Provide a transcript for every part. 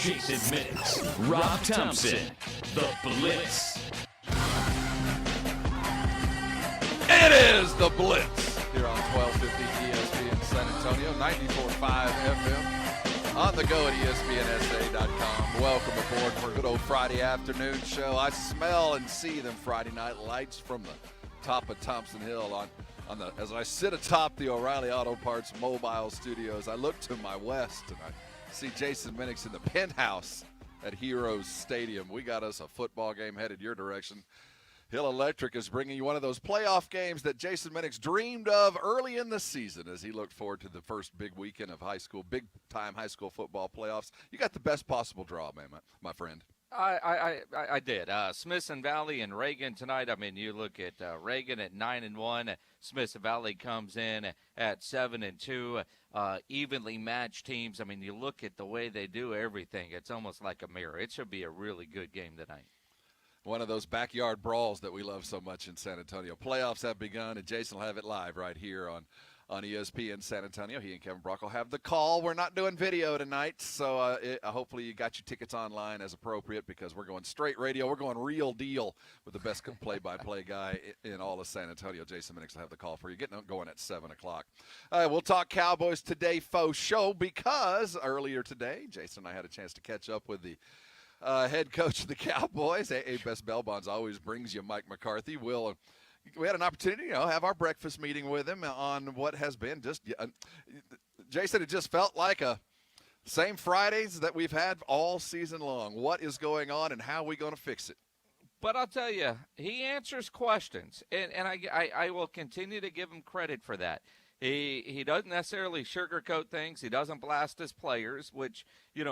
Jason Minix, Rob Thompson, The Blitz. It is The Blitz here on 1250 ESPN San Antonio, 94.5 FM, on the go at ESPNSA.com. Welcome aboard for a good old Friday afternoon show. I smell and see them Friday night lights from the top of Thompson Hill as I sit atop the O'Reilly Auto Parts mobile studios. I look to my west and I see Jason Minix in the penthouse at Heroes Stadium. We got us a football game headed your direction. Hill Electric is bringing you one of those playoff games that Jason Minix dreamed of early in the season as he looked forward to the first big weekend of big-time high school football playoffs. You got the best possible draw, man, my friend. I did. Smithson Valley and Reagan tonight. I mean, you look at Reagan at 9-1. Smithson Valley comes in at 7-2. Evenly matched teams. I mean, you look at the way they do everything. It's almost like a mirror. It should be a really good game tonight. One of those backyard brawls that we love so much in San Antonio. Playoffs have begun, and Jason will have it live right here on ESPN San Antonio. He and Kevin Brock will have the call. We're not doing video tonight, so hopefully you got your tickets online as appropriate because we're going straight radio. We're going real deal with the best play-by-play guy in all of San Antonio. Jason Minix will have the call for you. Getting going at 7 o'clock. We'll talk Cowboys today, faux show, because earlier today, Jason and I had a chance to catch up with the head coach of the Cowboys. Best Bellbonds always brings you Mike McCarthy. We had an opportunity, have our breakfast meeting with him on what has been just Jason, it just felt like a same Fridays that we've had all season long. What is going on and how are we going to fix it? But I'll tell you, he answers questions, and I will continue to give him credit for that. He doesn't necessarily sugarcoat things. He doesn't blast his players, which,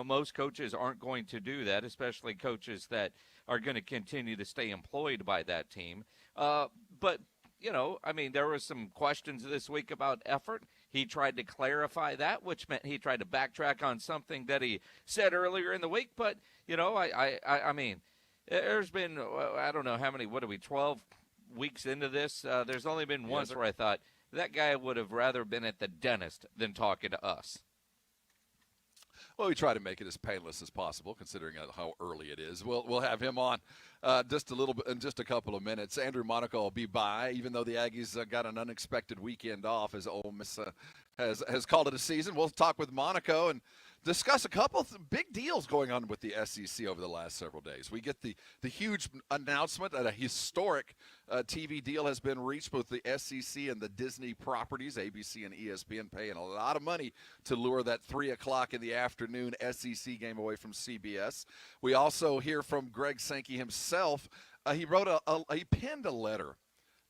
most coaches aren't going to do that, especially coaches that are going to continue to stay employed by that team. But, there were some questions this week about effort. He tried to clarify that, which meant he tried to backtrack on something that he said earlier in the week. But, I mean, there's been, I don't know how many, 12 weeks into this? There's only been once where I thought, that guy would have rather been at the dentist than talking to us. Well, we try to make it as painless as possible, considering how early it is. We'll have him on just a little bit in just a couple of minutes. Andrew Monaco will be by, even though the Aggies got an unexpected weekend off, as Ole Miss has called it a season. We'll talk with Monaco and discuss a couple of big deals going on with the SEC over the last several days. We get the huge announcement that a historic TV deal has been reached with the SEC and the Disney properties, ABC and ESPN paying a lot of money to lure that 3 o'clock in the afternoon SEC game away from CBS. We also hear from Greg Sankey himself. He penned a letter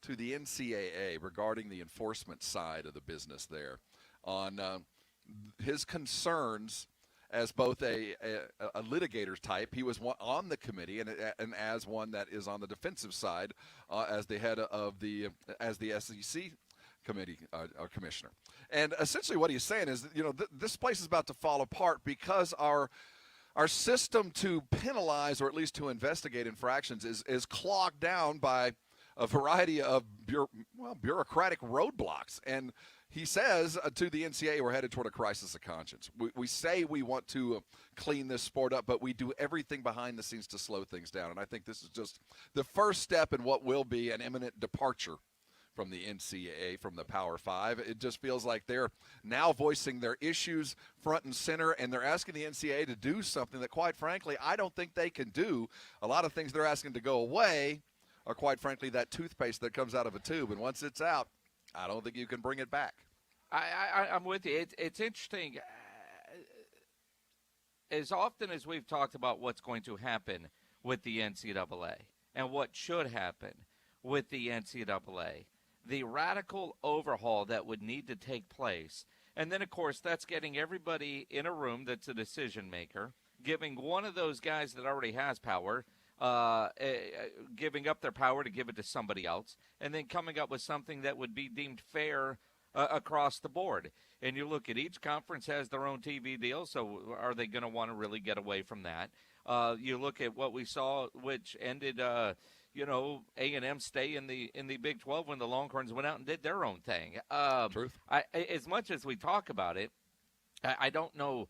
to the NCAA regarding the enforcement side of the business there on his concerns as both a litigator type. He was on the committee and as one that is on the defensive side as the head of the SEC committee or commissioner. And essentially what he's saying is, this place is about to fall apart because our system to penalize or at least to investigate infractions is clogged down by a variety of bureaucratic roadblocks. And he says to the NCAA, we're headed toward a crisis of conscience. We say we want to clean this sport up, but we do everything behind the scenes to slow things down. And I think this is just the first step in what will be an imminent departure from the NCAA, from the Power Five. It just feels like they're now voicing their issues front and center, and they're asking the NCAA to do something that, quite frankly, I don't think they can do. A lot of things they're asking to go away are, quite frankly, that toothpaste that comes out of a tube. And once it's out, I don't think you can bring it back. I'm with you. It's interesting. As often as we've talked about what's going to happen with the NCAA and what should happen with the NCAA, the radical overhaul that would need to take place, and then, of course, that's getting everybody in a room that's a decision maker, giving one of those guys that already has power, giving up their power to give it to somebody else, and then coming up with something that would be deemed fair across the board. And you look at each conference has their own TV deal, so are they going to want to really get away from that? You look at what we saw, which ended, A&M stay in the Big 12 when the Longhorns went out and did their own thing. Truth. As much as we talk about it, I don't know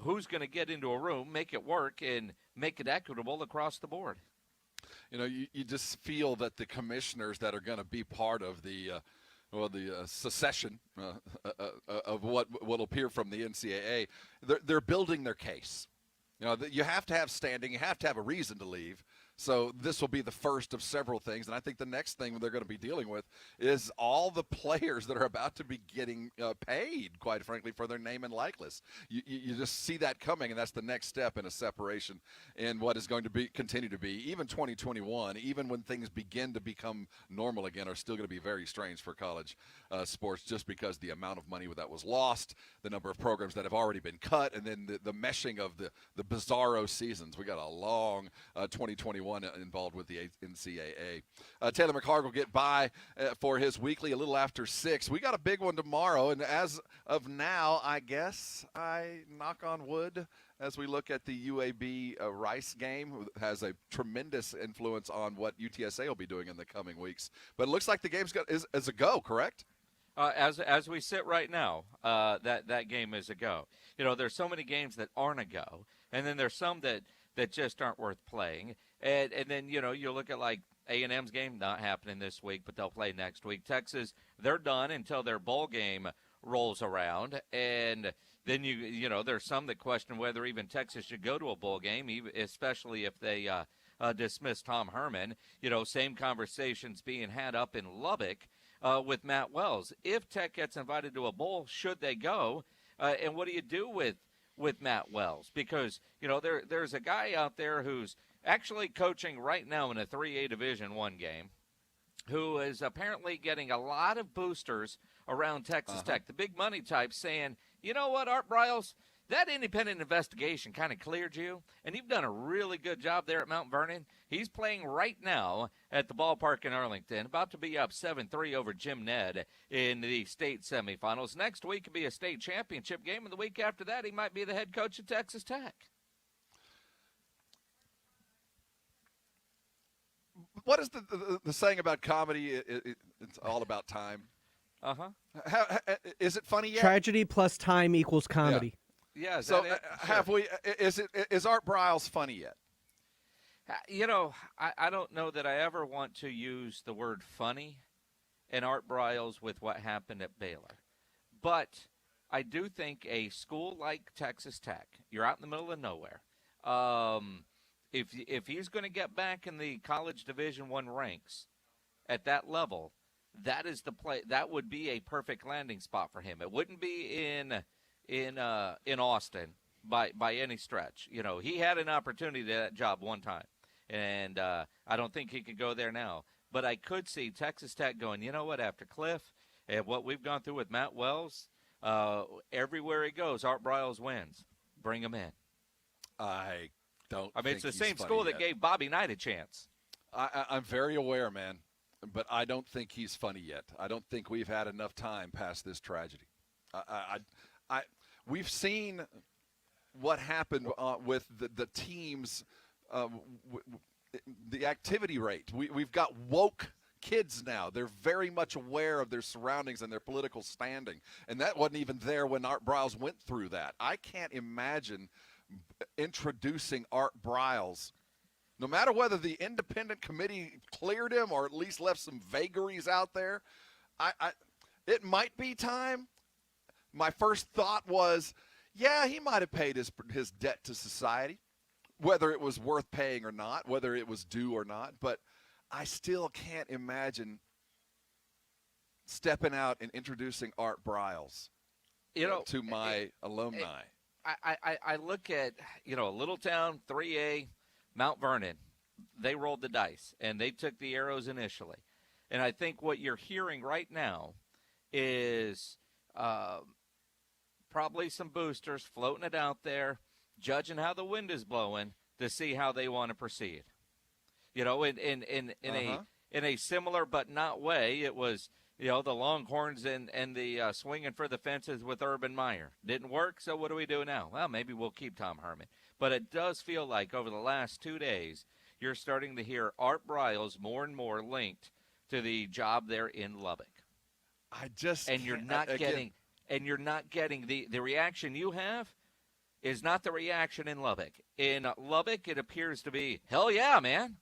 who's going to get into a room, make it work, and make it equitable across the board. You just feel that the commissioners that are going to be part of the secession of what will appear from the NCAA, they're building their case. You have to have standing. You have to have a reason to leave. So this will be the first of several things. And I think the next thing they're going to be dealing with is all the players that are about to be getting paid, quite frankly, for their name and likeness. You just see that coming, and that's the next step in a separation in what is going to continue to be, even 2021, even when things begin to become normal again, are still going to be very strange for college sports, just because the amount of money that was lost, the number of programs that have already been cut, and then the meshing of the bizarro seasons. We got a long 2021 involved with the NCAA. Taylor McHargue will get by for his weekly a little after 6. We got a big one tomorrow, and as of now, I guess I knock on wood as we look at the UAB Rice game. Has a tremendous influence on what UTSA will be doing in the coming weeks. But it looks like the game's is a go, correct? As we sit right now, that game is a go. There's so many games that aren't a go, and then there's some that just aren't worth playing. And then, you look at like A&M's game, not happening this week, but they'll play next week. Texas, they're done until their bowl game rolls around. And then, there's some that question whether even Texas should go to a bowl game, especially if they dismiss Tom Herman. Same conversations being had up in Lubbock with Matt Wells. If Tech gets invited to a bowl, should they go? And what do you do with Matt Wells? Because, there's a guy out there who's actually coaching right now in a 3A Division I game, who is apparently getting a lot of boosters around Texas Tech. The big money type saying, you know what, Art Briles, that independent investigation kind of cleared you, and you've done a really good job there at Mount Vernon. He's playing right now at the ballpark in Arlington, about to be up 7-3 over Jim Ned in the state semifinals. Next week could be a state championship game, and the week after that he might be the head coach at Texas Tech. What is the saying about comedy? It's all about time. Is it funny yet? Tragedy plus time equals comedy. Yeah. So have we? Is Art Briles funny yet? I don't know that I ever want to use the word funny in Art Briles with what happened at Baylor, but I do think a school like Texas Tech, you're out in the middle of nowhere. If he's going to get back in the college Division I ranks at that level, that is the play. That would be a perfect landing spot for him. It wouldn't be in Austin by any stretch. He had an opportunity to that job one time, and I don't think he could go there now. But I could see Texas Tech going, you know what, after Cliff and what we've gone through with Matt Wells, everywhere he goes, Art Briles wins. Bring him in. It's the same school that gave Bobby Knight a chance. I'm very aware, man, but I don't think he's funny yet. I don't think we've had enough time past this tragedy. We've seen what happened with the teams, the activity rate. We've got woke kids now. They're very much aware of their surroundings and their political standing, and that wasn't even there when Art Briles went through that. I can't imagine introducing Art Briles, no matter whether the independent committee cleared him or at least left some vagaries out there. It might be time. My first thought was, yeah, he might have paid his debt to society, whether it was worth paying or not, whether it was due or not. But I still can't imagine stepping out and introducing Art Briles to my alumni. I look at, a little town, 3A, Mount Vernon. They rolled the dice, and they took the arrows initially. And I think what you're hearing right now is probably some boosters floating it out there, judging how the wind is blowing to see how they want to proceed. In a similar but not way, it was – the Longhorns and the swinging for the fences with Urban Meyer. Didn't work, so what do we do now? Well, maybe we'll keep Tom Herman. But it does feel like over the last 2 days, you're starting to hear Art Briles more and more linked to the job there in Lubbock. You're not getting the reaction you have is not the reaction in Lubbock. In Lubbock, it appears to be, hell yeah, man.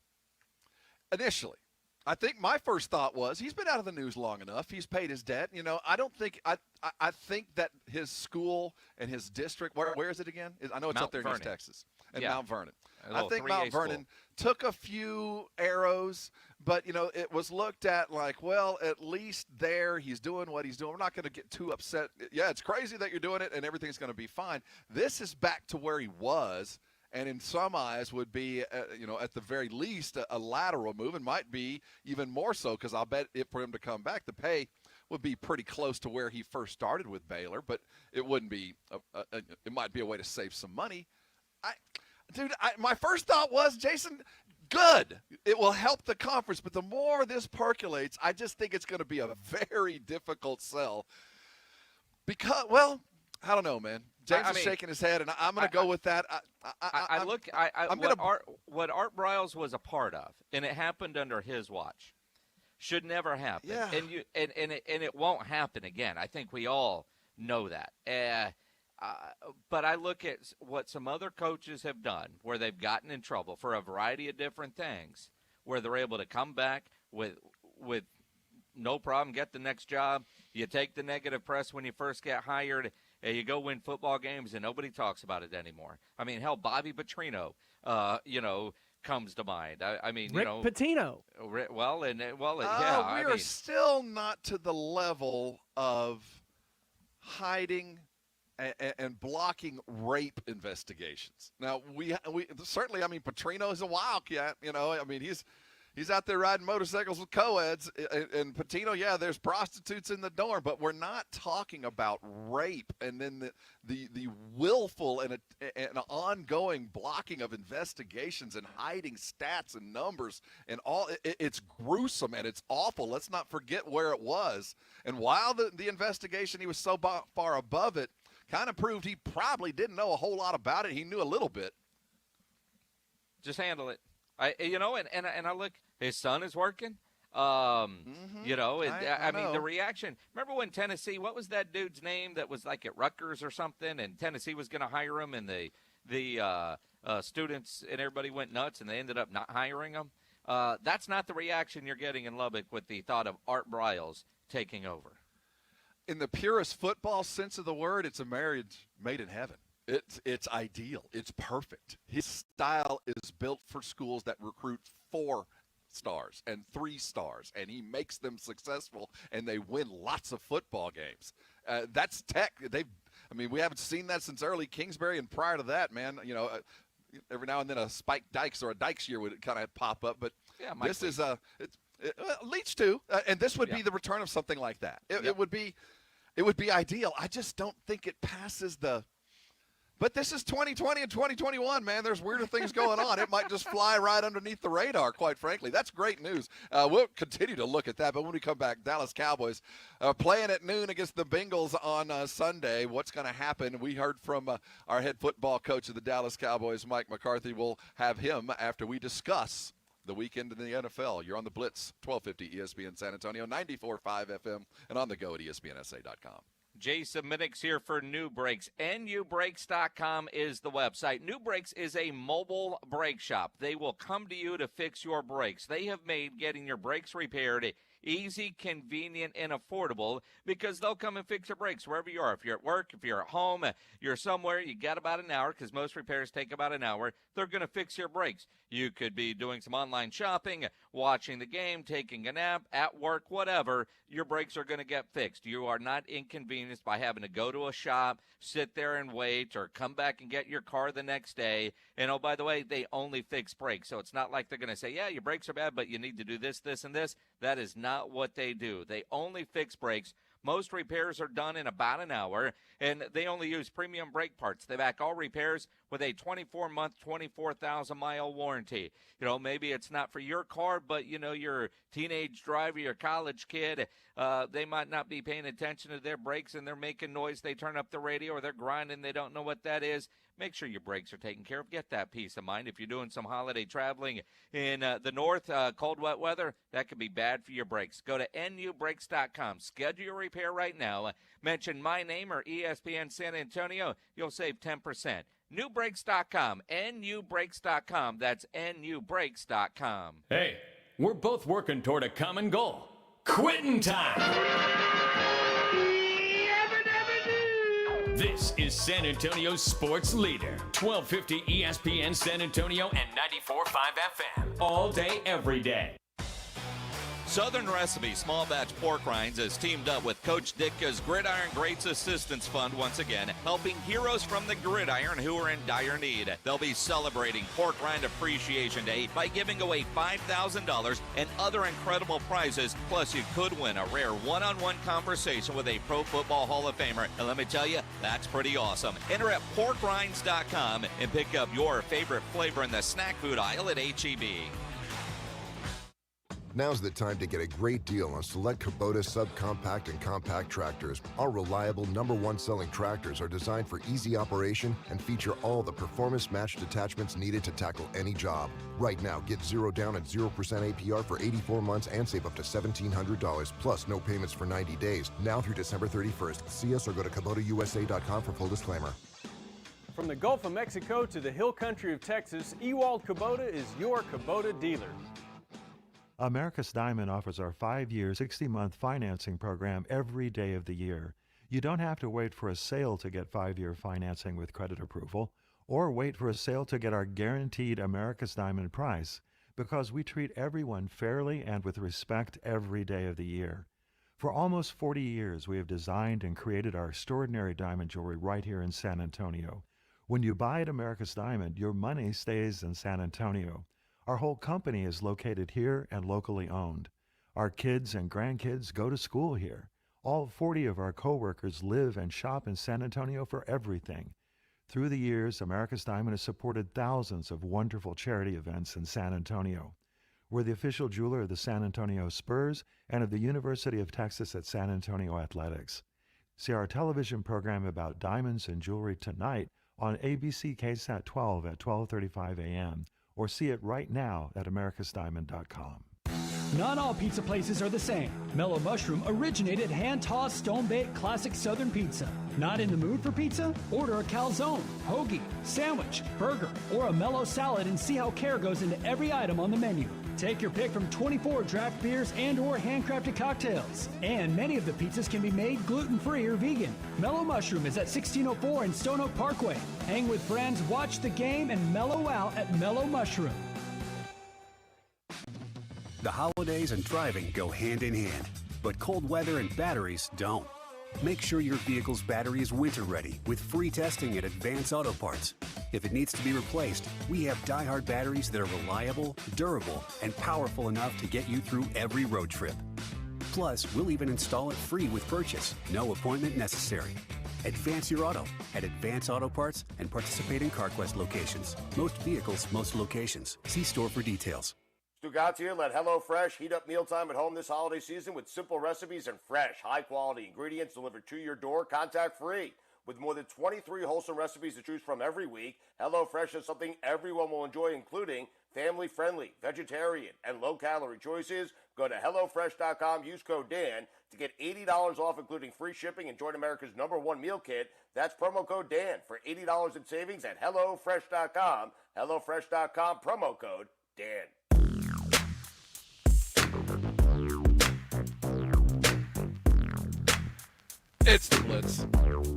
Initially, I think my first thought was he's been out of the news long enough. He's paid his debt. I don't think I think that his school and his district. Where is it again? I know it's Mount up there in Vernon. East Texas, and Yeah. Mount Vernon. A I little think 3A Mount Vernon took a few arrows, but it was looked at like, well, at least there he's doing what he's doing. We're not going to get too upset. Yeah, it's crazy that you're doing it, and everything's going to be fine. This is back to where he was. And in some eyes would be, at the very least, a lateral move, and might be even more so because I'll bet for him to come back, the pay would be pretty close to where he first started with Baylor, but it wouldn't be. It might be a way to save some money. My first thought was, Jason, good. It will help the conference, but the more this percolates, I just think it's going to be a very difficult sell. Because, well, I don't know, man. James is shaking his head, and I'm going to go with that. What Art Briles was a part of, and it happened under his watch, should never happen. Yeah. And it won't happen again. I think we all know that. But I look at what some other coaches have done, where they've gotten in trouble for a variety of different things, where they're able to come back with no problem, get the next job. You take the negative press when you first get hired. You go win football games, and nobody talks about it anymore. I mean, hell, Bobby Petrino, comes to mind. Rick Pitino. Yeah. We are still not to the level of hiding and blocking rape investigations. Now, we certainly, Petrino is a wildcat. He's out there riding motorcycles with co-eds, and Patino, yeah, there's prostitutes in the dorm, but we're not talking about rape and then the willful and ongoing blocking of investigations and hiding stats and numbers and all. It's gruesome and it's awful. Let's not forget where it was. And while the investigation, he was so far above it, kind of proved he probably didn't know a whole lot about it. He knew a little bit. Just handle it. I look. His son is working. The reaction. Remember when Tennessee? What was that dude's name that was like at Rutgers or something? And Tennessee was going to hire him, and the students and everybody went nuts, and they ended up not hiring him. That's not the reaction you're getting in Lubbock with the thought of Art Briles taking over. In the purest football sense of the word, it's a marriage made in heaven. It's ideal. It's perfect. His style is built for schools that recruit 4 stars and 3 stars, and he makes them successful, and they win lots of football games. That's tech. We haven't seen that since early Kingsbury, and prior to that, man, every now and then a Spike Dykes or a Dykes year would kind of pop up, but yeah, this is Leach too, and this would be the return of something like that. It would be ideal. I just don't think it passes the. But this is 2020 and 2021, man. There's weirder things going on. It might just fly right underneath the radar, quite frankly. That's great news. We'll continue to look at that. But when we come back, Dallas Cowboys playing at noon against the Bengals on Sunday. What's going to happen? We heard from our head football coach of the Dallas Cowboys, Mike McCarthy. We'll have him after we discuss the weekend in the NFL. You're on the Blitz, 1250 ESPN San Antonio, 94.5 FM, and on the go at ESPNSA.com. Jason Minix here for New Brakes. NUBrakes.com is the website. New Brakes is a mobile brake shop. They will come to you to fix your brakes. They have made getting your brakes repaired easy, convenient, and affordable because they'll come and fix your brakes wherever you are. If you're at work, if you're at home, you're somewhere, you got about an hour because most repairs take about an hour. They're going to fix your brakes. You could be doing some online shopping, watching the game, taking a nap, at work, whatever. Your brakes are going to get fixed. You are not inconvenienced by having to go to a shop, sit there and wait, or come back and get your car the next day. And, oh, by the way, they only fix brakes. So it's not like they're going to say, yeah, your brakes are bad, but you need to do this, this, and this. That is not what they do. They only fix brakes. Most repairs are done in about an hour, and they only use premium brake parts. They back all repairs with a 24-month, 24,000-mile warranty. Maybe it's not for your car, but, your teenage driver, your college kid, they might not be paying attention to their brakes, and they're making noise. They turn up the radio, or they're grinding. They don't know what that is. make sure your brakes are taken care of. Get that peace of mind. If you're doing some holiday traveling in the north, cold, wet weather, that could be bad for your brakes. Go to nubrakes.com. Schedule your repair right now. Mention my name or ESPN San Antonio. You'll save 10%. Nubrakes.com. nubrakes.com. That's nubrakes.com. Hey, we're both working toward a common goal. Quitting time! This is San Antonio's sports leader. 1250 ESPN San Antonio and 94.5 FM. All day, every day. Southern Recipe Small Batch Pork Rinds has teamed up with Coach Ditka's Gridiron Greats Assistance Fund once again, helping heroes from the gridiron who are in dire need. They'll be celebrating Pork Rind Appreciation Day by giving away $5,000 and other incredible prizes. Plus, you could win a rare one-on-one conversation with a Pro Football Hall of Famer. And let me tell you, that's pretty awesome. Enter at porkrinds.com and pick up your favorite flavor in the snack food aisle at H-E-B. Now's the time to get a great deal on select Kubota subcompact and compact tractors. Our reliable #1 selling tractors are designed for easy operation and feature all the performance-matched attachments needed to tackle any job. Right now, get 0 down and 0% APR for 84 months and save up to $1,700, plus no payments for 90 days. Now through December 31st. See us or go to KubotaUSA.com for full disclaimer. From the Gulf of Mexico to the hill country of Texas, Ewald Kubota is your Kubota dealer. America's Diamond offers our 5-year, 60-month financing program every day of the year. You don't have to wait for a sale to get 5-year financing with credit approval, or wait for a sale to get our guaranteed America's Diamond price, because we treat everyone fairly and with respect every day of the year. For almost 40 years, we have designed and created our extraordinary diamond jewelry right here in San Antonio. When you buy at America's Diamond, your money stays in San Antonio. Our whole company is located here and locally owned. Our kids and grandkids go to school here. All 40 of our coworkers live and shop in San Antonio for everything. Through the years, America's Diamond has supported thousands of wonderful charity events in San Antonio. We're the official jeweler of the San Antonio Spurs and of the University of Texas at San Antonio Athletics. See our television program about diamonds and jewelry tonight on ABC KSAT 12 at 12:35 a.m. or see it right now at americasdiamond.com. Not all pizza places are the same. Mellow Mushroom originated hand-tossed, stone-baked classic Southern pizza. Not in the mood for pizza? Order a calzone, hoagie, sandwich, burger, or a mellow salad and see how care goes into every item on the menu. Take your pick from 24 draft beers and or handcrafted cocktails. And many of the pizzas can be made gluten-free or vegan. Mellow Mushroom is at 1604 in Stone Oak Parkway. Hang with friends, watch the game, and mellow out at Mellow Mushroom. The holidays and driving go hand in hand, but cold weather and batteries don't. Make sure your vehicle's battery is winter ready with free testing at Advance Auto Parts. If it needs to be replaced, we have Die-Hard batteries that are reliable, durable, and powerful enough to get you through every road trip. Plus, we'll even install it free with purchase, no appointment necessary. Advance your auto at Advance Auto Parts and participating CarQuest locations. Most vehicles, most locations. See store for details. Stugats here. Let HelloFresh heat up mealtime at home this holiday season with simple recipes and fresh, high-quality ingredients delivered to your door, contact-free. With more than 23 wholesome recipes to choose from every week, HelloFresh has something everyone will enjoy, including family-friendly, vegetarian, and low-calorie choices. Go to HelloFresh.com, use code Dan to get $80 off, including free shipping, and join America's #1 meal kit. That's promo code Dan for $80 in savings at HelloFresh.com. HelloFresh.com, promo code Dan. It's the Blitz.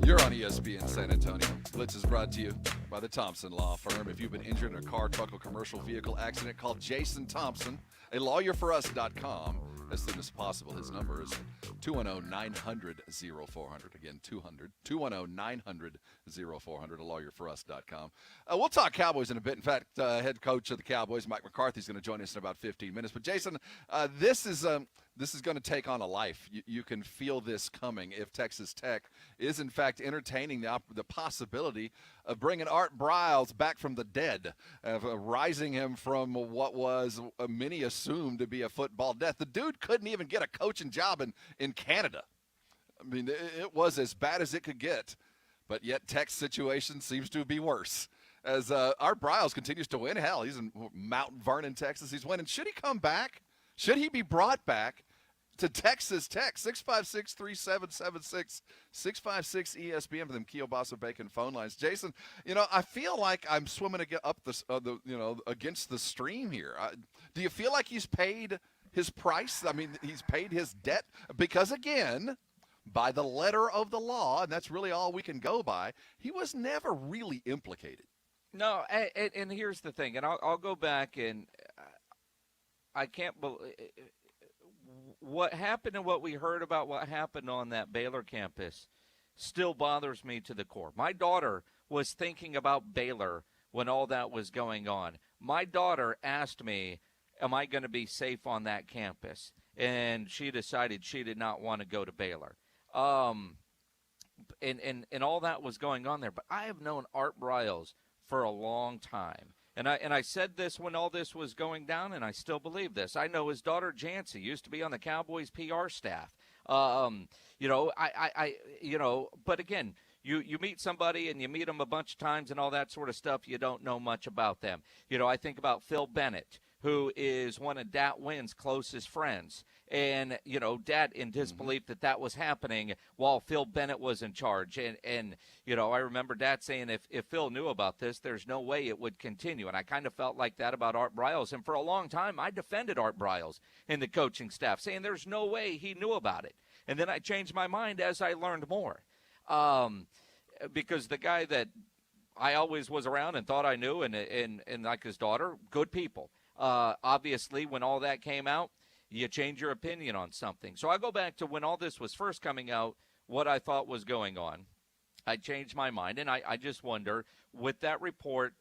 You're on ESPN San Antonio. Blitz is brought to you by the Thompson Law Firm. If you've been injured in a car, truck, or commercial vehicle accident, call Jason Thompson, a lawyerforus.com as soon as possible. His number is 210-900-0400. Again, 210-900-0400, a lawyerforus.com. We'll talk Cowboys in a bit. In fact, head coach of the Cowboys, Mike McCarthy, is going to join us in about 15 minutes. But, Jason, this is going to take on a life. You can feel this coming if Texas Tech is, in fact, entertaining the possibility of bringing Art Briles back from the dead, of rising him from what was many assumed to be a football death. The dude couldn't even get a coaching job in Canada. I mean, it was as bad as it could get. but yet Tech's situation seems to be worse. As Art Briles continues to win. Hell, he's in Mount Vernon, Texas. He's winning. Should he come back? Should he be brought back to Texas Tech? 656-3776, 656-ESPN for them Kielbasa Bacon phone lines. Jason, I feel like I'm swimming against the stream here. Do you feel like he's paid his price? I mean, he's paid his debt? Because, again, by the letter of the law, and that's really all we can go by, he was never really implicated. No, and here's the thing, and I'll go back, and I can't believe what happened and what we heard about what happened on that Baylor campus still bothers me to the core. My daughter was thinking about Baylor when all that was going on. My daughter asked me, am I going to be safe on that campus? And she decided she did not want to go to Baylor. And all that was going on there. But I have known Art Briles for a long time. And I said this when all this was going down, and I still believe this. I know his daughter Jancy used to be on the Cowboys PR staff. But again, you meet somebody and you meet them a bunch of times and all that sort of stuff. You don't know much about them. I think about Phil Bennett, who is one of Dat Wynn's closest friends. And, Dad in disbelief that was happening while Phil Bennett was in charge. And I remember Dad saying if Phil knew about this, there's no way it would continue. And I kind of felt like that about Art Briles. And for a long time, I defended Art Briles and the coaching staff, saying there's no way he knew about it. And then I changed my mind as I learned more. Because the guy that I always was around and thought I knew, and like his daughter, good people. Obviously, when all that came out, you change your opinion on something. So I go back to when all this was first coming out, what I thought was going on. I changed my mind, and I just wonder, with that report,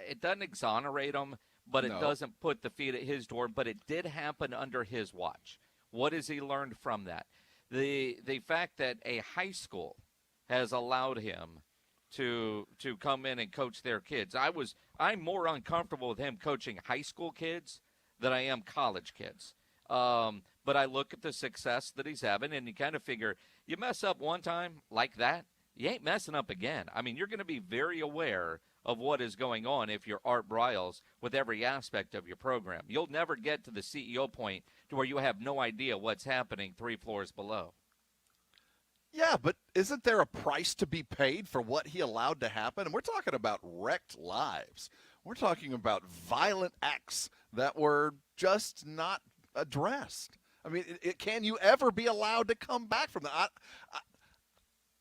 it doesn't exonerate him, but it doesn't put the feet at his door, but it did happen under his watch. What has he learned from that? The fact that a high school has allowed him to come in and coach their kids. I'm more uncomfortable with him coaching high school kids than I am college kids. But I look at the success that he's having, and you kind of figure, you mess up one time like that, you ain't messing up again. I mean, you're going to be very aware of what is going on if you're Art Briles with every aspect of your program. You'll never get to the CEO point to where you have no idea what's happening 3 floors below. Yeah, but isn't there a price to be paid for what he allowed to happen? And we're talking about wrecked lives. We're talking about violent acts that were just not addressed. I mean, can you ever be allowed to come back from that?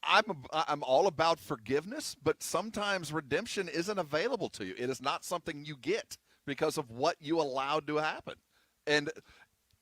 I'm all about forgiveness, but sometimes redemption isn't available to you. It is not something you get because of what you allowed to happen. And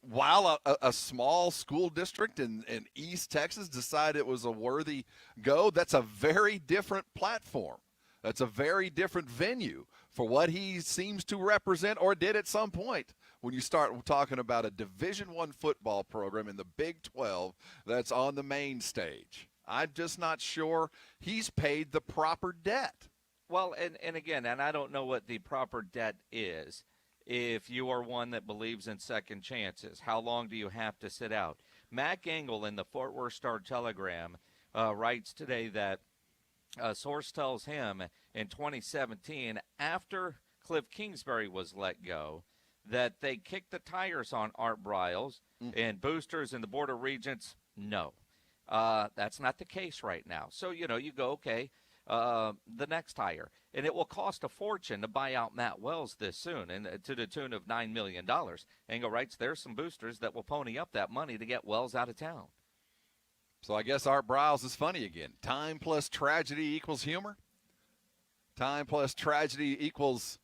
while a small school district in East Texas decided it was a worthy go, that's a very different platform. That's a very different venue for what he seems to represent or did at some point. When you start talking about a Division I football program in the Big 12 that's on the main stage, I'm just not sure he's paid the proper debt. Well, and again, and I don't know what the proper debt is. If you are one that believes in second chances, how long do you have to sit out? Mac Engel in the Fort Worth Star-Telegram writes today that a source tells him in 2017, after Cliff Kingsbury was let go, that they kicked the tires on Art Briles and boosters and the Board of Regents. No, that's not the case right now. So, you go, okay, the next hire. And it will cost a fortune to buy out Matt Wells this soon, and to the tune of $9 million. Engel writes there's some boosters that will pony up that money to get Wells out of town. So I guess Art Briles is funny again. Time plus tragedy equals humor. Time plus tragedy equals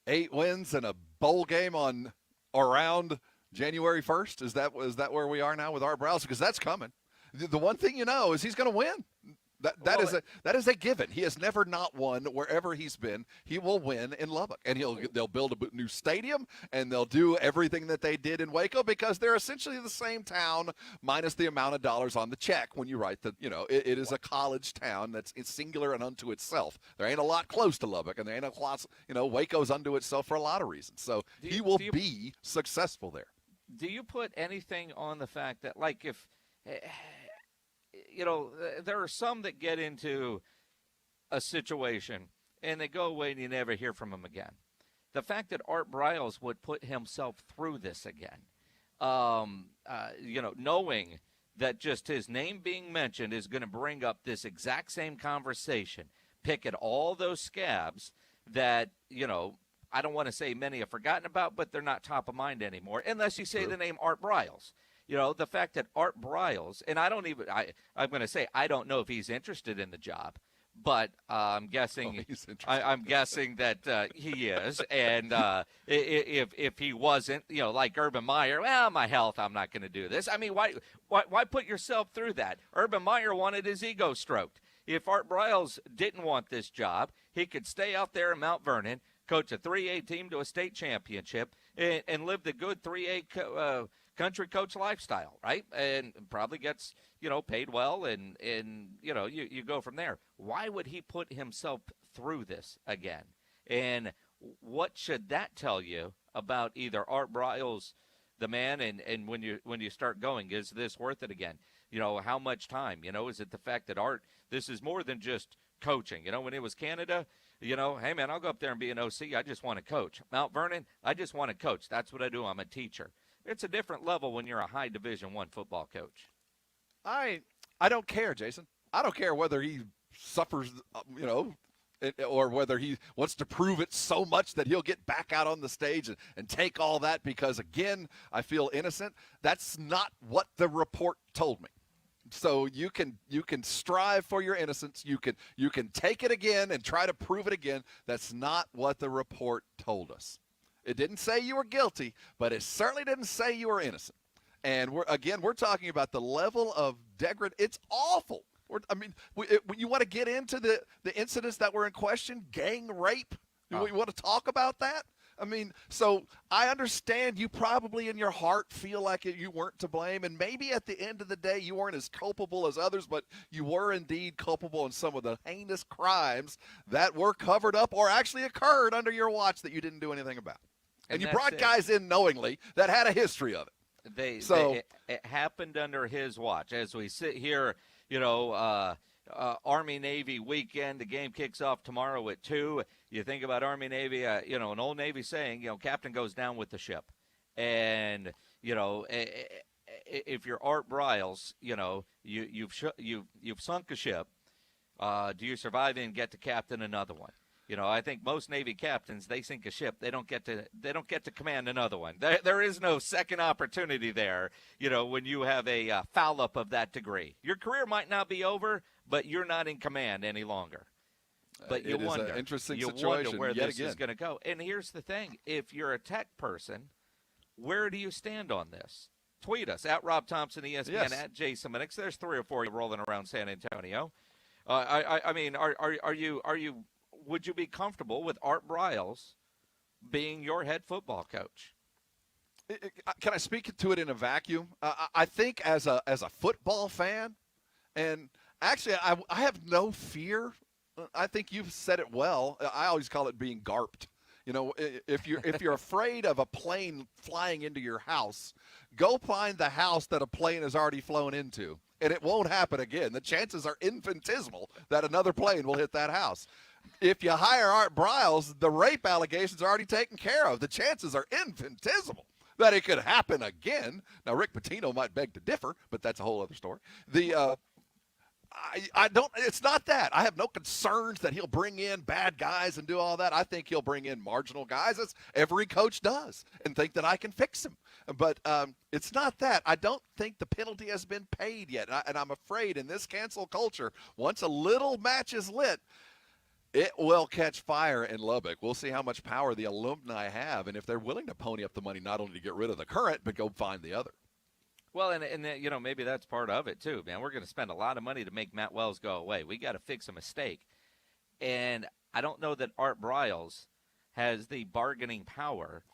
8 wins and a bowl game on around January 1st. Is that where we are now with Art Briles? Because that's coming. The one thing you know is he's going to win. That is a given. He has never not won wherever he's been. He will win in Lubbock, and they'll build a new stadium, and they'll do everything that they did in Waco because they're essentially the same town minus the amount of dollars on the check. When you write that, it is a college town that's singular and unto itself. There ain't a lot close to Lubbock, and there ain't a lot. Waco's unto itself for a lot of reasons. So he will be successful there. Do you put anything on the fact that, like, if there are some that get into a situation and they go away and you never hear from them again. The fact that Art Briles would put himself through this again, knowing that just his name being mentioned is going to bring up this exact same conversation, pick at all those scabs that, I don't want to say many have forgotten about, but they're not top of mind anymore, unless you say the name Art Briles. The fact that Art Briles, and I'm going to say I don't know if he's interested in the job, but I'm guessing I'm guessing that he is. And if he wasn't, like Urban Meyer, well, my health, I'm not going to do this. I mean, why put yourself through that? Urban Meyer wanted his ego stroked. If Art Briles didn't want this job, he could stay out there in Mount Vernon, coach a 3A team to a state championship, and live the good 3A country coach lifestyle, right? And probably gets, paid well, and you go from there. Why would he put himself through this again? And what should that tell you about either Art Briles, the man, and when you start going, is this worth it again? How much time? Is it the fact that Art, this is more than just coaching? When it was Canada, hey, man, I'll go up there and be an OC. I just want to coach. Mount Vernon, I just want to coach. That's what I do. I'm a teacher. It's a different level when you're a high Division I football coach. I don't care, Jason. I don't care whether he suffers, or whether he wants to prove it so much that he'll get back out on the stage and take all that because, again, I feel innocent. That's not what the report told me. So you can strive for your innocence. You can take it again and try to prove it again. That's not what the report told us. It didn't say you were guilty, but it certainly didn't say you were innocent. And we're talking about the level of degradation. It's awful. You want to get into the incidents that were in question, gang rape? You want to talk about that? So I understand you probably in your heart feel like you weren't to blame, and maybe at the end of the day you weren't as culpable as others, but you were indeed culpable in some of the heinous crimes that were covered up or actually occurred under your watch that you didn't do anything about. And you brought guys in knowingly that had a history of it. It happened under his watch. As we sit here, Army-Navy weekend, the game kicks off tomorrow at 2. You think about Army-Navy, an old Navy saying, captain goes down with the ship. And, if you're Art Briles, you've sunk a ship. Do you survive and get to captain another one? I think most Navy captains, they sink a ship. They don't get to command another one. There is no second opportunity there, when you have a foul-up of that degree. Your career might not be over, but you're not in command any longer. But you wonder. An interesting you situation wonder where yet this again. is going to go. And here's the thing. If you're a tech person, where do you stand on this? Tweet us, at Rob Thompson, ESPN, Yes. at Jason Minix. There's 3 or 4 rolling around San Antonio. Are you would you be comfortable with Art Briles being your head football coach? Can I speak to it in a vacuum? I think as a football fan, and actually I have no fear. I think you've said it well. I always call it being garped. If you're afraid of a plane flying into your house, go find the house that a plane has already flown into, and it won't happen again. The chances are infinitesimal that another plane will hit that house. If you hire Art Briles, the rape allegations are already taken care of. The chances are infinitesimal that it could happen again. Now, Rick Pitino might beg to differ, but that's a whole other story. I don't. It's not that. I have no concerns that he'll bring in bad guys and do all that. I think he'll bring in marginal guys, as every coach does, and think that I can fix him. But it's not that. I don't think the penalty has been paid yet, and I'm afraid in this cancel culture, once a little match is lit, it will catch fire in Lubbock. We'll see how much power the alumni have, and if they're willing to pony up the money not only to get rid of the current, but go find the other. Well, and maybe that's part of it too, man. We're going to spend a lot of money to make Matt Wells go away. We got to fix a mistake. And I don't know that Art Briles has the bargaining power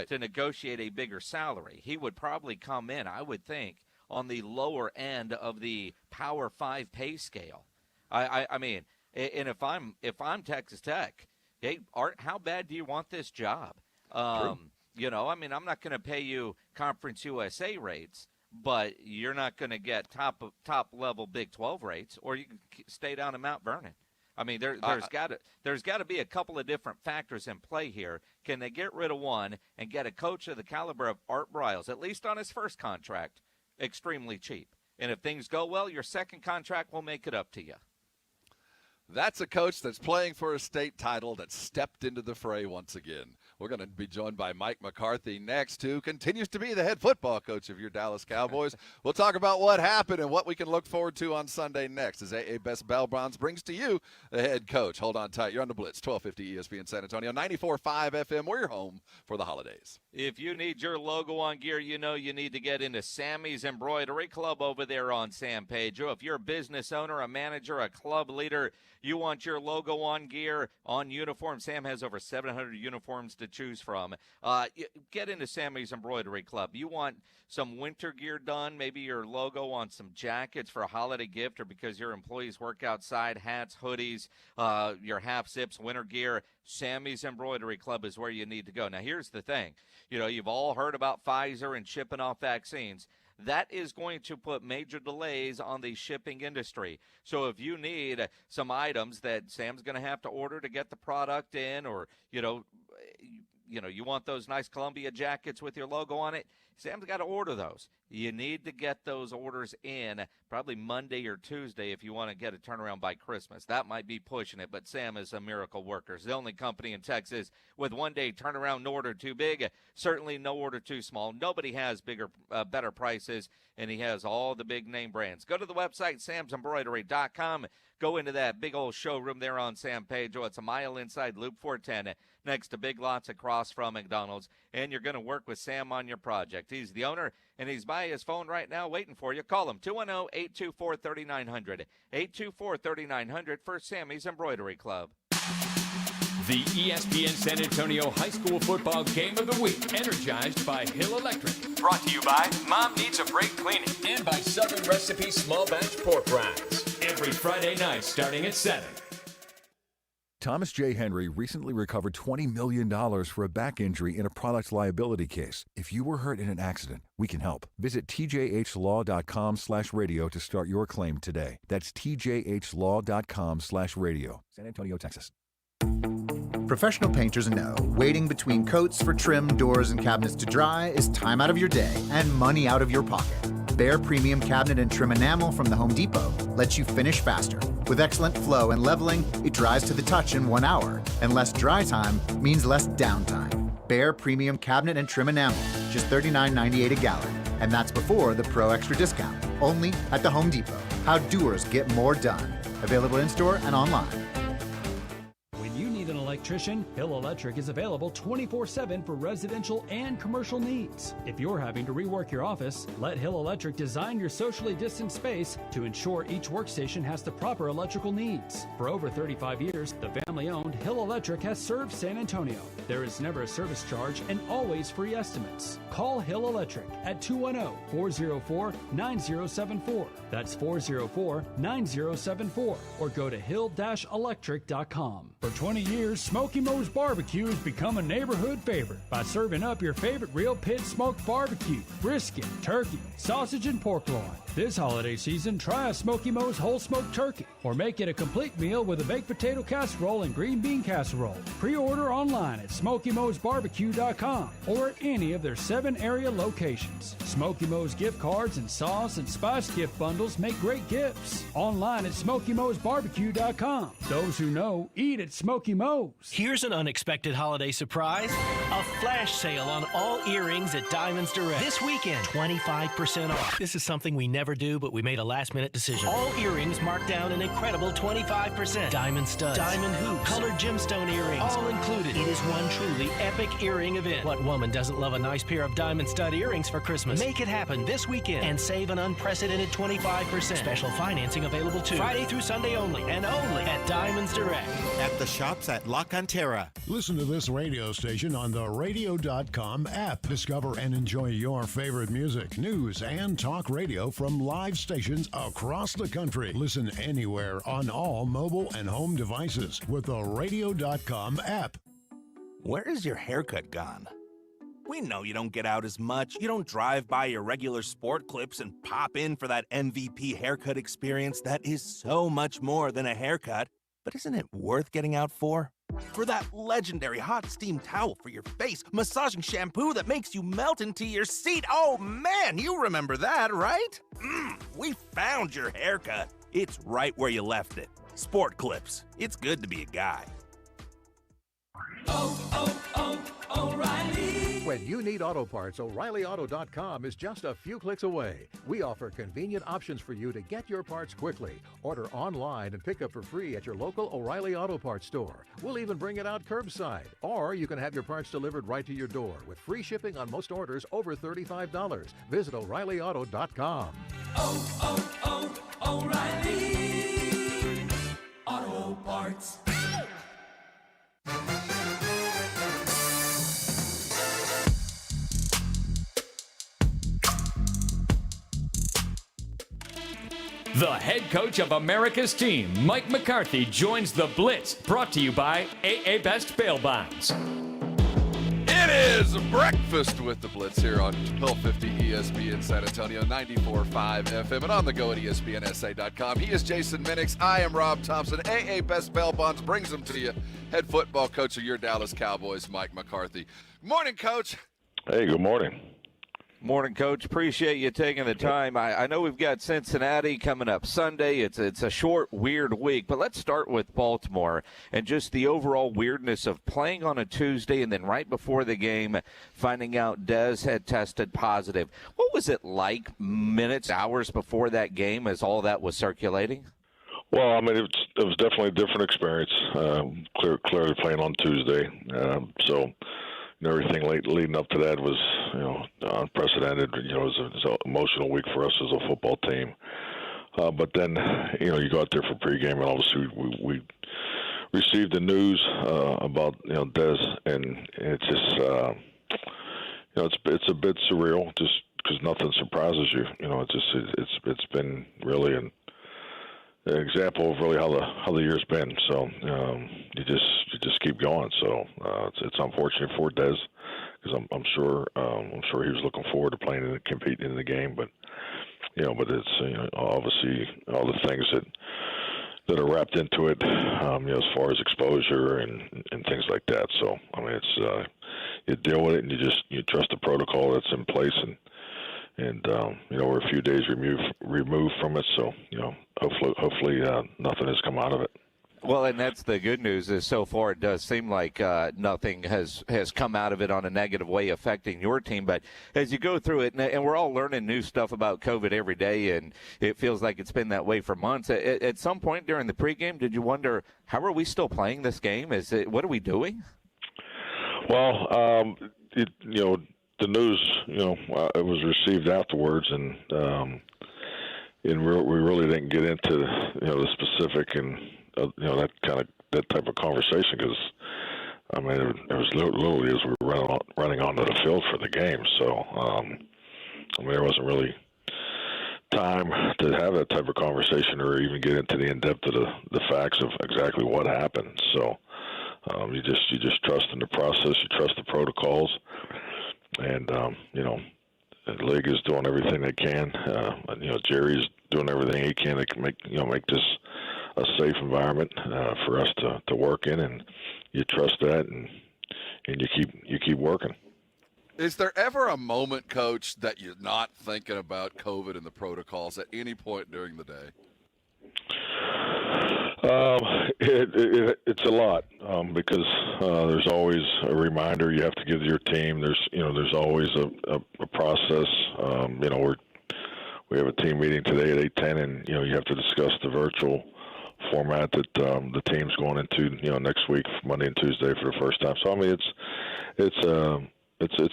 to negotiate a bigger salary. He would probably come in, I would think, on the lower end of the Power 5 pay scale. I mean, and if I'm Texas Tech, hey, Art, how bad do you want this job? I'm not going to pay you Conference USA rates, but you're not going to get top level Big 12 rates, or you can stay down in Mount Vernon. I mean, there's got to be a couple of different factors in play here. Can they get rid of one and get a coach of the caliber of Art Briles, at least on his first contract, extremely cheap? And if things go well, your second contract will make it up to you. That's a coach that's playing for a state title that stepped into the fray once again. We're going to be joined by Mike McCarthy next, who continues to be the head football coach of your Dallas Cowboys. We'll talk about what happened and what we can look forward to on Sunday next as A.A. Best Bell Browns brings to you the head coach. Hold on tight. You're on the Blitz, 1250 ESPN San Antonio, 94.5 FM. We're your home for the holidays. If you need your logo on gear, you know you need to get into Sammy's Embroidery Club over there on San Pedro. If you're a business owner, a manager, a club leader, you want your logo on gear, on uniform. Sam has over 700 uniforms to choose from. Get into Sammy's Embroidery Club. You want some winter gear done, maybe your logo on some jackets for a holiday gift or because your employees work outside, hats, hoodies, your half zips, winter gear. Sammy's Embroidery Club is where you need to go. Now, here's the thing. You know, you've all heard about Pfizer and shipping off vaccines. That is going to put major delays on the shipping industry. So if you need some items that Sam's going to have to order to get the product in, or, you want those nice Columbia jackets with your logo on it, Sam's got to order those. You need to get those orders in probably Monday or Tuesday if you want to get a turnaround by Christmas. That might be pushing it, but Sam is a miracle worker. It's the only company in Texas with one-day turnaround, no order too big, certainly no order too small. Nobody has better prices, and he has all the big name brands. Go to the website, samsembroidery.com. Go into that big old showroom there on San Pedro. It's a mile inside Loop 410 next to Big Lots across from McDonald's, and you're going to work with Sam on your project. He's the owner, and he's by his phone right now waiting for you. Call him, 210-824-3900, 824-3900 for Sammy's Embroidery Club. The ESPN San Antonio High School Football Game of the Week, energized by Hill Electric. Brought to you by Mom Needs a Break Cleaning and by Southern Recipe Small Batch Pork Rinds. Every Friday night starting at 7. Thomas J. Henry recently recovered $20 million for a back injury in a product liability case. If you were hurt in an accident, we can help. Visit tjhlaw.com/radio to start your claim today. That's tjhlaw.com/radio. San Antonio, Texas. Professional painters know waiting between coats for trim, doors, and cabinets to dry is time out of your day and money out of your pocket. Bare Premium Cabinet and Trim Enamel from the Home Depot lets you finish faster. With excellent flow and leveling, it dries to the touch in 1 hour, and less dry time means less downtime. Bare Premium Cabinet and Trim Enamel, just $39.98 a gallon, and that's before the Pro Extra discount, only at the Home Depot. How doers get more done. Available in-store and online. Electrician, Hill Electric is available 24/7 for residential and commercial needs. If you're having to rework your office, let Hill Electric design your socially distanced space to ensure each workstation has the proper electrical needs. For over 35 years, the family-owned Hill Electric has served San Antonio. There is never a service charge and always free estimates. Call Hill Electric at 210-404-9074. That's 404-9074. Or go to hill-electric.com. For 20 years, Smoky Mo's Barbecue has become a neighborhood favorite by serving up your favorite real pit smoked barbecue, brisket, turkey, sausage, and pork loin. This holiday season, try a Smoky Mo's whole smoked turkey or make it a complete meal with a baked potato casserole and green bean casserole. Pre-order online at SmokyMo'sBarbecue.com or at any of their 7 area locations. Smoky Mo's gift cards and sauce and spice gift bundles make great gifts. Online at SmokyMo'sBarbecue.com. Those who know, eat at Smoky Mo's. Here's an unexpected holiday surprise. A flash sale on all earrings at Diamonds Direct. This weekend, 25% off. This is something we never do, but we made a last-minute decision. All earrings marked down an incredible 25%. Diamond studs, diamond hoops, colored gemstone earrings, all included. It is one truly epic earring event. What woman doesn't love a nice pair of diamond stud earrings for Christmas? Make it happen this weekend and save an unprecedented 25%. Special financing available too. Friday through Sunday only, and only at Diamonds Direct. At the shops at La Cantera. Listen to this radio station on the radio.com app. Discover and enjoy your favorite music, news, and talk radio from live stations across the country. Listen anywhere on all mobile and home devices with the radio.com app. Where is your haircut gone? We know you don't get out as much. You don't drive by your regular Sport Clips and pop in for that MVP haircut experience that is so much more than a haircut. But isn't it worth getting out for? For that legendary hot steam towel for your face, massaging shampoo that makes you melt into your seat. Oh man, you remember that, right? We found your haircut. It's right where you left it. Sport Clips. It's good to be a guy. O'Reilly. When you need auto parts, O'ReillyAuto.com is just a few clicks away. We offer convenient options for you to get your parts quickly. Order online and pick up for free at your local O'Reilly Auto Parts store. We'll even bring it out curbside. Or you can have your parts delivered right to your door with free shipping on most orders over $35. Visit O'ReillyAuto.com. O'Reilly Auto Parts. The head coach of America's team, Mike McCarthy, joins the Blitz, brought to you by AA Best Bail Bonds. It is breakfast with the Blitz here on 1250 ESPN San Antonio, 94.5 FM, and on the go at ESPNSA.com. He is Jason Minix. I am Rob Thompson. AA Best Bail Bonds brings them to you. Head football coach of your Dallas Cowboys, Mike McCarthy. Morning, Coach. Hey, good morning. Morning, Coach. Appreciate you taking the time. I know we've got Cincinnati coming up Sunday. It's a short, weird week, but let's start with Baltimore and just the overall weirdness of playing on a Tuesday and then right before the game finding out Dez had tested positive. What was it like minutes, hours before that game as all that was circulating? Well, I mean, it was definitely a different experience, clearly playing on Tuesday. Everything leading up to that was, unprecedented. It was an emotional week for us as a football team. But then, you go out there for pregame, and obviously we received the news about, Dez, and it's just, it's a bit surreal, just because nothing surprises you. It's been really an example of really how the year's been. So you just keep going. So it's unfortunate for Dez, because I'm sure he was looking forward to playing and competing in the game. But it's obviously all the things that are wrapped into it, as far as exposure and things like that. So I mean, it's you deal with it, and you trust the protocol that's in place, and we're a few days removed from it, so hopefully nothing has come out of it. Well, and that's the good news is so far it does seem like nothing has come out of it on a negative way affecting your team. But as you go through it, and we're all learning new stuff about COVID every day, and it feels like it's been that way for months. At some point during the pregame, did you wonder, how are we still playing this game? What are we doing? Well, the news, it was received afterwards, and we really didn't get into the specific and that type of conversation, because I mean it was literally as we were running onto the field for the game. So I mean, there wasn't really time to have that type of conversation or even get into the in-depth of the facts of exactly what happened. So you just trust in the process, you trust the protocols. And the league is doing everything they can. Jerry's doing everything he can to make this a safe environment for us to work in, and you trust that, and you keep working. Is there ever a moment, Coach, that you're not thinking about COVID and the protocols at any point during the day? It's a lot, because there's always a reminder you have to give your team. There's always a process. We have a team meeting today at 8:10, and you have to discuss the virtual format that the team's going into next week, Monday and Tuesday, for the first time. So I mean, it's a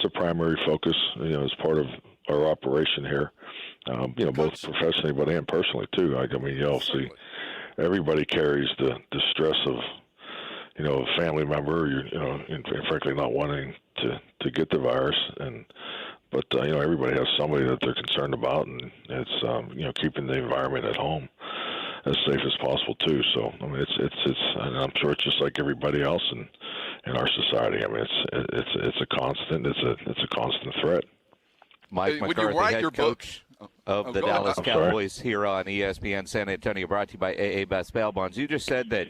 primary focus as part of our operation here. Both professionally and personally too. I mean, you'll see. Everybody carries the stress of, a family member, and frankly not wanting to get the virus, but everybody has somebody that they're concerned about, and it's keeping the environment at home as safe as possible too. So I mean, it's and I'm sure it's just like everybody else, and in our society. I mean, it's a constant. It's a constant threat. Mike McCarthy, head coach of the Dallas Cowboys, here on ESPN San Antonio, brought to you by AA Best Bail Bonds. You just said that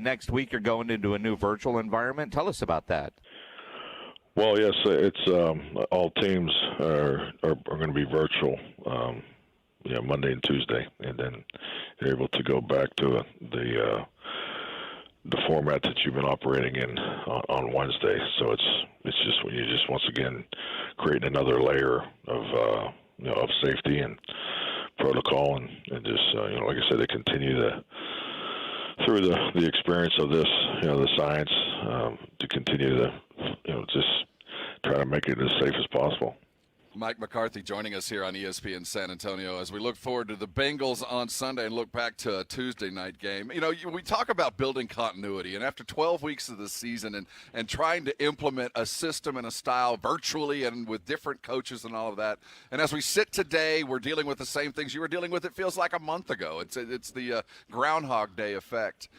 next week you're going into a new virtual environment. Tell us about that. Well, yes, it's all teams are going to be virtual, Monday and Tuesday, and then you're able to go back to the format that you've been operating in on Wednesday. So it's just when you just once again creating another layer of safety and protocol, and just like I said, to continue through the experience of this, the science, to continue to just try to make it as safe as possible. Mike McCarthy joining us here on ESPN San Antonio as we look forward to the Bengals on Sunday and look back to a Tuesday night game. We talk about building continuity, and after 12 weeks of the season and trying to implement a system and a style virtually and with different coaches and all of that, and as we sit today, we're dealing with the same things you were dealing with, it feels like a month ago. It's the Groundhog Day effect.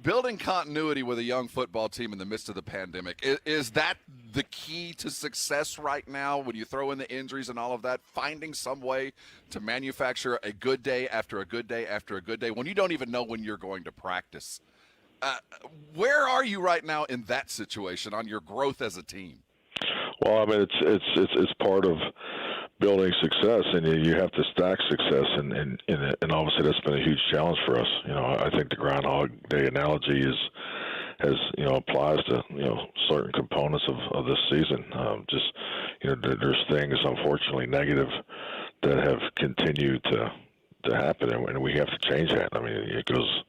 Building continuity with a young football team in the midst of the pandemic, is that the key to success right now when you throw in the injuries and all of that, finding some way to manufacture a good day after a good day after a good day when you don't even know when you're going to practice? Where are you right now in that situation on your growth as a team? Well, I mean, it's part of building success, and you have to stack success, and obviously that's been a huge challenge for us. I think the Groundhog Day analogy applies to certain components of this season. There's things unfortunately negative that have continued to happen, and we have to change that. I mean, it goes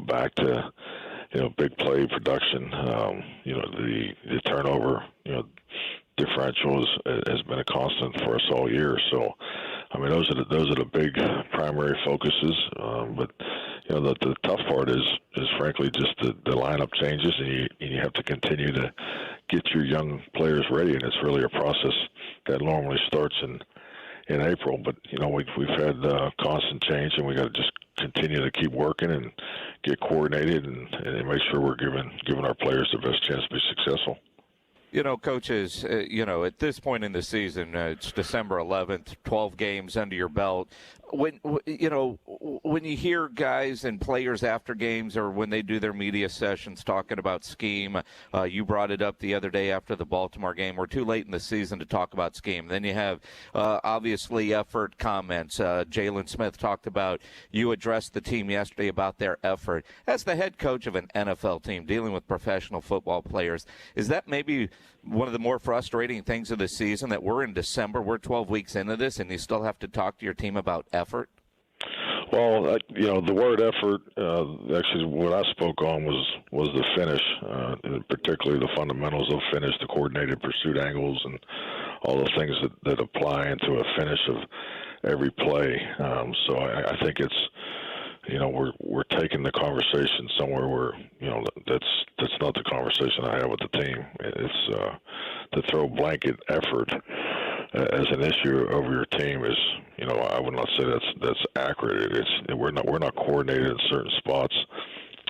back to big play production, the turnover, differentials has been a constant for us all year. So, I mean, those are the big primary focuses. But the tough part is frankly just the lineup changes, and you have to continue to get your young players ready, and it's really a process that normally starts in April. But we've had constant change, and we got to just continue to keep working and get coordinated and make sure we're giving our players the best chance to be successful. Coaches, at this point in the season, it's December 11th, 12 games under your belt. When you hear guys and players after games or when they do their media sessions talking about scheme, you brought it up the other day after the Baltimore game. We're too late in the season to talk about scheme. Then you have, obviously, effort comments. Jalen Smith talked about, you addressed the team yesterday about their effort. As the head coach of an NFL team dealing with professional football players, is that maybe one of the more frustrating things of the season, that we're in December, we're 12 weeks into this, and you still have to talk to your team about effort? Well, the word effort, actually what I spoke on was the finish, and particularly the fundamentals of finish, the coordinated pursuit angles, and all the things that apply into a finish of every play. So I think it's, we're taking the conversation somewhere where, that's not the conversation I have with the team. It's to throw blanket effort as an issue over your team is, I would not say that's accurate. We're not coordinated in certain spots,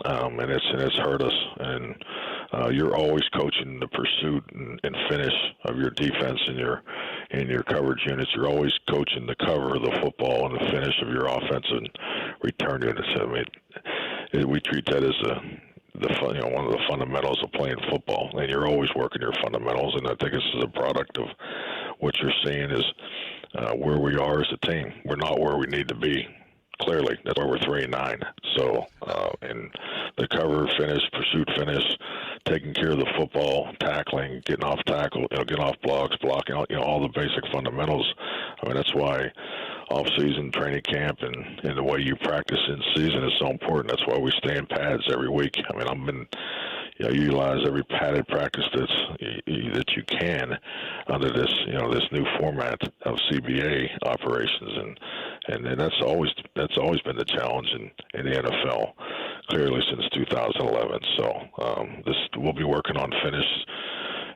and it's hurt us. And you're always coaching the pursuit and finish of your defense and your coverage units. You're always coaching the cover of the football and the finish of your offense and return units. I mean, we treat that as one of the fundamentals of playing football, and you're always working your fundamentals. And I think this is a product of what you're seeing is where we are as a team. We're not where we need to be. Clearly, that's why we're 3-9. So, and the cover, finish, pursuit, finish, taking care of the football, tackling, getting off tackle, getting off blocks, blocking, all the basic fundamentals. I mean, that's why off-season training camp and the way you practice in season is so important. That's why we stay in pads every week. I mean, I've been utilize every padded practice that you can under this this new format of CBA operations, and that's always been the challenge in the NFL, clearly since 2011. So we'll be working on finish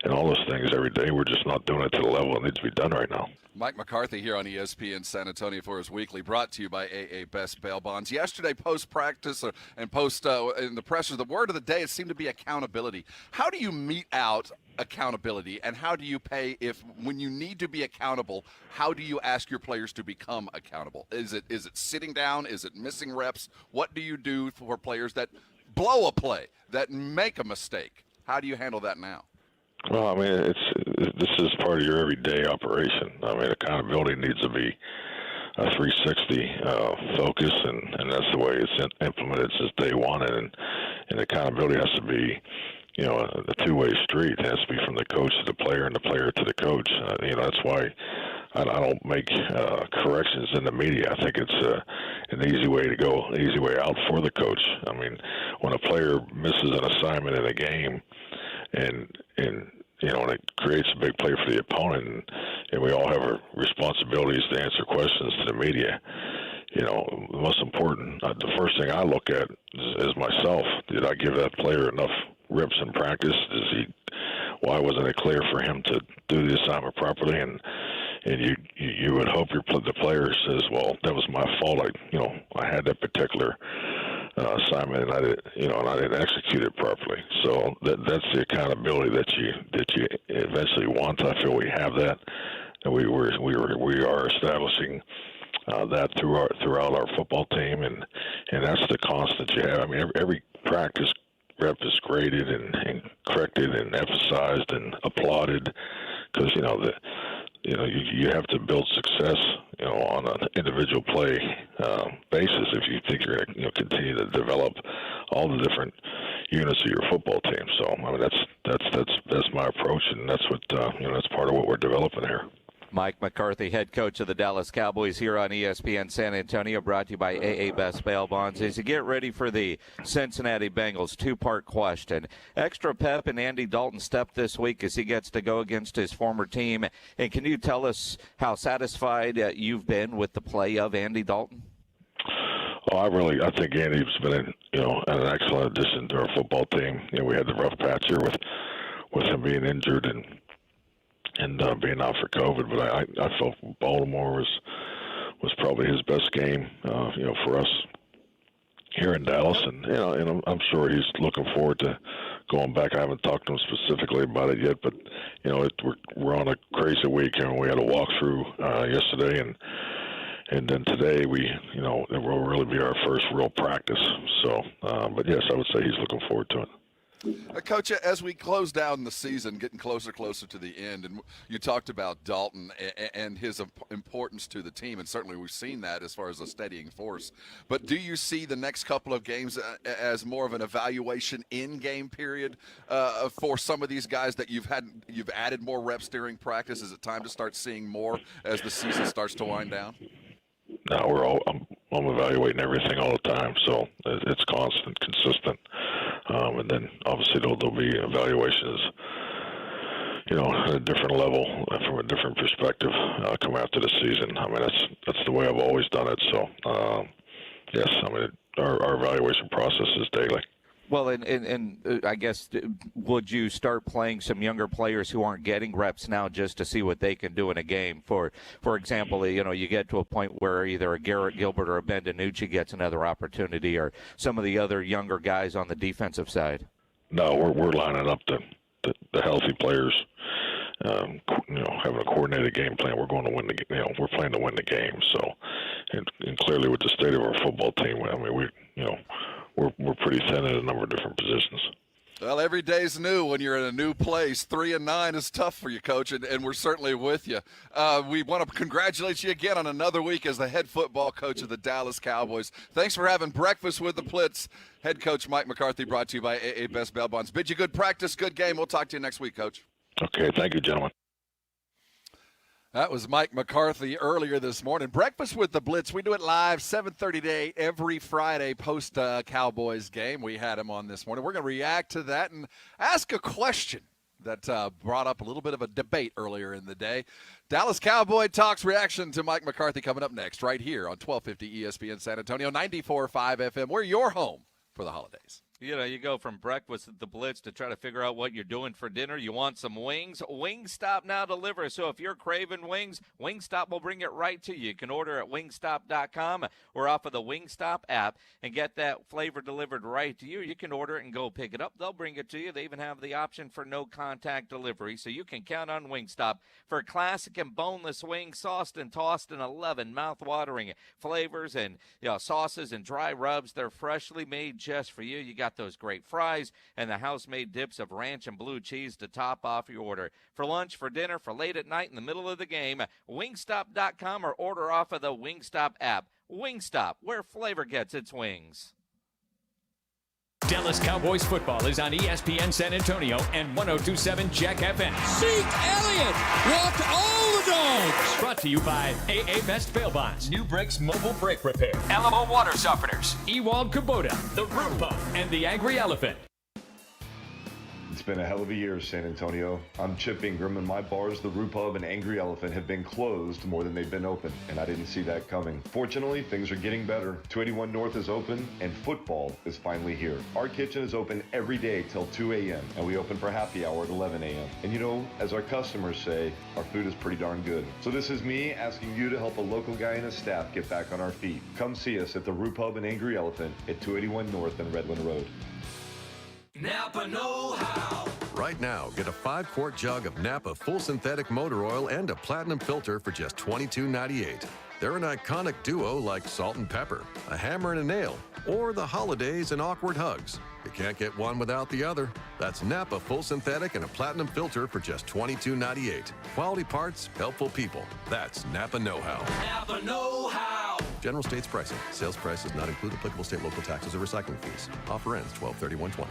and all those things every day. We're just not doing it to the level it needs to be done right now. Mike McCarthy here on ESPN San Antonio for his weekly, brought to you by AA Best Bail Bonds. Yesterday, post-practice and post in the pressers, the word of the day, it seemed to be accountability. How do you mete out accountability, and how do you pay when you need to be accountable? How do you ask your players to become accountable? Is it sitting down? Is it missing reps? What do you do for players that blow a play, that make a mistake? How do you handle that now? Well, I mean, this is part of your everyday operation. I mean, accountability needs to be a 360 focus, and that's the way it's implemented since day one. And accountability has to be, a two-way street. It has to be from the coach to the player and the player to the coach. That's why I don't make corrections in the media. I think it's an easy way to go, an easy way out for the coach. I mean, when a player misses an assignment in a game, and it creates a big play for the opponent, and we all have our responsibilities to answer questions to the media. The most important, the first thing I look at is myself. Did I give that player enough reps in practice? Why wasn't it clear for him to do the assignment properly? And you would hope the player says, well, that was my fault. I had that particular assignment, and I didn't execute it properly. So that's the accountability that you eventually want. I feel we have that, and we are establishing that throughout our football team, and that's the constant you have. I mean, every practice rep is graded and corrected and emphasized and applauded, because you have to build success, on an individual play basis if you think you're going to continue to develop all the different units of your football team. So I mean that's my approach, and that's what that's part of what we're developing here. Mike McCarthy, head coach of the Dallas Cowboys, here on ESPN San Antonio, brought to you by AA Best Bail Bonds. As you get ready for the Cincinnati Bengals, two-part question. Extra pep in Andy Dalton's step this week as he gets to go against his former team. And can you tell us how satisfied you've been with the play of Andy Dalton? Oh, I think Andy's been an excellent addition to our football team. We had the rough patch here with him being injured and being out for COVID, but I felt Baltimore was probably his best game, for us here in Dallas, and I'm sure he's looking forward to going back. I haven't talked to him specifically about it yet, but we're on a crazy week, and we had a walkthrough yesterday, and then today it will really be our first real practice. So, but yes, I would say he's looking forward to it. Coach, as we close down the season, getting closer to the end, and you talked about Dalton and his importance to the team, and certainly we've seen that as far as a steadying force. But do you see the next couple of games as more of an evaluation in-game period for some of these guys that you've added more reps during practice? Is it time to start seeing more as the season starts to wind down? No, I'm evaluating everything all the time, so it's constant, consistent. And then obviously there'll be evaluations, at a different level from a different perspective come after the season. I mean, that's the way I've always done it. So, yes, I mean, our evaluation process is daily. Well, and I guess, would you start playing some younger players who aren't getting reps now just to see what they can do in a game? For example, you get to a point where either a Garrett Gilbert or a Ben DiNucci gets another opportunity, or some of the other younger guys on the defensive side. No, we're lining up the healthy players. Having a coordinated game plan. We're going to win we're playing to win the game. So, and clearly with the state of our football team, I mean, we're pretty thin at a number of different positions. Well, every day's new when you're in a new place. 3-9 is tough for you, Coach, and we're certainly with you. We want to congratulate you again on another week as the head football coach of the Dallas Cowboys. Thanks for having breakfast with the Blitz. Head coach Mike McCarthy, brought to you by AA Best Bail Bonds. Bid you good practice, good game. We'll talk to you next week, Coach. Okay, thank you, gentlemen. That was Mike McCarthy earlier this morning. Breakfast with the Blitz. We do it live 7:30 to 8 every Friday post Cowboys game. We had him on this morning. We're going to react to that and ask a question that brought up a little bit of a debate earlier in the day. Dallas Cowboy Talks reaction to Mike McCarthy coming up next right here on 1250 ESPN San Antonio, 94.5 FM. We're your home for the holidays. You know, you go from breakfast at the Blitz to try to figure out what you're doing for dinner. You want some wings? Wingstop now delivers. So if you're craving wings, Wingstop will bring it right to you. You can order at wingstop.com or off of the Wingstop app and get that flavor delivered right to you. You can order it and go pick it up. They'll bring it to you. They even have the option for no contact delivery. So you can count on Wingstop for classic and boneless wings, sauced and tossed in 11 mouth-watering flavors and sauces and dry rubs. They're freshly made just for you. You got those great fries and the house-made dips of ranch and blue cheese to top off your order. For lunch, for dinner, for late at night, in the middle of the game, wingstop.com or order off of the Wingstop app. Wingstop, where flavor gets its wings. Dallas Cowboys football is on ESPN San Antonio and 102.7 Jack FM. Zeke Elliott walked all the dogs. Brought to you by AA Best Bail Bonds, New Brakes Mobile Brake Repair, Alamo Water Softeners, Ewald Kubota, The Root Pump, and The Angry Elephant. It's been a hell of a year, San Antonio. I'm Chip Ingram, and my bars, the Root Pub and Angry Elephant, have been closed more than they've been open, and I didn't see that coming. Fortunately, things are getting better. 281 North is open, and football is finally here. Our kitchen is open every day till 2 a.m., and we open for happy hour at 11 a.m. And you know, as our customers say, our food is pretty darn good. So this is me asking you to help a local guy and his staff get back on our feet. Come see us at the Root Pub and Angry Elephant at 281 North and Redland Road. Napa know-how. Right now, get a 5-quart jug of Napa full synthetic motor oil and a platinum filter for just $22.98. They're an iconic duo like Salt and Pepper, a hammer and a nail, or the holidays and awkward hugs. You can't get one without the other. That's Napa full synthetic and a platinum filter for just $22.98. Quality parts, helpful people. That's Napa know-how. Napa know-how. General States pricing. Sales price does not include applicable state, local taxes, or recycling fees. Offer ends 12/31/20.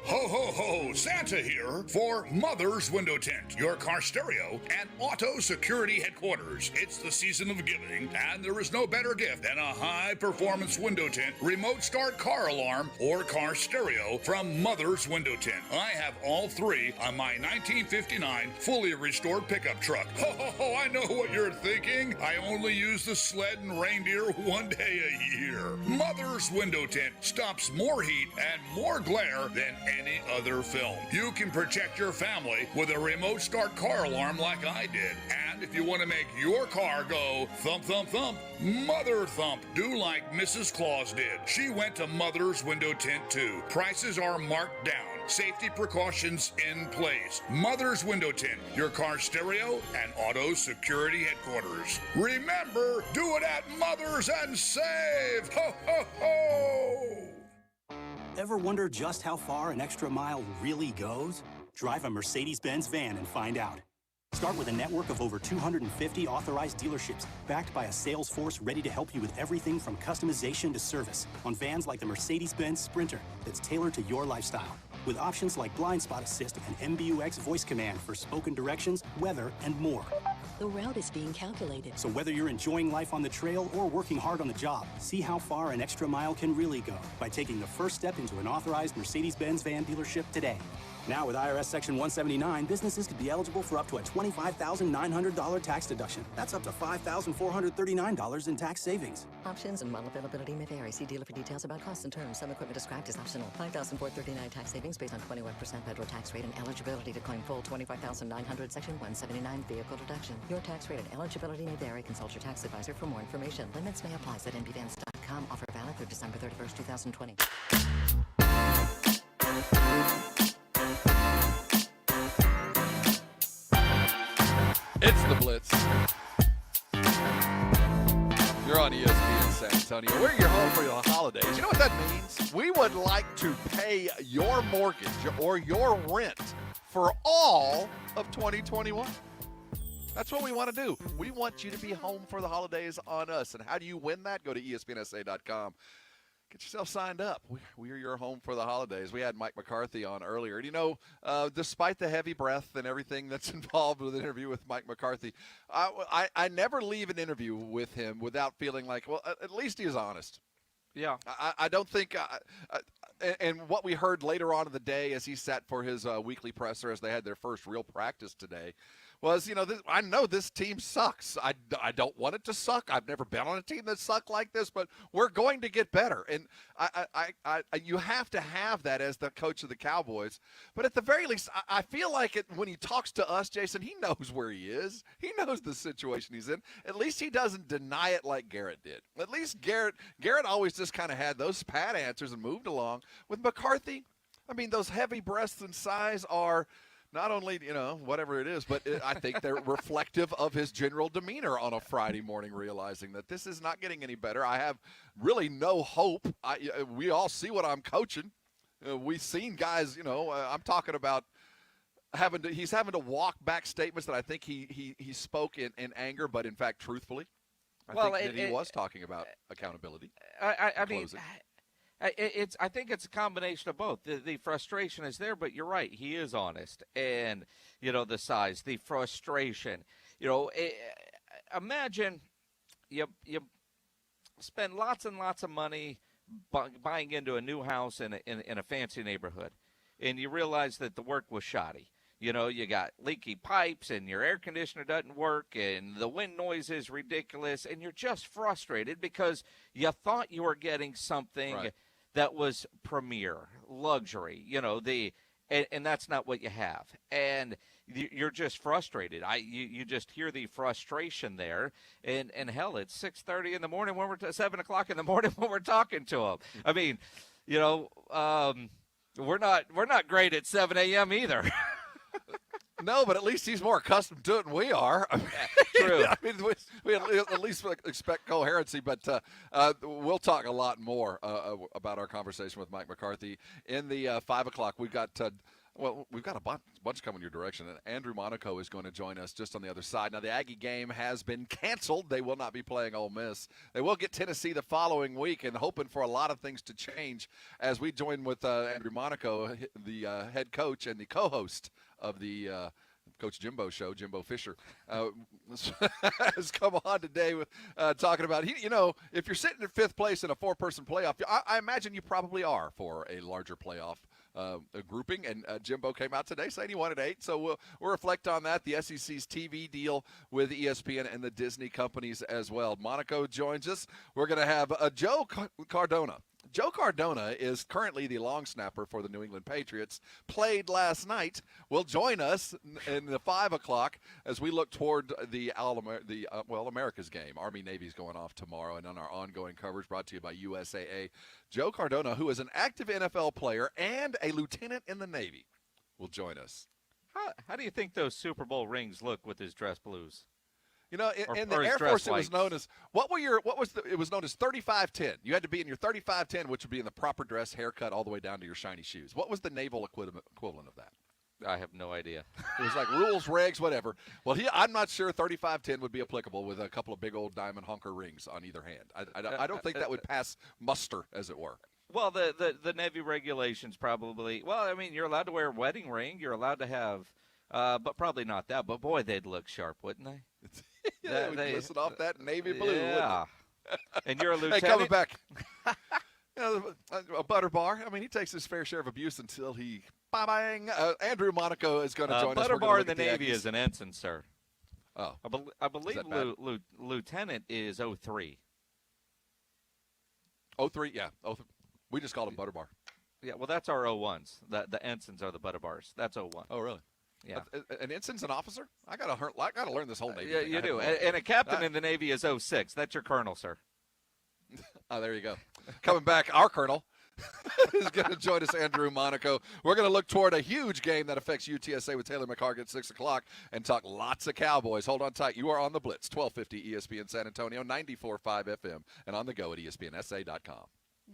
Ho, ho, ho! Santa here for Mother's Window Tint, your car stereo and auto security headquarters. It's the season of giving, and there is no better gift than a high-performance window tint, remote start car alarm, or car stereo from Mother's Window Tint. I have all three on my 1959 fully restored pickup truck. Ho, ho, ho! I know what you're thinking. I only use the sled and reindeer one day a year. Mother's Window Tint stops more heat and more glare than any other film. You can protect your family with a remote start car alarm like I did. And if you want to make your car go thump, thump, thump, Mother Thump, do like Mrs. Claus did. She went to Mother's Window Tint too. Prices are marked down. Safety precautions in place. Mother's Window Tint, your car stereo and auto security headquarters. Remember, do it at Mother's and save. Ho, ho, ho! Ever wonder just how far an extra mile really goes? Drive a Mercedes-Benz van and find out. Start with a network of over 250 authorized dealerships, backed by a sales force ready to help you with everything from customization to service on vans like the Mercedes-Benz Sprinter that's tailored to your lifestyle, with options like Blind Spot Assist and MBUX voice command for spoken directions, weather, and more. The route is being calculated. So whether you're enjoying life on the trail or working hard on the job, see how far an extra mile can really go by taking the first step into an authorized Mercedes-Benz van dealership today. Now with IRS Section 179, businesses could be eligible for up to a $25,900 tax deduction. That's up to $5,439 in tax savings. Options and model availability may vary. See dealer for details about costs and terms. Some equipment described as optional. $5,439 tax savings based on 21% federal tax rate and eligibility to claim full $25,900 Section 179 vehicle deduction. Your tax rate and eligibility may vary. Consult your tax advisor for more information. Limits may apply. At nbvans.com. Offer valid through December 31st, 2020. It's the Blitz. You're on ESPN San Antonio. We're your home for the holidays. You know what that means? We would like to pay your mortgage or your rent for all of 2021. That's what we want to do. We want you to be home for the holidays on us. And how do you win that? Go to ESPNSA.com. Get yourself signed up. We're your home for the holidays. We had Mike McCarthy on earlier. And, you know, despite the heavy breath and everything that's involved with an interview with Mike McCarthy, I never leave an interview with him without feeling like, well, at least he is honest. Yeah. I don't think and what we heard later on in the day as he sat for his weekly presser as they had their first real practice today was, I know this team sucks. I don't want it to suck. I've never been on a team that sucked like this, but we're going to get better. And you have to have that as the coach of the Cowboys. But at the very least, I feel like when he talks to us, Jason, he knows where he is. He knows the situation he's in. At least he doesn't deny it like Garrett did. At least Garrett always just kind of had those pat answers and moved along. With McCarthy, I mean, those heavy breaths and sighs are – not only, whatever it is, but I think they're reflective of his general demeanor on a Friday morning, realizing that this is not getting any better. I have really no hope. We all see what I'm coaching. We've seen guys, I'm talking about he's having to walk back statements that I think he spoke in anger, but in fact, truthfully. I think he was talking about accountability. I mean, I think it's a combination of both. The frustration is there, but you're right. He is honest. And, the size, the frustration. Imagine you spend lots and lots of money buying into a new house in a fancy neighborhood, and you realize that the work was shoddy. You got leaky pipes, and your air conditioner doesn't work, and the wind noise is ridiculous, and you're just frustrated because you thought you were getting something – that was premier, luxury, and that's not what you have. And you're just frustrated. You just hear the frustration there. And hell, it's 6:30 in the morning when we're 7 o'clock in the morning when we're talking to them. I mean, we're not great at 7 a.m. either. No, but at least he's more accustomed to it than we are. True. I mean, we at least expect coherency, but we'll talk a lot more about our conversation with Mike McCarthy in the 5 o'clock. We've got a bunch coming your direction, and Andrew Monaco is going to join us just on the other side. Now, the Aggie game has been canceled. They will not be playing Ole Miss. They will get Tennessee the following week, and hoping for a lot of things to change as we join with Andrew Monaco, the head coach and the co-host of the Coach Jimbo show, Jimbo Fisher, has come on today with talking about, if you're sitting in fifth place in a four-person playoff, I imagine you probably are for a larger playoff grouping, and Jimbo came out today saying he wanted 8, so we'll reflect on that, the SEC's TV deal with ESPN and the Disney companies as well. Monaco joins us. We're going to have Joe Cardona. Joe Cardona is currently the long snapper for the New England Patriots, played last night, will join us in the 5 o'clock as we look toward America's game. Army-Navy's going off tomorrow, and on our ongoing coverage brought to you by USAA. Joe Cardona, who is an active NFL player and a lieutenant in the Navy, will join us. How do you think those Super Bowl rings look with his dress blues? In the Air Force, it was known as it was known as 3510. You had to be in your 3510, which would be in the proper dress, haircut, all the way down to your shiny shoes. What was the naval equivalent of that? I have no idea. It was like rules, regs, whatever. Well, I'm not sure 3510 would be applicable with a couple of big old diamond honker rings on either hand. I don't think that would pass muster, as it were. Well, the Navy regulations probably. Well, I mean, you're allowed to wear a wedding ring. You're allowed to have, but probably not that. But boy, they'd look sharp, wouldn't they? Yeah, they glisten off that navy blue. Yeah. And you're a lieutenant. Hey, coming back. A butter bar. I mean, he takes his fair share of abuse until he bang. Andrew Monaco is going to join us. Butter bar in the Navy is an ensign, sir. Oh, I believe lieutenant is 03. 03, yeah. 03. We just call him butter bar. Yeah, well, that's our 01s. The ensigns are the butter bars. That's 01. Oh, really? Yeah. An ensign's an officer? I gotta learn this whole Navy. Yeah, you do. And a captain in the Navy is 06. That's your colonel, sir. Oh, there you go. Coming back, our colonel is going to join us, Andrew Monaco. We're going to look toward a huge game that affects UTSA with Taylor McHargue at 6 o'clock and talk lots of Cowboys. Hold on tight. You are on the Blitz, 1250 ESPN San Antonio, 94.5 FM, and on the go at ESPNSA.com.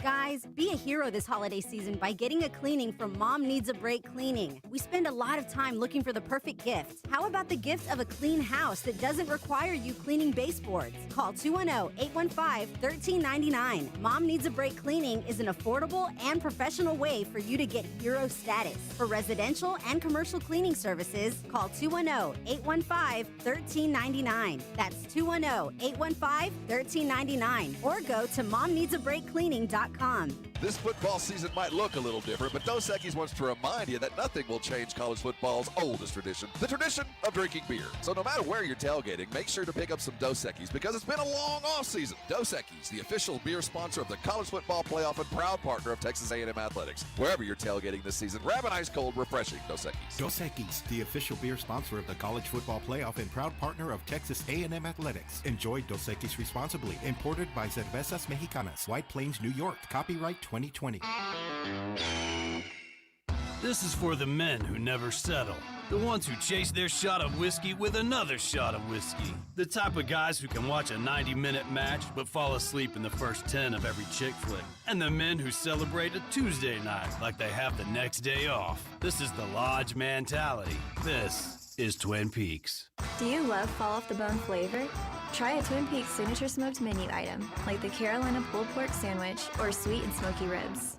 Guys, be a hero this holiday season by getting a cleaning from Mom Needs a Break Cleaning. We spend a lot of time looking for the perfect gift. How about the gift of a clean house that doesn't require you cleaning baseboards? Call 210-815-1399. Mom Needs a Break Cleaning is an affordable and professional way for you to get hero status. For residential and commercial cleaning services, call 210-815-1399. That's 210-815-1399. Or go to momneedsabreakcleaning.com DosEquis.com. This football season might look a little different, but Dos Equis wants to remind you that nothing will change college football's oldest tradition, the tradition of drinking beer. So no matter where you're tailgating, make sure to pick up some Dos Equis because it's been a long offseason. Dos Equis, the official beer sponsor of the College Football Playoff and proud partner of Texas A&M Athletics. Wherever you're tailgating this season, grab an ice-cold, refreshing Dos Equis. Dos Equis, the official beer sponsor of the College Football Playoff and proud partner of Texas A&M Athletics. Enjoy Dos Equis responsibly. Imported by Cervezas Mexicanas, White Plains, New York. Copyright 2020. This is for the men who never settle. The ones who chase their shot of whiskey with another shot of whiskey. The type of guys who can watch a 90-minute match but fall asleep in the first 10 of every chick flick. And the men who celebrate a Tuesday night like they have the next day off. This is the Lodge mentality. This is Twin Peaks. Do you love fall-off-the-bone flavor? Try a Twin Peaks signature smoked menu item, like the Carolina pulled pork sandwich or sweet and smoky ribs.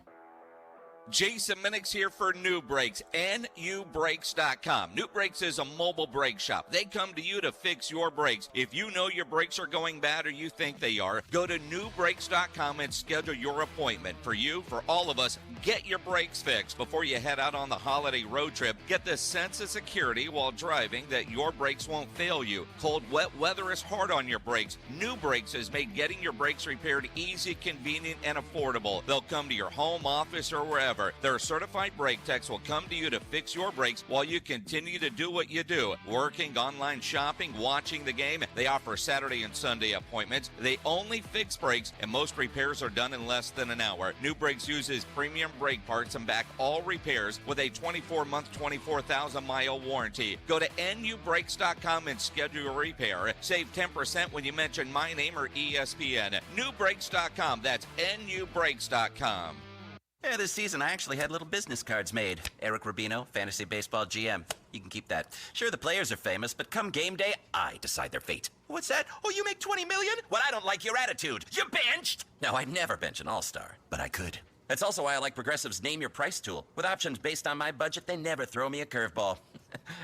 Jason Minix here for New Brakes, NUBrakes.com. New Brakes is a mobile brake shop. They come to you to fix your brakes. If you know your brakes are going bad or you think they are, go to NewBrakes.com and schedule your appointment. For you, for all of us, get your brakes fixed before you head out on the holiday road trip. Get the sense of security while driving that your brakes won't fail you. Cold, wet weather is hard on your brakes. New Brakes has made getting your brakes repaired easy, convenient, and affordable. They'll come to your home, office, or wherever. Their certified brake techs will come to you to fix your brakes while you continue to do what you do. Working, online shopping, watching the game. They offer Saturday and Sunday appointments. They only fix brakes, and most repairs are done in less than an hour. New Brakes uses premium brake parts and back all repairs with a 24-month, 24,000-mile warranty. Go to NUBrakes.com and schedule your repair. Save 10% when you mention my name or ESPN. NewBrakes.com. That's NUBrakes.com. Yeah, this season I actually had little business cards made. Eric Rubino, Fantasy Baseball GM. You can keep that. Sure, the players are famous, but come game day, I decide their fate. What's that? Oh, you make $20 million? Well, I don't like your attitude. You benched! No, I'd never bench an all-star, but I could. That's also why I like Progressive's Name Your Price tool. With options based on my budget, they never throw me a curveball.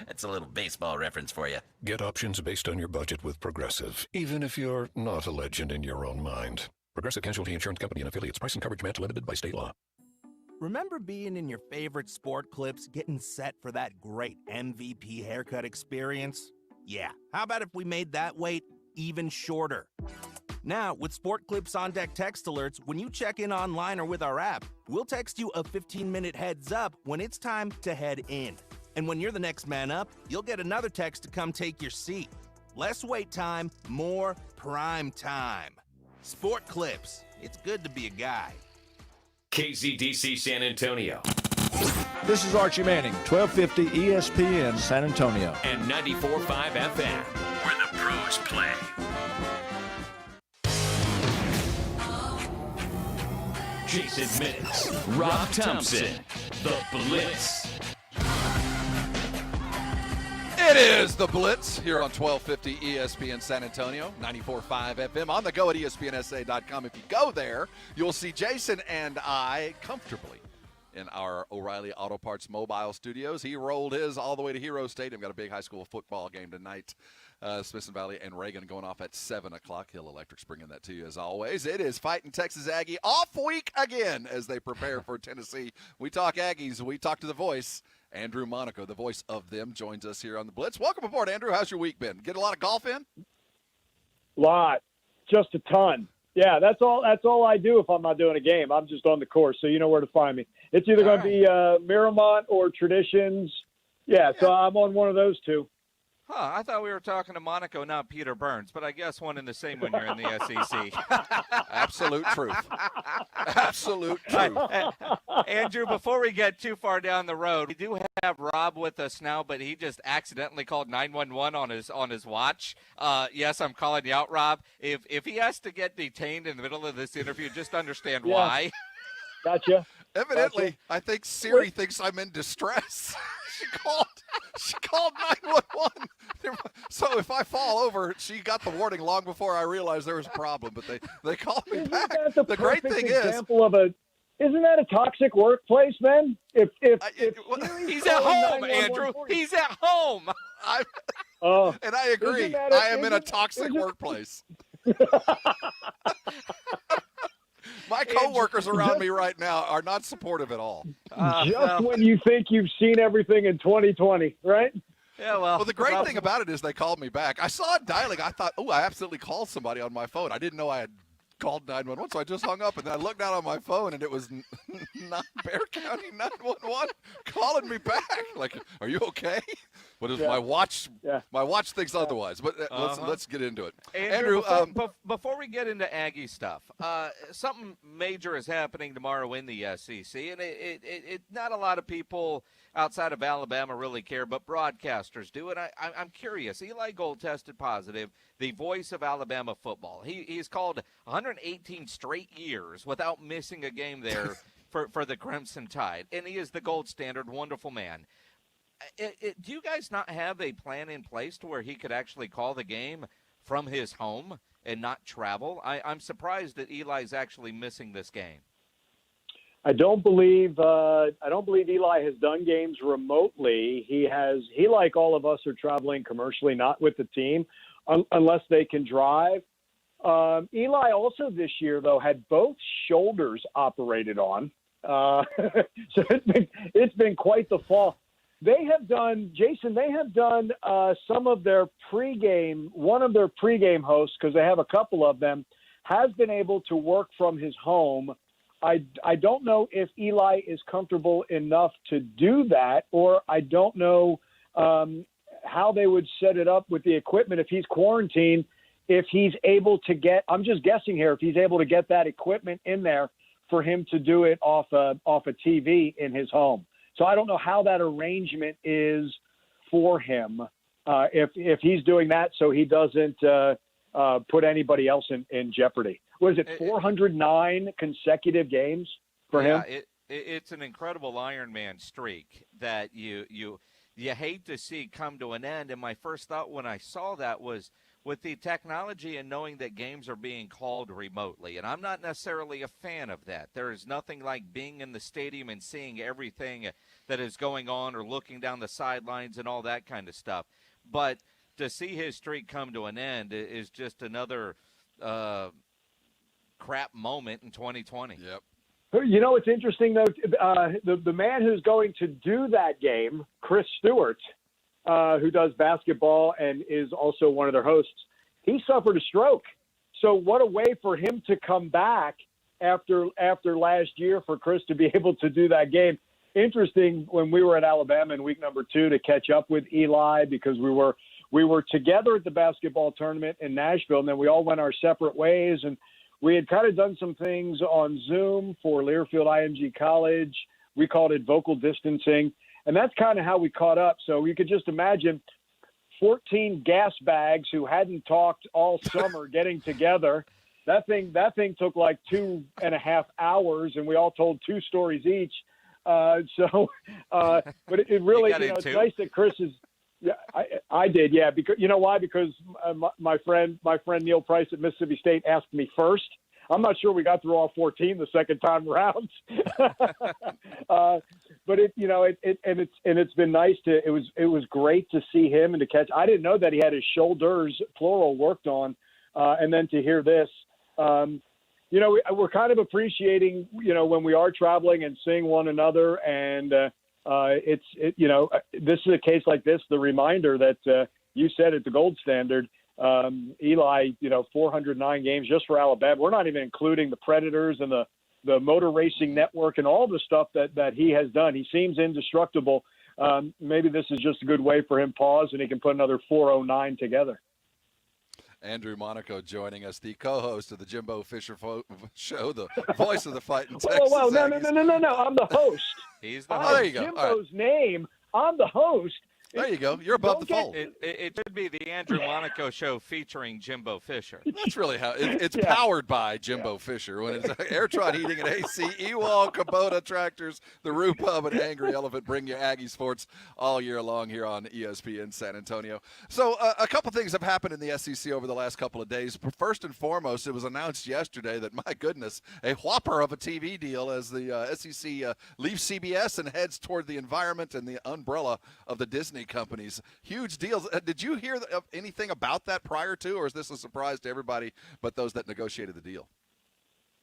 That's a little baseball reference for you. Get options based on your budget with Progressive, even if you're not a legend in your own mind. Progressive Casualty Insurance Company and affiliates. Price and coverage match limited by state law. Remember being in your favorite sport clips, getting set for that great MVP haircut experience? Yeah, how about if we made that wait even shorter? Now, with Sport Clips On Deck text alerts, when you check in online or with our app, we'll text you a 15-minute heads up when it's time to head in. And when you're the next man up, you'll get another text to come take your seat. Less wait time, more prime time. Sport Clips. It's good to be a guy. KZDC San Antonio. This is Archie Manning, 1250 ESPN San Antonio. And 94.5 FM, where the pros play. Jason Minix, Rob Thompson, The Blitz. It is The Blitz here on 1250 ESPN San Antonio, 94.5 FM, on the go at ESPNSA.com. If you go there, you'll see Jason and I comfortably in our O'Reilly Auto Parts mobile studios. He rolled his all the way to Hero Stadium. Got a big high school football game tonight. Smithson Valley and Reagan going off at 7 o'clock. Hill Electric's bringing that to you as always. It is Fighting Texas Aggie off week again as they prepare for Tennessee. We talk Aggies. We talk to the voice. Andrew Monaco, the voice of them, joins us here on the Blitz. Welcome aboard, Andrew. How's your week been? Get a lot of golf in? Lot. Just a ton. Yeah, that's all I do if I'm not doing a game. I'm just on the course, so you know where to find me. It's either going to be Miramont or Traditions. Yeah, so I'm on one of those two. Huh, I thought we were talking to Monaco, not Peter Burns, but I guess one and the same when you're in the SEC. Absolute truth. Absolute truth. Andrew, before we get too far down the road, we do have Rob with us now, but he just accidentally called 911 on his watch. Yes, I'm calling you out, Rob. If he has to get detained in the middle of this interview, just understand why. Gotcha. Evidently, gotcha. I think Siri thinks I'm in distress. She called 911. So if I fall over, she got the warning long before I realized there was a problem. But they called me back. The great thing isn't that a toxic workplace, man? If he's at home, Andrew. He's at home. And I agree. I am in a toxic workplace. My coworkers around me right now are not supportive at all. When you think you've seen everything in 2020, right? Yeah, well, the great thing about it is they called me back. I saw it dialing. I thought, I absolutely called somebody on my phone. I didn't know I had called 911, so I just hung up, and then I looked down on my phone, and it was not Bear County 911 calling me back. Like, are you okay? What is my watch? My watch thinks otherwise. But let's get into it. Andrew, before we get into Aggie stuff, something major is happening tomorrow in the SEC, and it not a lot of people outside of Alabama really care, but broadcasters do. And I'm curious. Eli Gold tested positive, the voice of Alabama football. He's called 118 straight years without missing a game there for the Crimson Tide, and he is the gold standard, wonderful man. Do you guys not have a plan in place to where he could actually call the game from his home and not travel? I'm surprised that Eli's actually missing this game. I don't believe Eli has done games remotely. He, like all of us, are traveling commercially, not with the team, unless they can drive. Eli also this year, though, had both shoulders operated on. So it's been quite the fall. They have done, Jason, some of their pregame, one of their pregame hosts, because they have a couple of them, has been able to work from his home. I don't know if Eli is comfortable enough to do that, or I don't know how they would set it up with the equipment if he's quarantined, if he's able to get, I'm just guessing here, if he's able to get that equipment in there for him to do it off a TV in his home. So I don't know how that arrangement is for him if he's doing that so he doesn't put anybody else in jeopardy. Was it 409 consecutive games for him? It's an incredible Ironman streak that you hate to see come to an end. And my first thought when I saw that was, with the technology and knowing that games are being called remotely, and I'm not necessarily a fan of that. There is nothing like being in the stadium and seeing everything that is going on or looking down the sidelines and all that kind of stuff. But to see his streak come to an end is just another crap moment in 2020. Yep. You know what's interesting, though? The man who's going to do that game, Chris Stewart, who does basketball and is also one of their hosts, he suffered a stroke. So what a way for him to come back after last year, for Chris to be able to do that game. Interesting, when we were at Alabama in week number 2 to catch up with Eli, because we were together at the basketball tournament in Nashville, and then we all went our separate ways, and we had kind of done some things on Zoom for Learfield IMG College. We called it vocal distancing. And that's kind of how we caught up. So you could just imagine 14 gas bags who hadn't talked all summer getting together. That thing took like 2.5 hours, and we all told 2 stories each. But it really, it's nice that Chris is. Yeah, I did. Yeah, because you know why? Because my friend Neil Price at Mississippi State asked me first. I'm not sure we got through all 14 the second time around. But it's been nice to. It was great to see him and to catch. I didn't know that he had his shoulders plural worked on, and then to hear this. We're kind of appreciating when we are traveling and seeing one another, and this is a case like this, the reminder that you said at the gold standard. Eli, 409 games just for Alabama. We're not even including the Predators and the Motor Racing Network and all the stuff that he has done. He seems indestructible. Maybe this is just a good way for him to pause, and he can put another 409 together. Andrew Monaco joining us, the co-host of the Jimbo Fisher Show, the voice of the fight in Texas. No, I'm the host. He's the host. There you go. Jimbo's name. I'm the host. There you go. You're above the fold. It should be the Andrew Monaco Show featuring Jimbo Fisher. That's really how it's powered by Jimbo Fisher. When it's Airtron Heating and AC, Ewald, Kubota Tractors, the Roo Pub, and Angry Elephant bring you Aggie sports all year long here on ESPN San Antonio. So a couple things have happened in the SEC over the last couple of days. First and foremost, it was announced yesterday that, my goodness, a whopper of a TV deal as the SEC leaves CBS and heads toward the environment and the umbrella of the Disney companies. Huge deals. Did you hear anything about that prior to, or is this a surprise to everybody but those that negotiated the deal?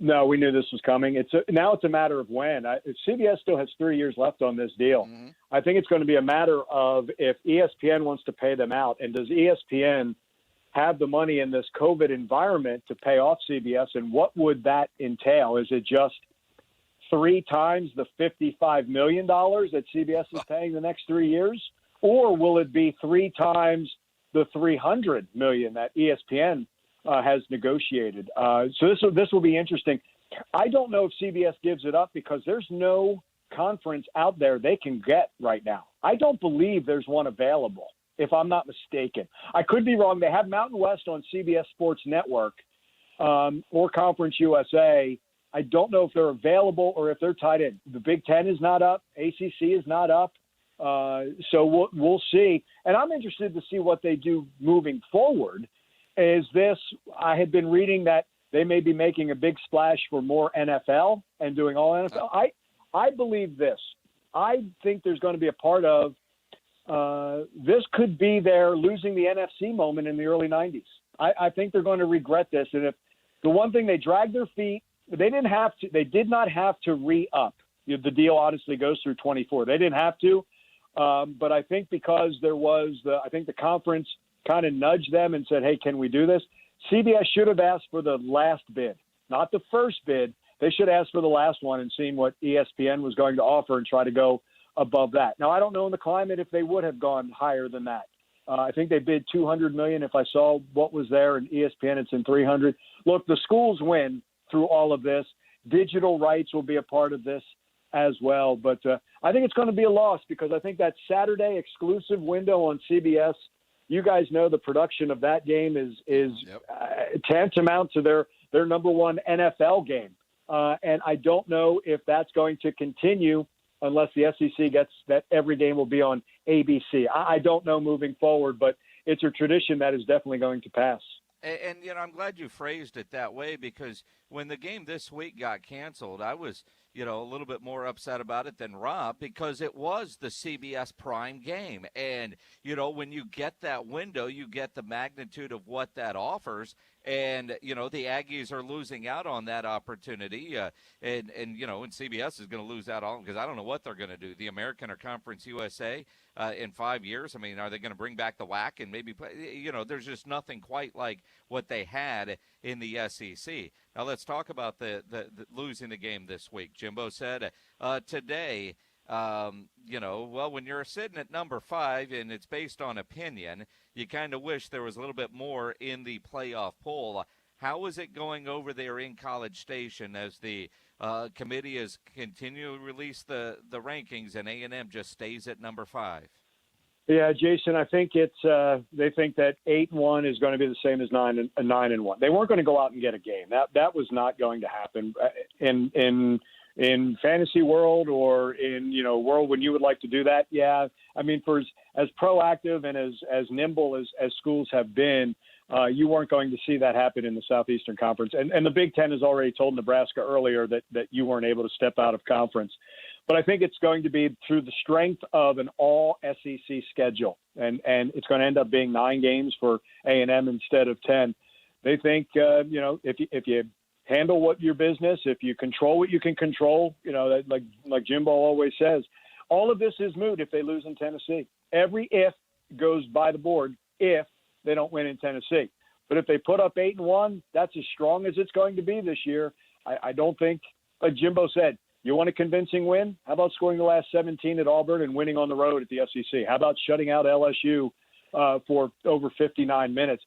No, we knew this was coming. Now it's a matter of when. CBS still has 3 years left on this deal. Mm-hmm. I think it's going to be a matter of if ESPN wants to pay them out, and does ESPN have the money in this COVID environment to pay off CBS, and what would that entail? Is it just 3 times the $55 million that CBS is paying the next 3 years, or will it be 3 times the $300 million that ESPN has negotiated? So this will be interesting. I don't know if CBS gives it up because there's no conference out there they can get right now. I don't believe there's one available, if I'm not mistaken. I could be wrong. They have Mountain West on CBS Sports Network or Conference USA. I don't know if they're available or if they're tied in. The Big Ten is not up. ACC is not up. So we'll see. And I'm interested to see what they do moving forward. I had been reading that they may be making a big splash for more NFL and doing all NFL. I believe this. I think there's going to be a part of this could be their losing the NFC moment in the early 90s. I think they're going to regret this. And if the one thing they dragged their feet, they did not have to re-up. The deal honestly goes through 24. They didn't have to. But I think because I think the conference kind of nudged them and said, hey, can we do this? CBS should have asked for the last bid, not the first bid. They should ask for the last one and seen what ESPN was going to offer and try to go above that. Now, I don't know in the climate if they would have gone higher than that. I think they bid $200 million. If I saw what was there, and ESPN, it's in $300. Look, the schools win through all of this. Digital rights will be a part of this as well. But I think it's going to be a loss because I think that Saturday exclusive window on CBS, you guys know the production of that game is tantamount to their number one NFL game. And I don't know if that's going to continue unless the SEC gets that every game will be on ABC. I don't know moving forward, but it's a tradition that is definitely going to pass. And I'm glad you phrased it that way because when the game this week got canceled, I was, a little bit more upset about it than Rob because it was the CBS prime game. And, when you get that window, you get the magnitude of what that offers. And, the Aggies are losing out on that opportunity. And CBS is going to lose out on because I don't know what they're going to do. The American or Conference USA in 5 years, are they going to bring back the WAC and maybe play? There's just nothing quite like what they had in the SEC. Now let's talk about the losing the game this week. Jimbo said today, when you're sitting at number 5 and it's based on opinion, you kind of wish there was a little bit more in the playoff poll. How is it going over there in College Station as the committee is continuing to release the rankings and A&M just stays at number 5? Yeah, Jason, I think they think that 8-1 is going to be the same as 9-1. They weren't going to go out and get a game. That was not going to happen in fantasy world or in world when you would like to do that. Yeah, for as proactive and as nimble as schools have been, you weren't going to see that happen in the Southeastern Conference. And the Big Ten has already told Nebraska earlier that you weren't able to step out of conference. But I think it's going to be through the strength of an all-SEC schedule. And it's going to end up being 9 games for A&M instead of 10. They think, if you handle what your business, if you control what you can control, like Jimbo always says, all of this is moot if they lose in Tennessee. Every if goes by the board if they don't win in Tennessee. But if they put up 8-1, that's as strong as it's going to be this year. I don't think, like Jimbo said, you want a convincing win? How about scoring the last 17 at Auburn and winning on the road at the SEC? How about shutting out LSU for over 59 minutes?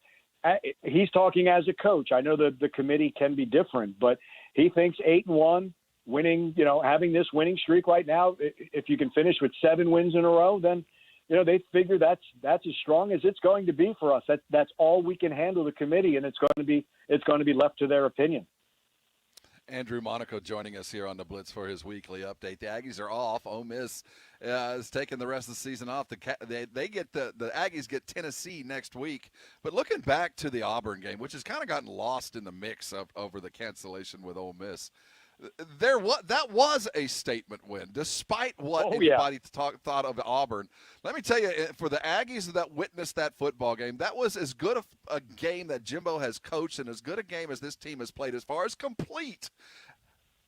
He's talking as a coach. I know the committee can be different, but he thinks 8-1, winning, having this winning streak right now, if you can finish with 7 wins in a row, then, they figure that's as strong as it's going to be for us. That's all we can handle, the committee, and it's going to be left to their opinion. Andrew Monaco joining us here on the Blitz for his weekly update. The Aggies are off. Ole Miss is taking the rest of the season off. The Aggies get Tennessee next week. But looking back to the Auburn game, which has kind of gotten lost in the mix over the cancellation with Ole Miss, that was a statement win, despite what anybody thought of Auburn. Let me tell you, for the Aggies that witnessed that football game, that was as good a game that Jimbo has coached and as good a game as this team has played as far as complete.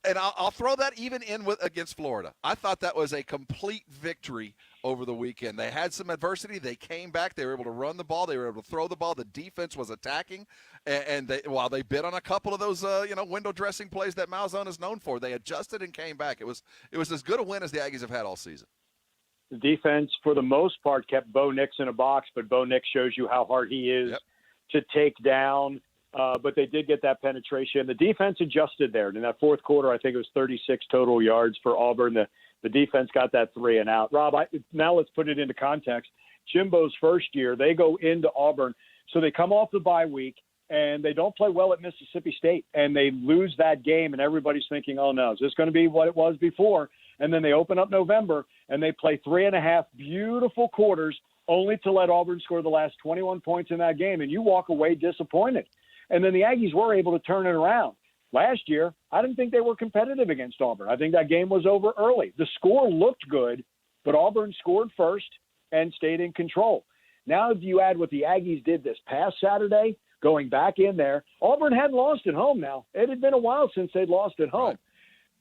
And I'll throw that even in against Florida. I thought that was a complete victory over the weekend. They had some adversity. They came back. They were able to run the ball. They were able to throw the ball. The defense was attacking. And while they bit on a couple of those window dressing plays that Malzahn is known for, they adjusted and came back. It was as good a win as the Aggies have had all season. The defense, for the most part, kept Bo Nix in a box, but Bo Nix shows you how hard he is to take down. But they did get that penetration. The defense adjusted there. In that fourth quarter, I think it was 36 total yards for Auburn. The defense got that 3 and out. Rob, now let's put it into context. Jimbo's first year, they go into Auburn. So they come off the bye week, and they don't play well at Mississippi State. And they lose that game, and everybody's thinking, oh, no, is this going to be what it was before? And then they open up November, and they play 3.5 beautiful quarters, only to let Auburn score the last 21 points in that game. And you walk away disappointed. And then the Aggies were able to turn it around. Last year, I didn't think they were competitive against Auburn. I think that game was over early. The score looked good, but Auburn scored first and stayed in control. Now, if you add what the Aggies did this past Saturday, going back in there, Auburn hadn't lost at home now. It had been a while since they'd lost at home. Right.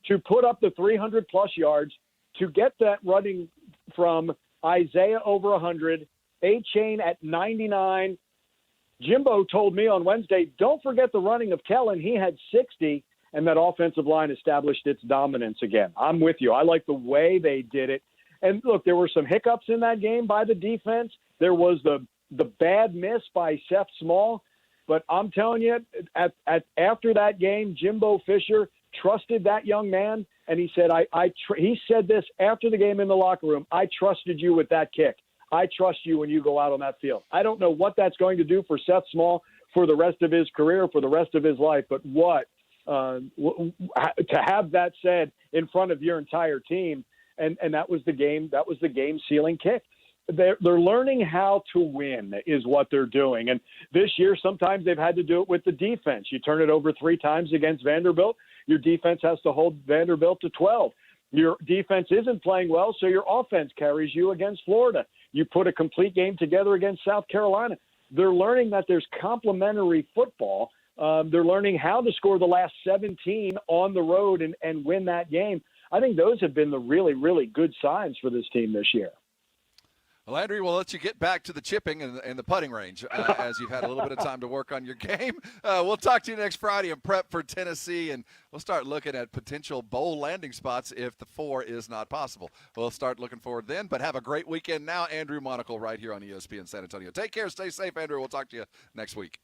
To put up the 300-plus yards, to get that running from Isaiah over 100, A-Chain at 99, Jimbo told me on Wednesday, don't forget the running of Kellen. He had 60, and that offensive line established its dominance again. I'm with you. I like the way they did it. And, look, there were some hiccups in that game by the defense. There was the bad miss by Seth Small. But I'm telling you, after that game, Jimbo Fisher trusted that young man, and he said, he said this after the game in the locker room, I trusted you with that kick. I trust you when you go out on that field. I don't know what that's going to do for Seth Small for the rest of his career, for the rest of his life, but to have that said in front of your entire team, and that was the game sealing kick. They're learning how to win is what they're doing. And this year, sometimes they've had to do it with the defense. You turn it over 3 times against Vanderbilt, your defense has to hold Vanderbilt to 12. Your defense isn't playing well, so your offense carries you against Florida. You put a complete game together against South Carolina. They're learning that there's complementary football. They're learning how to score the last 17 on the road and win that game. I think those have been the really, really good signs for this team this year. Well, Andrew, we'll let you get back to the chipping and the putting range as you've had a little bit of time to work on your game. We'll talk to you next Friday and prep for Tennessee, and we'll start looking at potential bowl landing spots if the 4 is not possible. We'll start looking forward then, but have a great weekend now. Andrew Monaco right here on ESPN San Antonio. Take care. Stay safe, Andrew. We'll talk to you next week.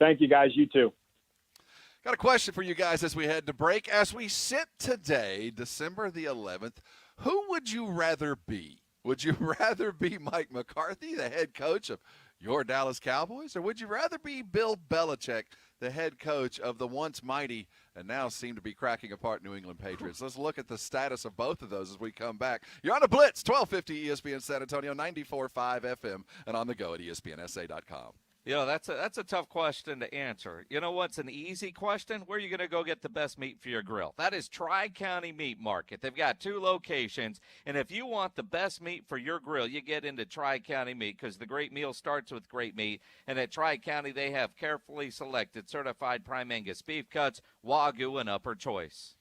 Thank you, guys. You too. Got a question for you guys as we head to break. As we sit today, December the 11th, who would you rather be? Would you rather be Mike McCarthy, the head coach of your Dallas Cowboys, or would you rather be Bill Belichick, the head coach of the once mighty and now seem to be cracking apart New England Patriots? Let's look at the status of both of those as we come back. You're on a Blitz, 1250 ESPN San Antonio, 94.5 FM, and on the go at ESPNSA.com. You know, that's a tough question to answer. You know what's an easy question? Where are you going to go get the best meat for your grill? That is Tri-County Meat Market. They've got 2 locations, and if you want the best meat for your grill, you get into Tri-County Meat because the great meal starts with great meat. And at Tri-County, they have carefully selected certified prime Angus beef cuts, Wagyu, and upper choice.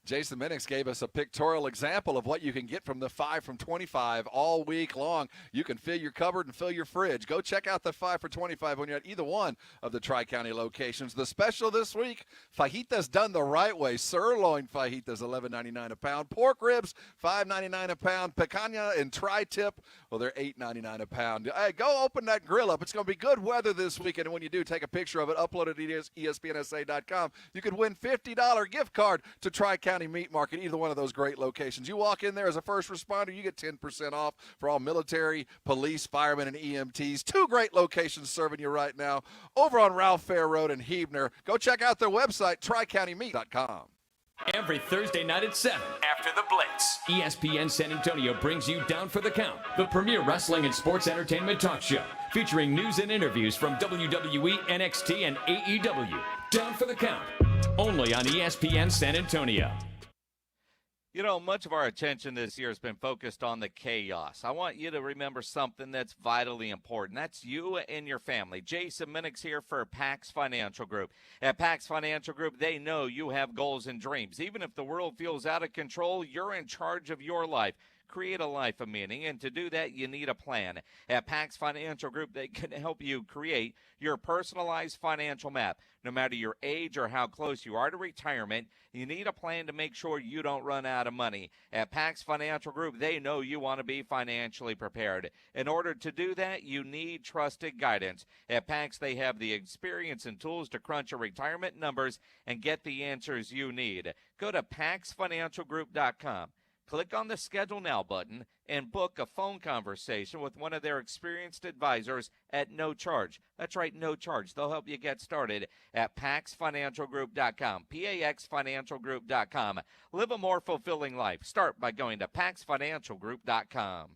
Jason Minix gave us a pictorial example of what you can get from the 5 from 25 all week long. You can fill your cupboard and fill your fridge. Go check out the 5 for 25 when you're at either one of the Tri-County locations. The special this week, fajitas done the right way. Sirloin fajitas, $11.99 a pound. Pork ribs, $5.99 a pound. Picanha and tri-tip, well, they're $8.99 a pound. Hey, go open that grill up. It's going to be good weather this weekend, and when you do, take a picture of it, upload it to ESPNSA.com. You could win $50 gift card to Tri-County Meat Market, either one of those great locations. You walk in there as a first responder, you get 10% off for all military, police, firemen, and EMTs. 2 great locations serving you right now over on Ralph Fair Road in Huebner. Go check out their website, tricountymeat.com. Every Thursday night at 7 after the Blitz, ESPN San Antonio brings you Down for the Count, the premier wrestling and sports entertainment talk show featuring news and interviews from WWE, NXT, and AEW. Down for the Count. Only on ESPN San Antonio. You know, much of our attention this year has been focused on the chaos. I want you to remember something that's vitally important. That's you and your family. Jason Minnick's here for Pax Financial Group. At Pax Financial Group, they know you have goals and dreams. Even if the world feels out of control, you're in charge of your life. Create a life of meaning, and to do that, you need a plan. At Pax Financial Group, they can help you create your personalized financial map. No matter your age or how close you are to retirement, you need a plan to make sure you don't run out of money. At Pax Financial Group, they know you want to be financially prepared. In order to do that, you need trusted guidance. At Pax, they have the experience and tools to crunch your retirement numbers and get the answers you need. Go to PaxFinancialGroup.com. Click on the Schedule Now button and book a phone conversation with one of their experienced advisors at no charge. That's right, no charge. They'll help you get started at PaxFinancialGroup.com, PaxFinancialGroup.com. Live a more fulfilling life. Start by going to PaxFinancialGroup.com.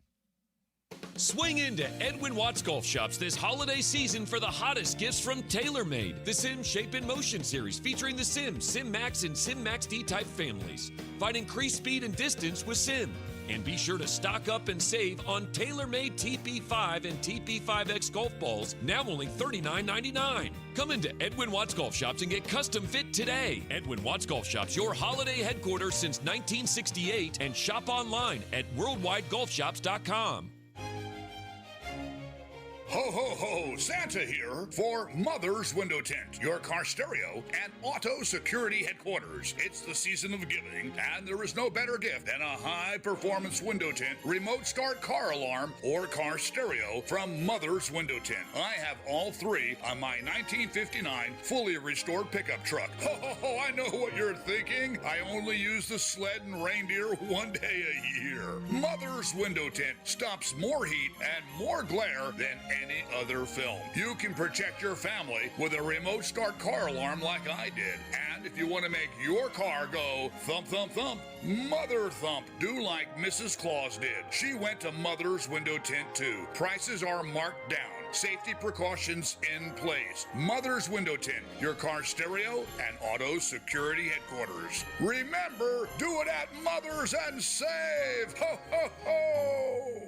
Swing into Edwin Watts Golf Shops this holiday season for the hottest gifts from TaylorMade. The Sim Shape and Motion series featuring the Sim, Sim Max, and Sim Max D-type families. Find increased speed and distance with Sim. And be sure to stock up and save on TaylorMade TP5 and TP5X golf balls, now only $39.99. Come into Edwin Watts Golf Shops and get custom fit today. Edwin Watts Golf Shops, your holiday headquarters since 1968, and shop online at worldwidegolfshops.com. Ho, ho, ho! Santa here for Mother's Window Tint, your car stereo and auto security headquarters. It's the season of giving, and there is no better gift than a high-performance window tint, remote start car alarm, or car stereo from Mother's Window Tint. I have all three on my 1959 fully restored pickup truck. Ho, ho, ho! I know what you're thinking. I only use the sled and reindeer one day a year. Mother's Window Tint stops more heat and more glare than any other film. You can protect your family with a remote start car alarm like I did. And if you want to make your car go thump, thump, thump, Mother Thump, do like Mrs. Claus did. She went to Mother's Window Tint too. Prices are marked down. Safety precautions in place. Mother's Window Tint, your car stereo and auto security headquarters. Remember, do it at Mother's and save. Ho, ho, ho!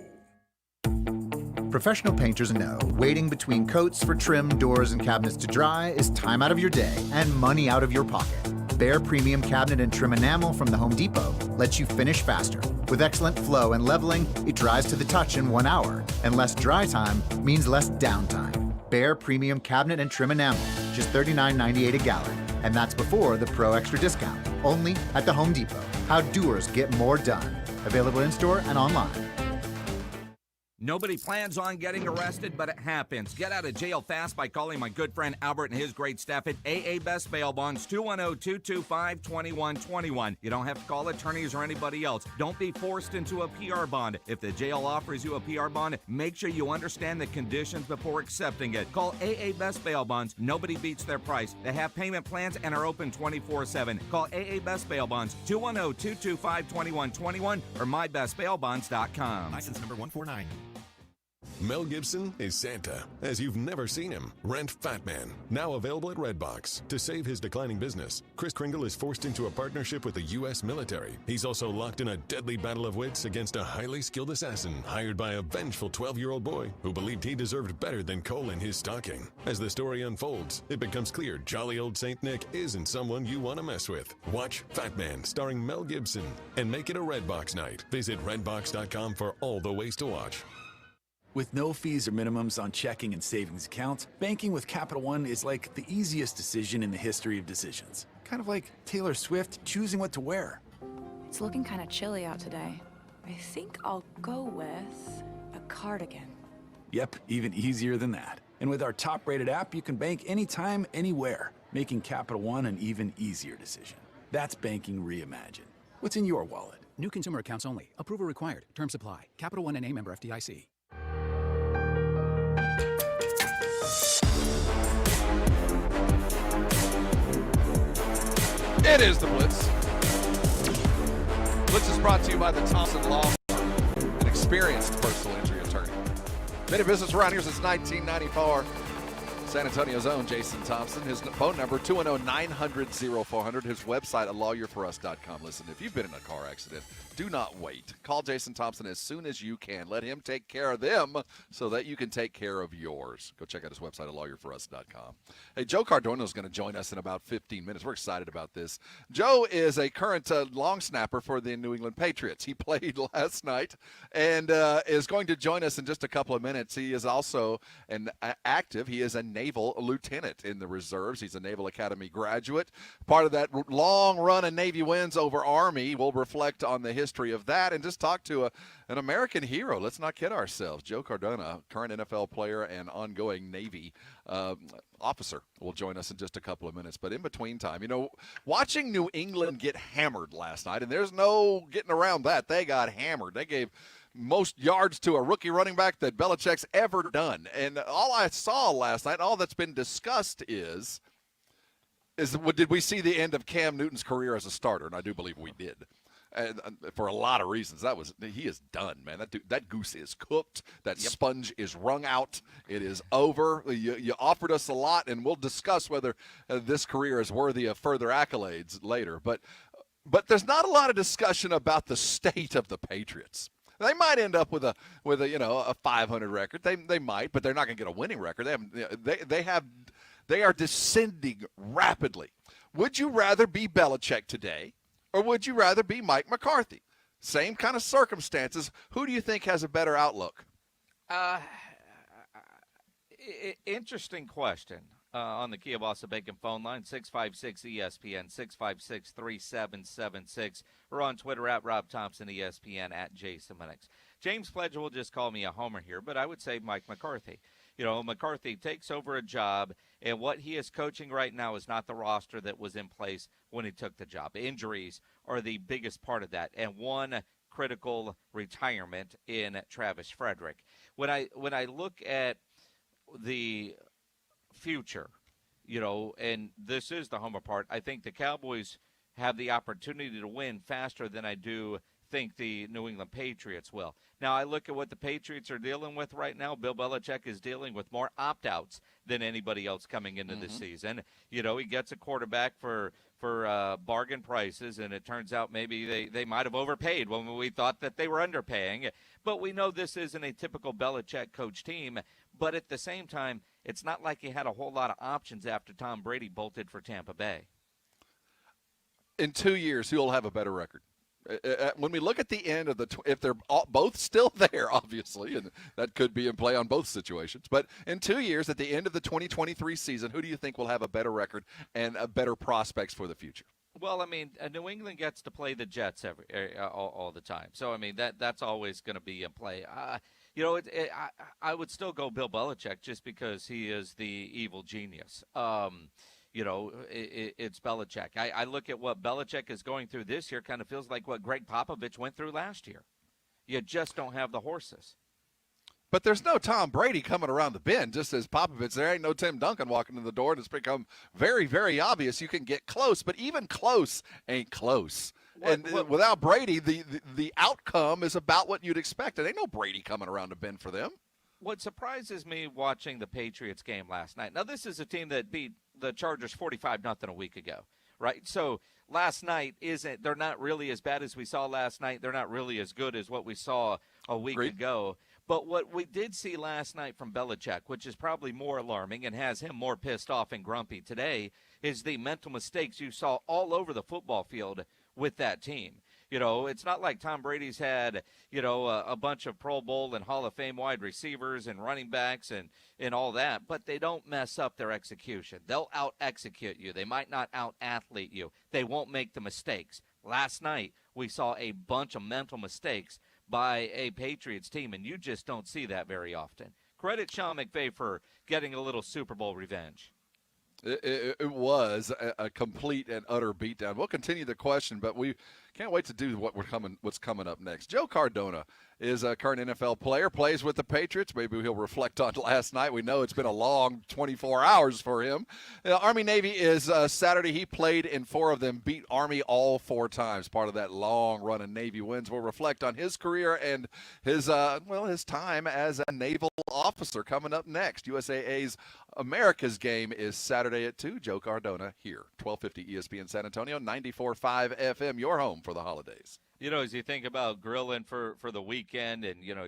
Professional painters know waiting between coats for trim, doors, and cabinets to dry is time out of your day and money out of your pocket. Behr Premium Cabinet and Trim Enamel from the Home Depot lets you finish faster. With excellent flow and leveling, it dries to the touch in 1 hour, and less dry time means less downtime. Behr Premium Cabinet and Trim Enamel, just $39.98 a gallon, and that's before the Pro Extra discount. Only at the Home Depot. How doers get more done. Available in-store and online. Nobody plans on getting arrested, but it happens. Get out of jail fast by calling my good friend Albert and his great staff at AA Best Bail Bonds, 210-225-2121. You don't have to call attorneys or anybody else. Don't be forced into a PR bond. If the jail offers you a PR bond, make sure you understand the conditions before accepting it. Call AA Best Bail Bonds. Nobody beats their price. They have payment plans and are open 24/7. Call AA Best Bail Bonds, 210-225-2121 or mybestbailbonds.com. License number 149. Mel Gibson is Santa, as you've never seen him. Rent Fat Man, now available at Redbox. To save his declining business, Kris Kringle is forced into a partnership with the U.S. military. He's also locked in a deadly battle of wits against a highly skilled assassin hired by a vengeful 12-year-old boy who believed he deserved better than coal in his stocking. As the story unfolds, it becomes clear jolly old Saint Nick isn't someone you want to mess with. Watch Fat Man starring Mel Gibson and make it a Redbox night. Visit redbox.com for all the ways to watch. With no fees or minimums on checking and savings accounts, banking with Capital One is like the easiest decision in the history of decisions. Kind of like Taylor Swift choosing what to wear. It's looking kind of chilly out today. I think I'll go with a cardigan. Yep, even easier than that. And with our top-rated app, you can bank anytime, anywhere, making Capital One an even easier decision. That's banking reimagined. What's in your wallet? New consumer accounts only. Approval required. Terms apply. Capital One N.A. member FDIC. It is the Blitz. Blitz is brought to you by the Thompson Law Firm, an experienced personal injury attorney. Been in business around here since 1994. San Antonio's own Jason Thompson. His phone number, 210-900-0400. His website, alawyerforus.com. Listen, if you've been in a car accident, do not wait. Call Jason Thompson as soon as you can. Let him take care of them so that you can take care of yours. Go check out his website, alawyerforus.com. Hey, Joe Cardona is going to join us in about 15 minutes. We're excited about this. Joe is a current long snapper for the New England Patriots. He played last night and is going to join us in just a couple of minutes. He is also an active. He is a naval lieutenant in the reserves. He's a Naval Academy graduate. Part of that long run of Navy wins over Army. We'll reflect on the history of that and just talk to an American hero. Let's not kid ourselves. Joe Cardona, current NFL player and ongoing Navy officer, will join us in just a couple of minutes. But in between time, watching New England get hammered last night, and there's no getting around that. They got hammered. They gave most yards to a rookie running back that Belichick's ever done. And all I saw last night, all that's been discussed is did we see the end of Cam Newton's career as a starter? And I do believe we did. And for a lot of reasons, he is done, man. That goose is cooked. That sponge is wrung out. It is over. You offered us a lot, and we'll discuss whether this career is worthy of further accolades later. But there's not a lot of discussion about the state of the Patriots. They might end up with a 500 record. They might, but they're not going to get a winning record. They are descending rapidly. Would you rather be Belichick today, or would you rather be Mike McCarthy? Same kind of circumstances. Who do you think has a better outlook? Interesting question. On the Kielbasa Bacon phone line, 656-ESPN, 656-3776. Or on Twitter at Rob Thompson, ESPN, at Jason Minix. James Pledger will just call me a homer here, but I would say Mike McCarthy. McCarthy takes over a job, and what he is coaching right now is not the roster that was in place when he took the job. Injuries are the biggest part of that, and one critical retirement in Travis Frederick. When I look at the future, and this is the homer part, I think the Cowboys have the opportunity to win faster than I do think the New England Patriots will. Now, I look at what the Patriots are dealing with right now. Bill Belichick is dealing with more opt-outs than anybody else coming into the season. He gets a quarterback for bargain prices, and it turns out maybe they might have overpaid when we thought that they were underpaying. But we know this isn't a typical Belichick coach team. But at the same time, it's not like he had a whole lot of options after Tom Brady bolted for Tampa Bay. In 2 years, who will have a better record? When we look at the end of if they're both still there, obviously, and that could be in play on both situations, but in 2 years, at the end of the 2023 season, who do you think will have a better record and better prospects for the future? Well, I mean, New England gets to play the Jets all the time. So, I mean, that's always going to be in play. I would still go Bill Belichick just because he is the evil genius. It's Belichick. I look at what Belichick is going through this year, kind of feels like what Greg Popovich went through last year. You just don't have the horses. But there's no Tom Brady coming around the bend, just as Popovich. There ain't no Tim Duncan walking in the door, and it's become very, very obvious you can get close, but even close ain't close. Without Brady, the outcome is about what you'd expect. There ain't no Brady coming around the bend for them. What surprises me watching the Patriots game last night, now this is a team that beat the Chargers 45-0 a week ago, right? So last night they're not really as bad as we saw last night. They're not really as good as what we saw a week ago. But what we did see last night from Belichick, which is probably more alarming and has him more pissed off and grumpy today, is the mental mistakes you saw all over the football field with that team. It's not like Tom Brady's had, a bunch of Pro Bowl and Hall of Fame wide receivers and running backs and all that, but they don't mess up their execution. They'll out-execute you. They might not out-athlete you. They won't make the mistakes. Last night, we saw a bunch of mental mistakes by a Patriots team, and you just don't see that very often. Credit Sean McVay for getting a little Super Bowl revenge. It was a complete and utter beatdown. We'll continue the question, but we Can't wait to do what's coming up next. Joe Cardona is a current NFL player, plays with the Patriots. Maybe he'll reflect on last night. We know it's been a long 24 hours for him. Army-Navy is Saturday. He played in 4 of them, beat Army all 4 times, part of that long run of Navy wins. We'll reflect on his career and his time as a naval officer coming up next. USAA's America's game is Saturday at 2. Joe Cardona here, 1250 ESPN San Antonio, 94.5 FM, your home for the holidays. You know, as you think about grilling for the weekend and, you're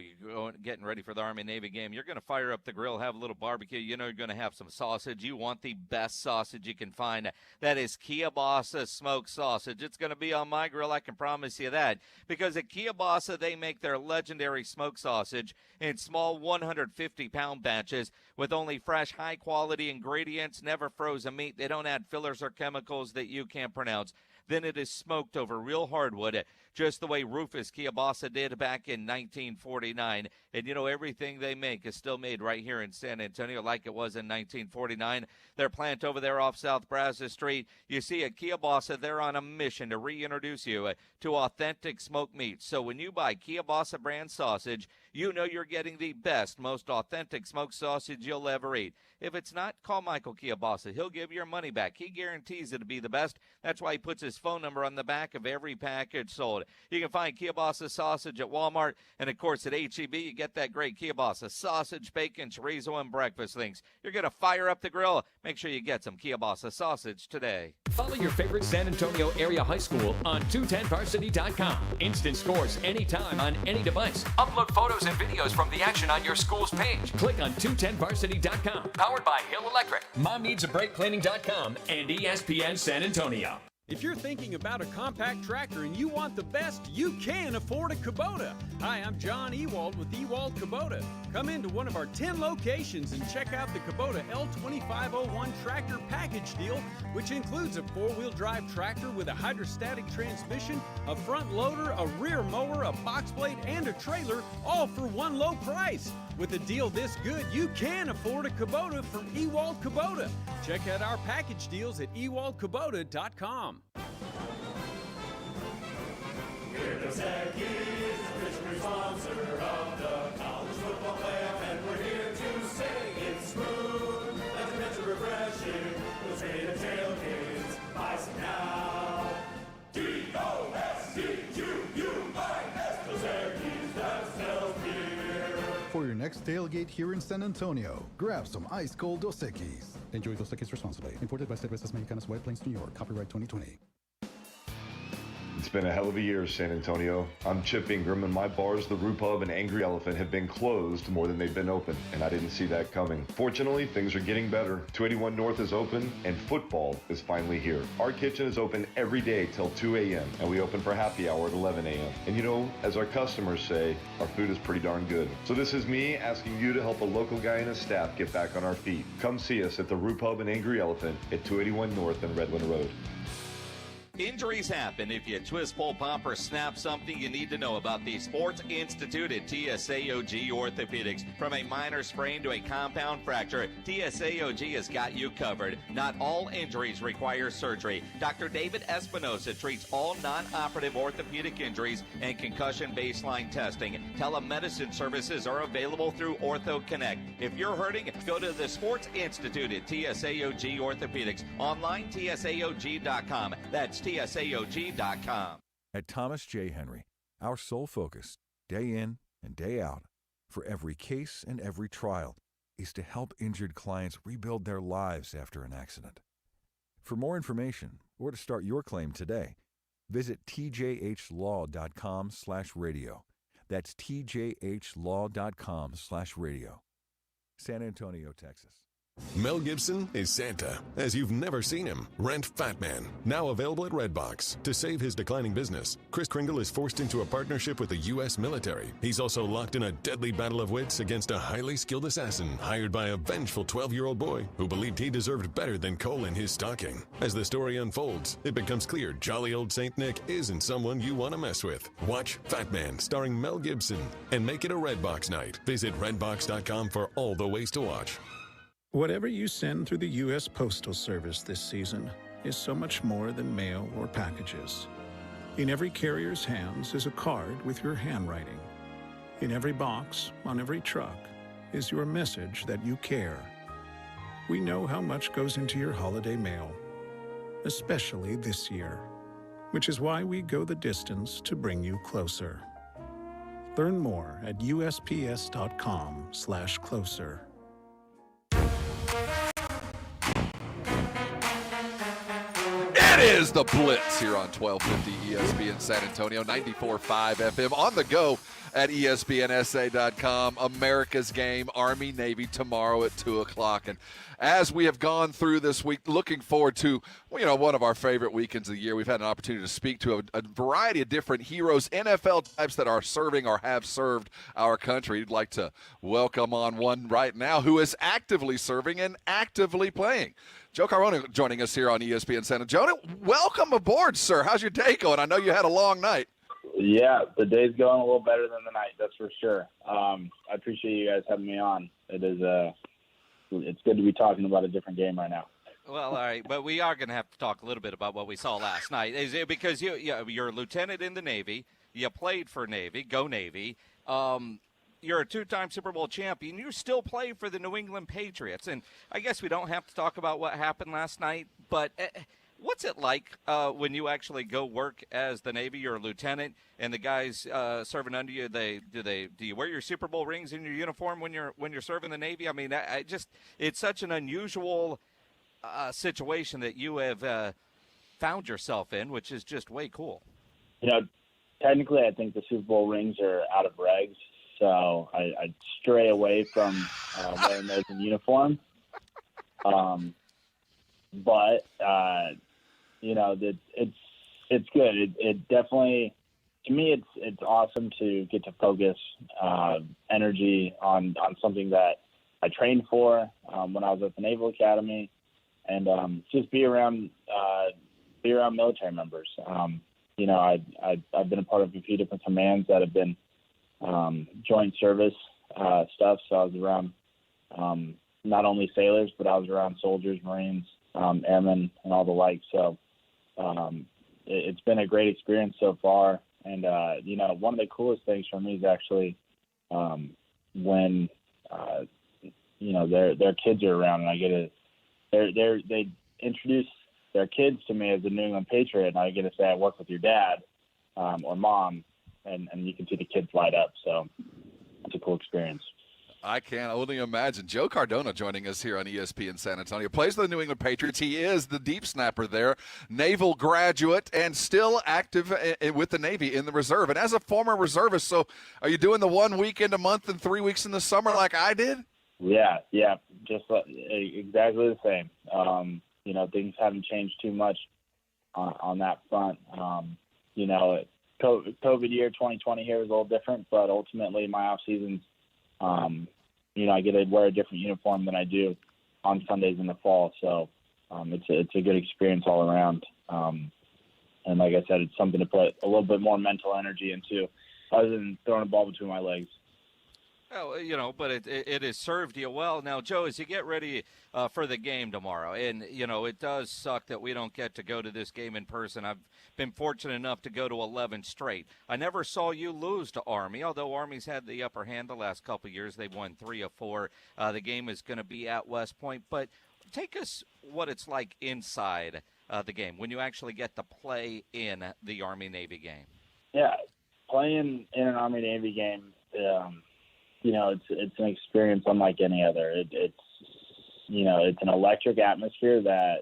getting ready for the Army-Navy game, you're going to fire up the grill, have a little barbecue. You're going to have some sausage. You want the best sausage you can find. That is Kielbasa smoked sausage. It's going to be on my grill, I can promise you that. Because at Kielbasa, they make their legendary smoked sausage in small 150-pound batches with only fresh, high-quality ingredients, never frozen meat. They don't add fillers or chemicals that you can't pronounce. Then it is smoked over real hardwood, just the way Rufus Kielbasa did back in 1949. And, everything they make is still made right here in San Antonio like it was in 1949. Their plant over there off South Brazos Street, you see at Kielbasa, they're on a mission to reintroduce you to authentic smoked meat. So when you buy Kielbasa brand sausage, you know you're getting the best, most authentic smoked sausage you'll ever eat. If it's not, call Michael Kielbasa. He'll give your money back. He guarantees it'll be the best. That's why he puts his phone number on the back of every package sold. You can find Kielbasa sausage at Walmart, and of course at H-E-B, you get that great Kielbasa sausage, bacon, chorizo, and breakfast things. You're going to fire up the grill. Make sure you get some Kielbasa sausage today. Follow your favorite San Antonio area high school on 210varsity.com. Instant scores anytime on any device. Upload photos and videos from the action on your school's page. Click on 210varsity.com. Powered by Hill Electric, MomNeedsABreakCleaning.com, and ESPN San Antonio. If you're thinking about a compact tractor and you want the best, you can afford a Kubota. Hi, I'm John Ewald with Ewald Kubota. Come into one of our 10 locations and check out the Kubota L2501 tractor package deal, which includes a 4-wheel drive tractor with a hydrostatic transmission, a front loader, a rear mower, a box blade, and a trailer, all for one low price. With a deal this good, you can afford a Kubota from Ewald Kubota. Check out our package deals at ewaldkubota.com. We're the Aggies, official sponsor of the college football playoff, and we're here to say it's smooth, like a mental refreshing. Those great tailgates, buy some now. DOSCUUIS, those Aggies, that's healthier. For your next tailgate here in San Antonio, grab some ice-cold Dos Equis. Enjoy Dos Equis responsibly. Imported by Cervezas Mexicanas, White Plains, New York. Copyright 2020. It's been a hell of a year, San Antonio. I'm Chip Ingram, and my bars, the Brew Pub and Angry Elephant, have been closed more than they've been open, and I didn't see that coming. Fortunately, things are getting better. 281 North is open, and football is finally here. Our kitchen is open every day till 2 a.m., and we open for happy hour at 11 a.m. And as our customers say, our food is pretty darn good. So this is me asking you to help a local guy and his staff get back on our feet. Come see us at the Brew Pub and Angry Elephant at 281 North and Redland Road. Injuries happen. If you twist, pull, pop, or snap something, you need to know about the Sports Institute at TSAOG Orthopedics. From a minor sprain to a compound fracture, TSAOG has got you covered. Not all injuries require surgery. Dr. David Espinosa treats all non-operative orthopedic injuries and concussion baseline testing. Telemedicine services are available through Ortho Connect. If you're hurting, go to the Sports Institute at TSAOG Orthopedics. Online, TSAOG.com. That's TSAOG.com. At Thomas J. Henry, our sole focus, day in and day out, for every case and every trial, is to help injured clients rebuild their lives after an accident. For more information or to start your claim today, visit tjhlaw.com/radio. That's tjhlaw.com/radio. San Antonio, Texas. Mel Gibson is Santa, as you've never seen him. Rent Fat Man, now available at Redbox. To save his declining business, Kris Kringle is forced into a partnership with the U.S. military. He's also locked in a deadly battle of wits against a highly skilled assassin hired by a vengeful 12-year-old boy who believed he deserved better than coal in his stocking. As the story unfolds, it becomes clear jolly old Saint Nick isn't someone you want to mess with. Watch Fat Man starring Mel Gibson and make it a Redbox night. Visit redbox.com for all the ways to watch. Whatever you send through the U.S. Postal Service this season is so much more than mail or packages. In every carrier's hands is a card with your handwriting. In every box, on every truck, is your message that you care. We know how much goes into your holiday mail, especially this year, which is why we go the distance to bring you closer. Learn more at USPS.com/closer. It is the Blitz here on 1250 ESPN San Antonio, 94.5 FM, on the go at ESPNSA.com. America's game, Army-Navy, tomorrow at 2 o'clock. And as we have gone through this week, looking forward to, one of our favorite weekends of the year, we've had an opportunity to speak to a variety of different heroes, NFL types that are serving or have served our country. I'd like to welcome on one right now who is actively serving and actively playing. Joe Cardona joining us here on ESPN San Antonio. Welcome aboard, sir. How's your day going? I know you had a long night. Yeah, the day's going a little better than the night, that's for sure. I appreciate you guys having me on. It's good to be talking about a different game right now. Well, all right, but we are going to have to talk a little bit about what we saw last night. Is it because you're a lieutenant in the Navy, you played for Navy, go Navy. You're a two-time Super Bowl champion. You still play for the New England Patriots. And I guess we don't have to talk about what happened last night, but what's it like when you actually go work as the Navy? You're a lieutenant, and the guys serving under you, do you wear your Super Bowl rings in your uniform when you're serving the Navy? I mean, it's such an unusual situation that you have found yourself in, which is just way cool. Technically, I think the Super Bowl rings are out of regs. So I stray away from wearing those in uniform. But it's good. It definitely, to me, it's awesome to get to focus energy on something that I trained for when I was at the Naval Academy, and just be around military members. I've been a part of a few different commands that have been joint service stuff. So I was around not only sailors, but I was around soldiers, Marines, airmen, and all the like. So it's been a great experience so far. And one of the coolest things for me is actually when their kids are around, and I get they introduce their kids to me as a New England Patriot, and I get to say I work with your dad or mom. And you can see the kids light up. So it's a cool experience. I can only imagine. Joe Cardona joining us here on ESPN San Antonio. Plays for the New England Patriots. He is the deep snapper there, naval graduate, and still active with the Navy in the reserve. And as a former reservist, so are you doing the 1 weekend a month and 3 weeks in the summer like I did? Yeah, just exactly the same. Things haven't changed too much on that front. COVID year 2020 here was a little different, but ultimately my off seasons, I get to wear a different uniform than I do on Sundays in the fall. So it's a good experience all around. And like I said, it's something to put a little bit more mental energy into other than throwing a ball between my legs. Well, but it has served you well. Now, Joe, as you get ready for the game tomorrow, and, it does suck that we don't get to go to this game in person. I've been fortunate enough to go to 11 straight. I never saw you lose to Army, although Army's had the upper hand the last couple of years. They've won 3 of 4. The game is going to be at West Point. But take us what it's like inside the game when you actually get to play in the Army-Navy game. Yeah, playing in an Army-Navy game, it's an experience unlike any other. It's an electric atmosphere that,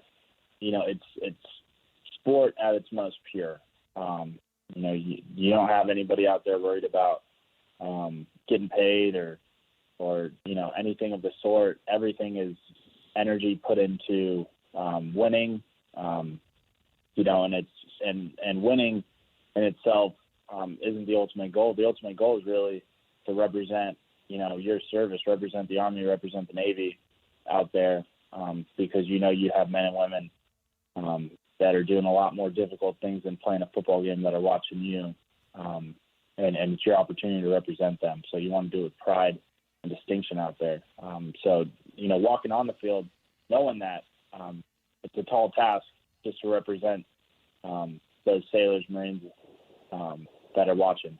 it's sport at its most pure. You don't have anybody out there worried about getting paid or anything of the sort. Everything is energy put into winning, and winning in itself isn't the ultimate goal. The ultimate goal is really to represent your service, represent the Army, represent the Navy out there, because you have men and women that are doing a lot more difficult things than playing a football game that are watching you, and it's your opportunity to represent them. So you want to do it with pride and distinction out there. Walking on the field, knowing that it's a tall task just to represent those sailors, Marines, that are watching.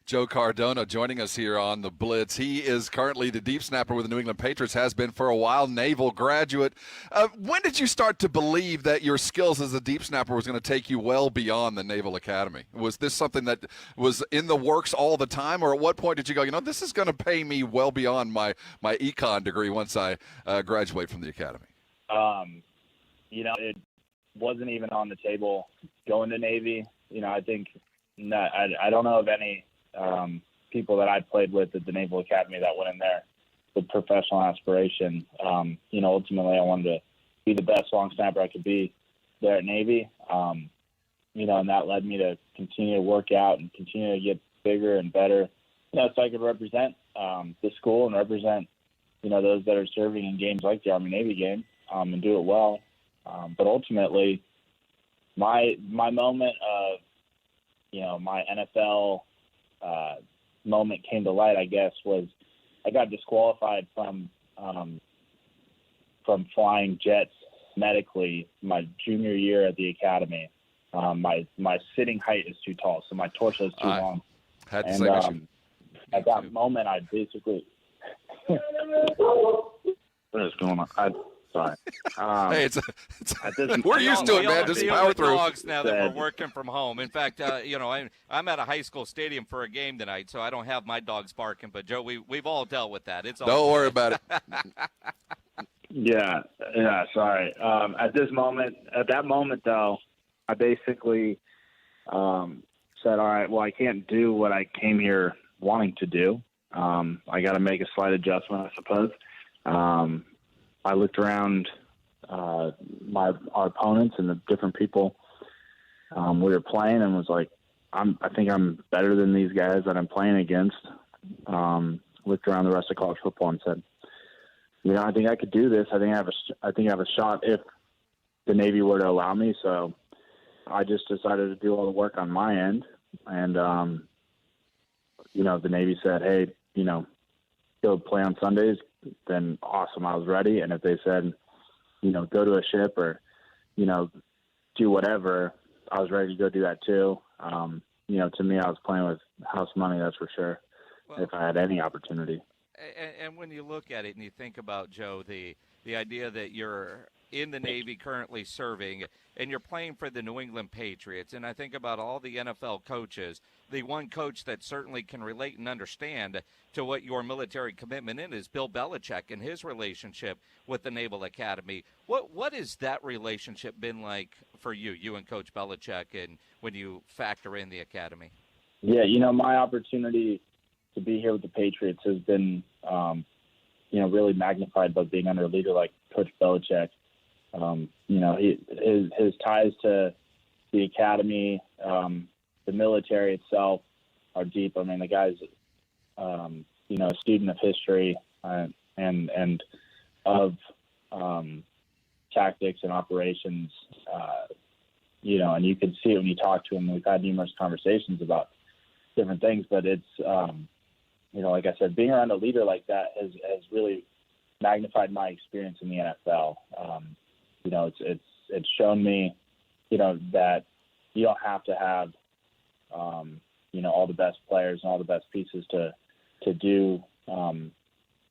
Joe Cardona joining us here on the Blitz. He is currently the deep snapper with the New England Patriots, has been for a while, Naval graduate. When did you start to believe that your skills as a deep snapper was going to take you well beyond the Naval Academy? Was this something that was in the works all the time, or at what point did you go, this is going to pay me well beyond my econ degree once I graduate from the academy? It wasn't even on the table going to Navy. I think I don't know of any people that I played with at the Naval Academy that went in there with professional aspiration. Ultimately I wanted to be the best long snapper I could be there at Navy. And that led me to continue to work out and continue to get bigger and better, so I could represent the school and represent, those that are serving in games like the Army-Navy game and do it well. But ultimately my moment of, my NFL moment came to light, I guess, was I got disqualified from flying jets medically my junior year at the academy. My sitting height is too tall, so my torso is too long. Had the same issue. At that moment, I basically what is going on? Sorry. Hey, we're used to it, man. Just power through. Dogs now that we're working from home. In fact, I'm at a high school stadium for a game tonight, so I don't have my dogs barking. But Joe, we've all dealt with that. It's all don't worry about it. Yeah. Sorry. At that moment, though, I basically said, "All right, well, I can't do what I came here wanting to do. I got to make a slight adjustment, I suppose." I looked around our opponents and the different people we were playing and was like, I think I'm better than these guys that I'm playing against. Looked around the rest of college football and said, I think I could do this. I think I have a shot if the Navy were to allow me. So I just decided to do all the work on my end. And, the Navy said, hey, go play on Sundays, then awesome, I was ready. And if they said, go to a ship or, do whatever, I was ready to go do that too. To me, I was playing with house money, that's for sure, if I had any opportunity. And when you look at it and you think about, Joe, the idea that you're in the Navy currently serving and you're playing for the New England Patriots, and I think about all the NFL coaches, the one coach that certainly can relate and understand to what your military commitment is Bill Belichick and his relationship with the Naval Academy. What has that relationship been like for you and Coach Belichick, and when you factor in the academy? Yeah, my opportunity to be here with the Patriots has been, really magnified by being under a leader like Coach Belichick. His ties to the academy, the military itself are deep. I mean, the guy's, a student of history and of tactics and operations, and you can see it when you talk to him. We've had numerous conversations about different things, but it's, like I said, being around a leader like that has really magnified my experience in the NFL. It's shown me, that you don't have to have, all the best players and all the best pieces to do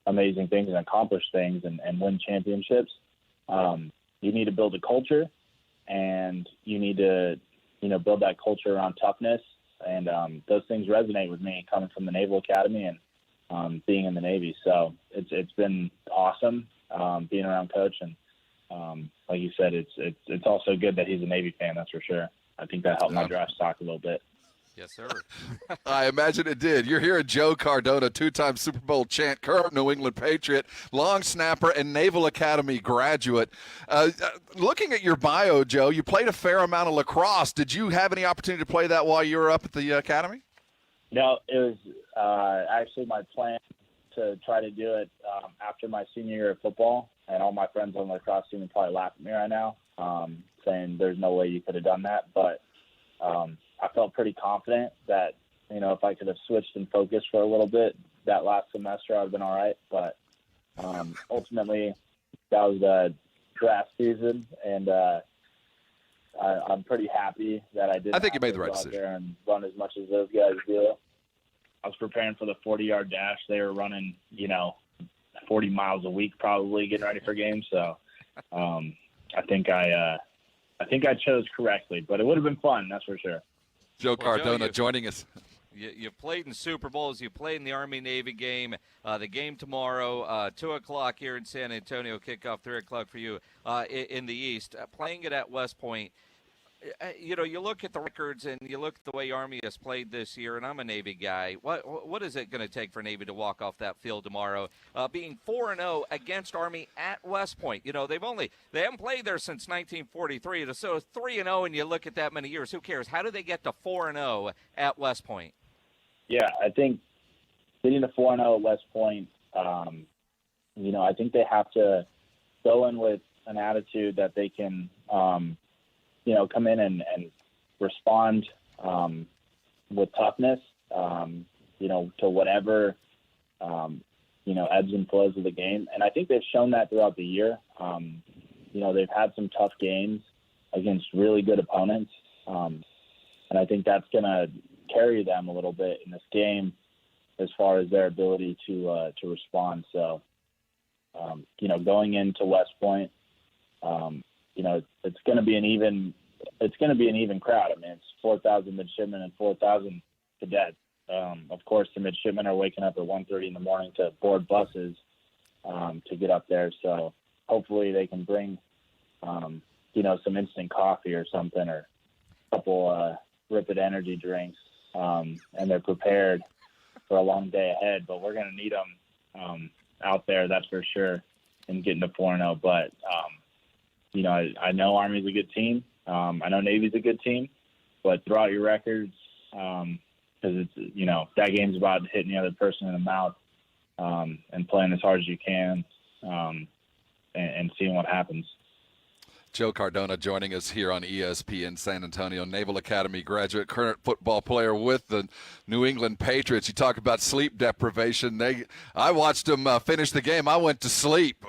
amazing things and accomplish things and win championships. You need to build a culture, and you need to, build that culture around toughness. And those things resonate with me coming from the Naval Academy and being in the Navy. So it's been awesome being around Coach, and like you said, it's also good that he's a Navy fan. That's for sure. I think that helped my draft stock a little bit. Yes, sir. I imagine it did. You're here at Joe Cardona, two-time Super Bowl champ, current New England Patriot, long snapper, and Naval Academy graduate. Looking at your bio, Joe, you played a fair amount of lacrosse. Did you have any opportunity to play that while you were up at the academy? No, it was actually my plan to try to do it after my senior year of football. And all my friends on the lacrosse team would probably laugh at me right now, saying there's no way you could have done that. But I felt pretty confident that, if I could have switched and focused for a little bit that last semester, I would have been all right. But ultimately, that was the draft season, and I'm pretty happy that I did. I think you made the right out decision. there and run as much as those guys do. I was preparing for the 40-yard dash. They were running, 40 miles a week, probably getting ready for games. So, I think I chose correctly, but it would have been fun, that's for sure. Joe Well, Cardona Joe, joining us. You played in Super Bowls. You played in the Army-Navy game. The game tomorrow, 2 o'clock here in San Antonio, kickoff 3 o'clock for you in the East. Playing it at West Point, you look at the records and you look at the way Army has played this year, and I'm a Navy guy. What is it going to take for Navy to walk off that field tomorrow? Being 4-0 against Army at West Point. They haven't played there since 1943. So 3-0, and you look at that many years. Who cares? How do they get to 4-0 at West Point? Yeah, I think getting to 4-0 at West Point, I think they have to go in with an attitude that they can, come in and respond with toughness, to whatever, ebbs and flows of the game. And I think they've shown that throughout the year. They've had some tough games against really good opponents. And I think that's going to carry them a little bit in this game as far as their ability to respond. So, going into West Point, it's going to be an even crowd. I mean, it's 4,000 midshipmen and 4,000 cadets. Of course, the midshipmen are waking up at 1:30 in the morning to board buses to get up there. So hopefully they can bring, some instant coffee or something, or a couple Ripid energy drinks, and they're prepared for a long day ahead. But we're going to need them out there, that's for sure, and getting to 4-0. But I know Army's a good team. I know Navy's a good team, but throw out your records, because it's, that game's about hitting the other person in the mouth, and playing as hard as you can, and seeing what happens. Joe Cardona joining us here on ESPN San Antonio, Naval Academy graduate, current football player with the New England Patriots. You talk about sleep deprivation. I watched them finish the game. I went to sleep.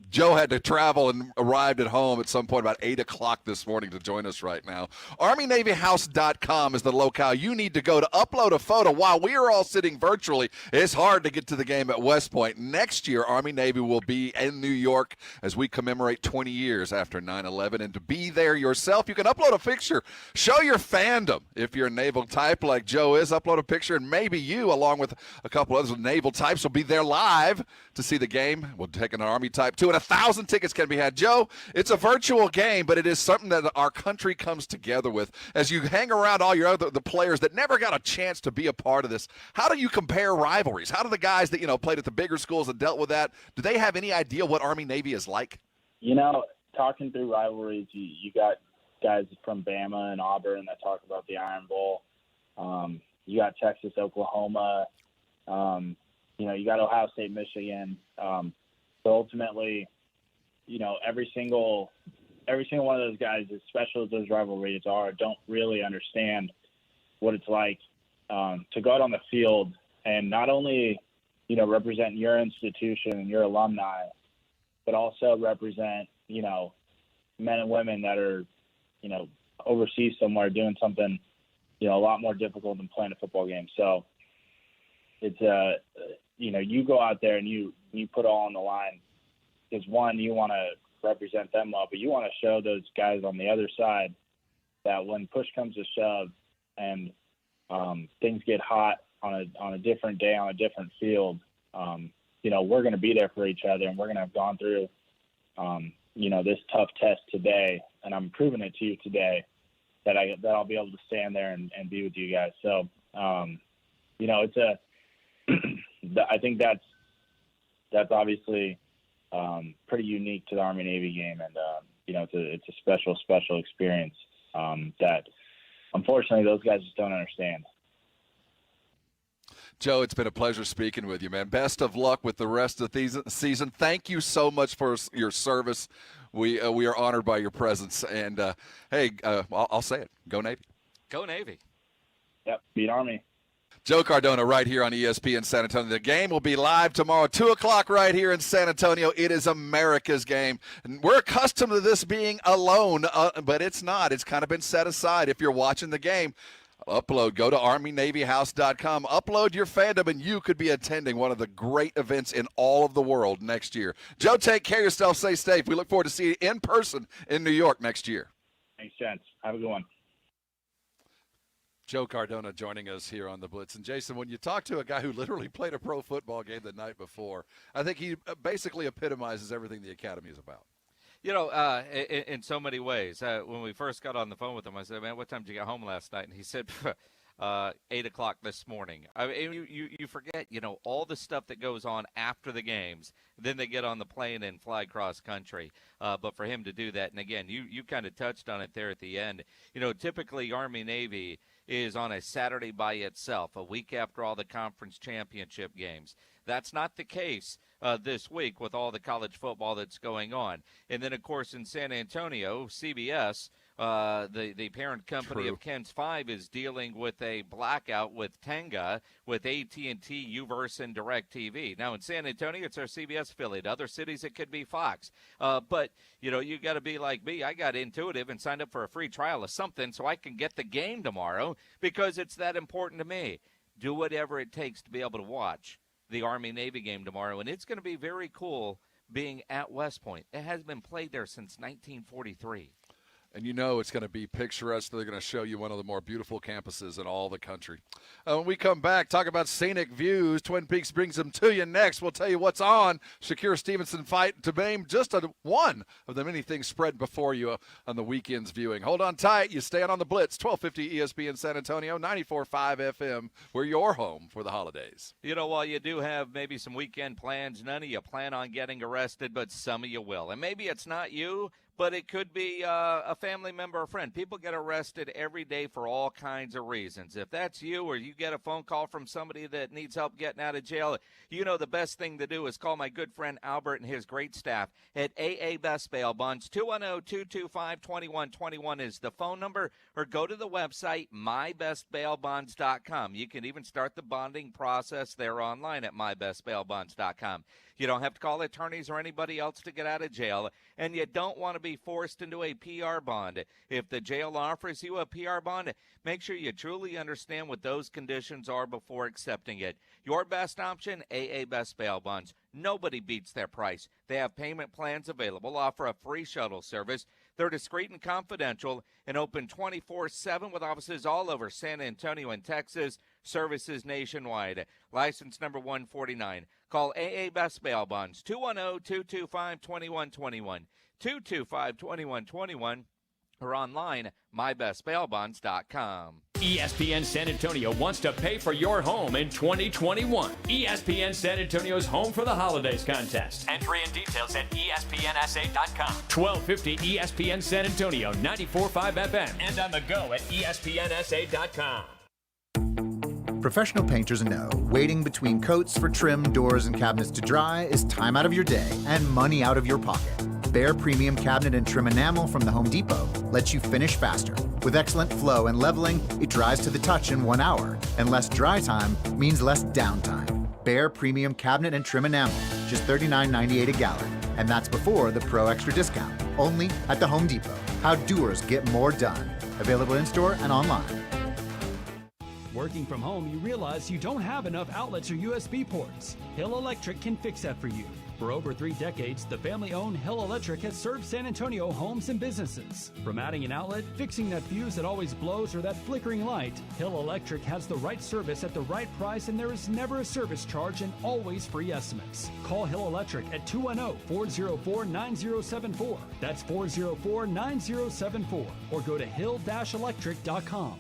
Joe had to travel and arrived at home at some point about 8 o'clock this morning to join us right now. ArmyNavyHouse.com is the locale you need to go to upload a photo. While we are all sitting virtually, it's hard to get to the game at West Point. Next year, Army-Navy will be in New York as we commemorate 20 years after 9/11, and to be there yourself, you can upload a picture, show your fandom. If you're a naval type like Joe is, upload a picture, and maybe you, along with a couple others naval types, will be there live to see the game. We'll take an Army type too, and 1,000 tickets can be had. Joe, it's a virtual game, but it is something that our country comes together with. As you hang around all your the players that never got a chance to be a part of this, how do you compare rivalries? How do the guys that played at the bigger schools and dealt with that, do they have any idea what Army-Navy is like? Talking through rivalries, you got guys from Bama and Auburn that talk about the Iron Bowl. You got Texas, Oklahoma. You got Ohio State, Michigan. So ultimately, every single one of those guys, as special as those rivalries are, don't really understand what it's like to go out on the field and not only, represent your institution and your alumni, but also represent, men and women that are, overseas somewhere doing something, a lot more difficult than playing a football game. So it's, you go out there and you put all on the line because, one, you want to represent them well, but you want to show those guys on the other side that when push comes to shove and things get hot on a different day, on a different field, we're going to be there for each other, and we're going to have gone through, this tough test today, and I'm proving it to you today that I'll be able to stand there and be with you guys. So, it's I think that's obviously pretty unique to the Army-Navy game, and it's a special experience that unfortunately those guys just don't understand. Joe, it's been a pleasure speaking with you, man. Best of luck with the rest of the season. Thank you so much for your service. We are honored by your presence. And, I'll say it. Go Navy. Go Navy. Yep, beat Army. Joe Cardona right here on ESPN San Antonio. The game will be live tomorrow, 2 o'clock right here in San Antonio. It is America's game. And we're accustomed to this being alone, but it's not. It's kind of been set aside. If you're watching the game, go to ArmyNavyHouse.com, upload your fandom, and you could be attending one of the great events in all of the world next year. Joe, take care of yourself. Stay safe. We look forward to seeing you in person in New York next year. Makes sense. Have a good one. Joe Cardona joining us here on the Blitz. And, Jason, when you talk to a guy who literally played a pro football game the night before, I think he basically epitomizes everything the Academy is about. You know, in so many ways. When we first got on the phone with him, I said, man, what time did you get home last night? And he said, 8 o'clock this morning. I mean, you forget, all the stuff that goes on after the games. Then they get on the plane and fly cross country. But for him to do that, and again, you kind of touched on it there at the end. Typically Army-Navy is on a Saturday by itself, a week after all the conference championship games. That's not the case this week with all the college football that's going on. And then, of course, in San Antonio, CBS, the parent company of Ken's 5, is dealing with a blackout with Tenga, with AT&T, UVerse, and DirecTV. Now, in San Antonio, it's our CBS affiliate. Other cities, it could be Fox. But, you got to be like me. I got Intuitive and signed up for a free trial of something so I can get the game tomorrow because it's that important to me. Do whatever it takes to be able to watch the Army-Navy game tomorrow, and it's going to be very cool being at West Point. It has been played there since 1943. And it's going to be picturesque. They're going to show you one of the more beautiful campuses in all the country. When we come back, talk about scenic views. Twin Peaks brings them to you next. We'll tell you what's on. Shakur Stevenson fight to name just one of the many things spread before you on the weekend's viewing. Hold on tight. You stay on the Blitz, 1250 ESPN San Antonio, 94.5 FM. We're your home for the holidays. While you do have maybe some weekend plans, none of you plan on getting arrested, but some of you will. And maybe it's not you, but it could be a family member or friend. People get arrested every day for all kinds of reasons. If that's you or you get a phone call from somebody that needs help getting out of jail, the best thing to do is call my good friend Albert and his great staff at AA Best Bail Bonds. 210-225-2121 is the phone number, or go to the website, mybestbailbonds.com. You can even start the bonding process there online at mybestbailbonds.com. You don't have to call attorneys or anybody else to get out of jail, and you don't want to be forced into a PR bond. If the jail offers you a PR bond, make sure you truly understand what those conditions are before accepting it. Your best option, AA Best Bail Bonds. Nobody beats their price. They have payment plans available, offer a free shuttle service. They're discreet and confidential and open 24/7 with offices all over San Antonio and Texas, services nationwide. License number 149. Call AA Best Bail Bonds, 210-225-2121, 225-2121, or online, mybestbailbonds.com. ESPN San Antonio wants to pay for your home in 2021. ESPN San Antonio's Home for the Holidays contest. Entry and details at ESPNSA.com. 1250 ESPN San Antonio, 94.5 FM, and on the go at ESPNSA.com. Professional painters know waiting between coats for trim, doors, and cabinets to dry is time out of your day and money out of your pocket. Bare Premium Cabinet and Trim Enamel from the Home Depot lets you finish faster. With excellent flow and leveling, it dries to the touch in 1 hour, and less dry time means less downtime. Bare Premium Cabinet and Trim Enamel, just $39.98 a gallon, and that's before the Pro Extra discount, only at the Home Depot. How doers get more done. Available in-store and online. Working from home, you realize you don't have enough outlets or USB ports. Hill Electric can fix that for you. For over 3 decades, the family-owned Hill Electric has served San Antonio homes and businesses. From adding an outlet, fixing that fuse that always blows, or that flickering light, Hill Electric has the right service at the right price, and there is never a service charge and always free estimates. Call Hill Electric at 210-404-9074. That's 404-9074. Or go to hill-electric.com.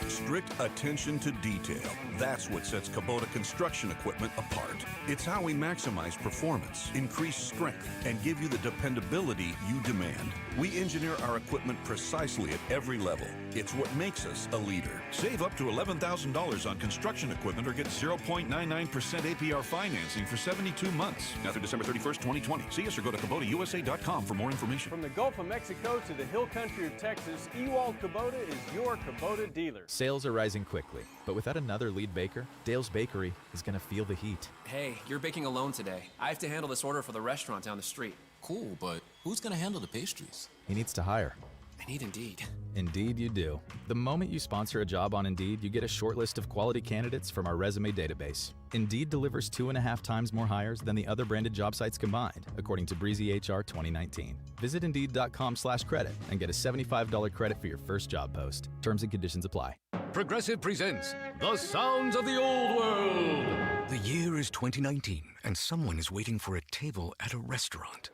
Strict attention to detail. That's what sets Kubota construction equipment apart. It's how we maximize performance, increase strength, and give you the dependability you demand. We engineer our equipment precisely at every level. It's what makes us a leader. Save up to $11,000 on construction equipment or get 0.99% APR financing for 72 months. Now through December 31st, 2020. See us or go to KubotaUSA.com for more information. From the Gulf of Mexico to the hill country of Texas, Ewald Kubota is your Kubota dealer. Sales are rising quickly, but without another lead baker, Dale's Bakery is going to feel the heat. Hey, you're baking alone today. I have to handle this order for the restaurant down the street. Cool, but who's going to handle the pastries? He needs to hire. I need Indeed. Indeed you do. The moment you sponsor a job on Indeed, you get a short list of quality candidates from our resume database. Indeed delivers 2.5 times more hires than the other branded job sites combined, according to Breezy HR 2019. Visit Indeed.com/credit and get a $75 credit for your first job post. Terms and conditions apply. Progressive presents The Sounds of the Old World. The year is 2019, and someone is waiting for a table at a restaurant.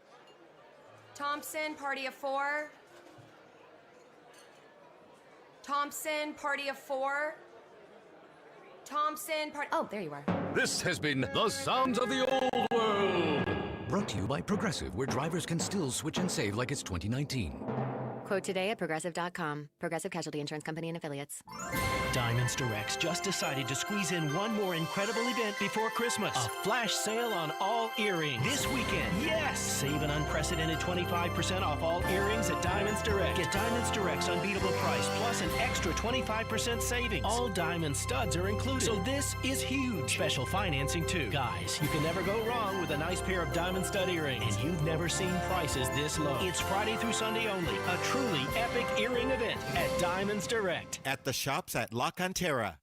Thompson, party of 4. Thompson, party of 4. Thompson, party... Oh, there you are. This has been The Sounds of the Old World. Brought to you by Progressive, where drivers can still switch and save like it's 2019. Quote today at Progressive.com. Progressive Casualty Insurance Company and Affiliates. Diamonds Direct's just decided to squeeze in one more incredible event before Christmas. A flash sale on all earrings. This weekend, yes! Save an unprecedented 25% off all earrings at Diamonds Direct. Get Diamonds Direct's unbeatable price, plus an extra 25% savings. All diamond studs are included. So this is huge. Special financing, too. Guys, you can never go wrong with a nice pair of diamond stud earrings. And you've never seen prices this low. It's Friday through Sunday only. A truly epic earring event at Diamonds Direct. At the shops at La Cantera.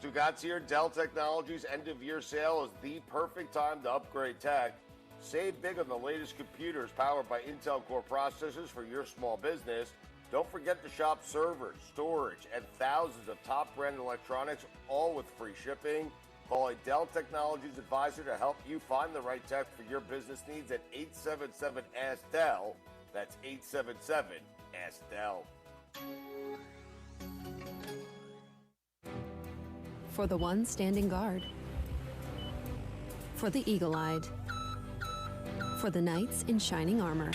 Stugatz here. Dell Technologies end-of-year sale is the perfect time to upgrade tech. Save big on the latest computers powered by Intel Core processors for your small business. Don't forget to shop servers, storage, and thousands of top-brand electronics, all with free shipping. Call a Dell Technologies advisor to help you find the right tech for your business needs at 877-ASK-DELL. That's 877-ASK-DELL. For the one standing guard. For the eagle-eyed. For the knights in shining armor.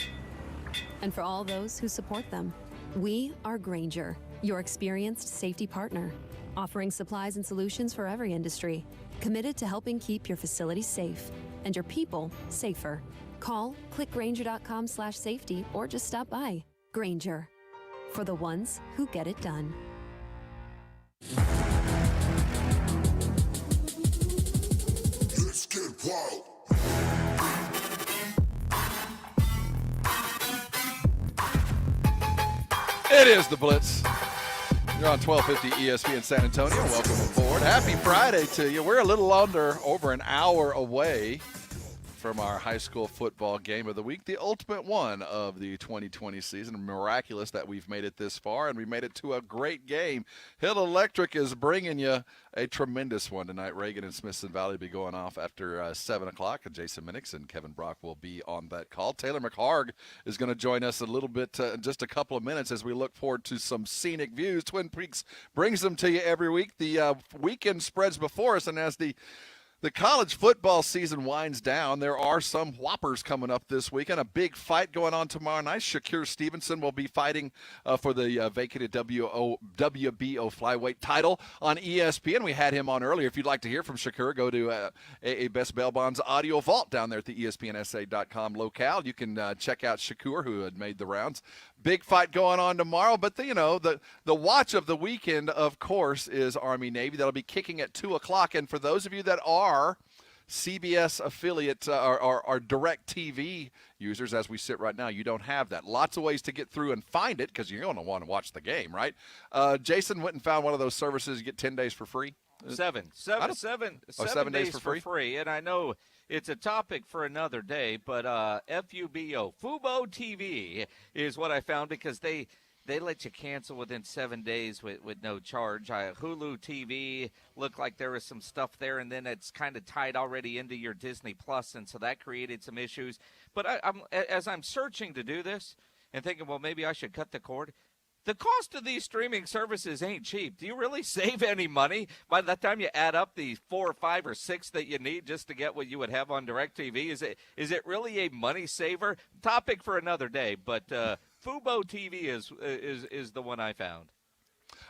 And for all those who support them. We are Grainger, your experienced safety partner, offering supplies and solutions for every industry, committed to helping keep your facilities safe and your people safer. Call, click Grainger.com/safety, or just stop by. Grainger, for the ones who get it done. Let's get wild. It is the Blitz. You're on 1250 ESPN San Antonio. Welcome aboard. Happy Friday to you. We're a little over an hour away from our high school football game of the week, the ultimate one of the 2020 season. Miraculous that we've made it this far, and we made it to a great game. Hill Electric is bringing you a tremendous one tonight. Reagan and Smithson Valley will be going off after 7 o'clock, and Jason Minix and Kevin Brock will be on that call. Taylor McHargue is going to join us a little bit in just a couple of minutes as we look forward to some scenic views. Twin Peaks brings them to you every week. The weekend spreads before us, and as the college football season winds down, there are some whoppers coming up this weekend. A big fight going on tomorrow night. Shakur Stevenson will be fighting for the vacated WBO flyweight title on ESPN. We had him on earlier. If you'd like to hear from Shakur, go to AA Best Bail Bonds Audio Vault down there at the ESPNSA.com locale. You can check out Shakur, who had made the rounds. Big fight going on tomorrow, but the watch of the weekend, of course, is Army-Navy. That'll be kicking at 2 o'clock, and for those of you that are CBS affiliate or direct TV users, as we sit right now, you don't have that. Lots of ways to get through and find it because you're going to want to watch the game, right? Jason went and found one of those services. You get 10 days for free. 7 days for free. And I know it's a topic for another day, but FUBO, Fubo TV is what I found because they let you cancel within 7 days with no charge. Hulu TV looked like there was some stuff there, and then it's kind of tied already into your Disney Plus, and so that created some issues. But as I'm searching to do this and thinking, well, maybe I should cut the cord, the cost of these streaming services ain't cheap. Do you really save any money by the time you add up the 4 or 5 or 6 that you need just to get what you would have on DirecTV? Is it really a money saver? Topic for another day, but Fubo TV is the one I found.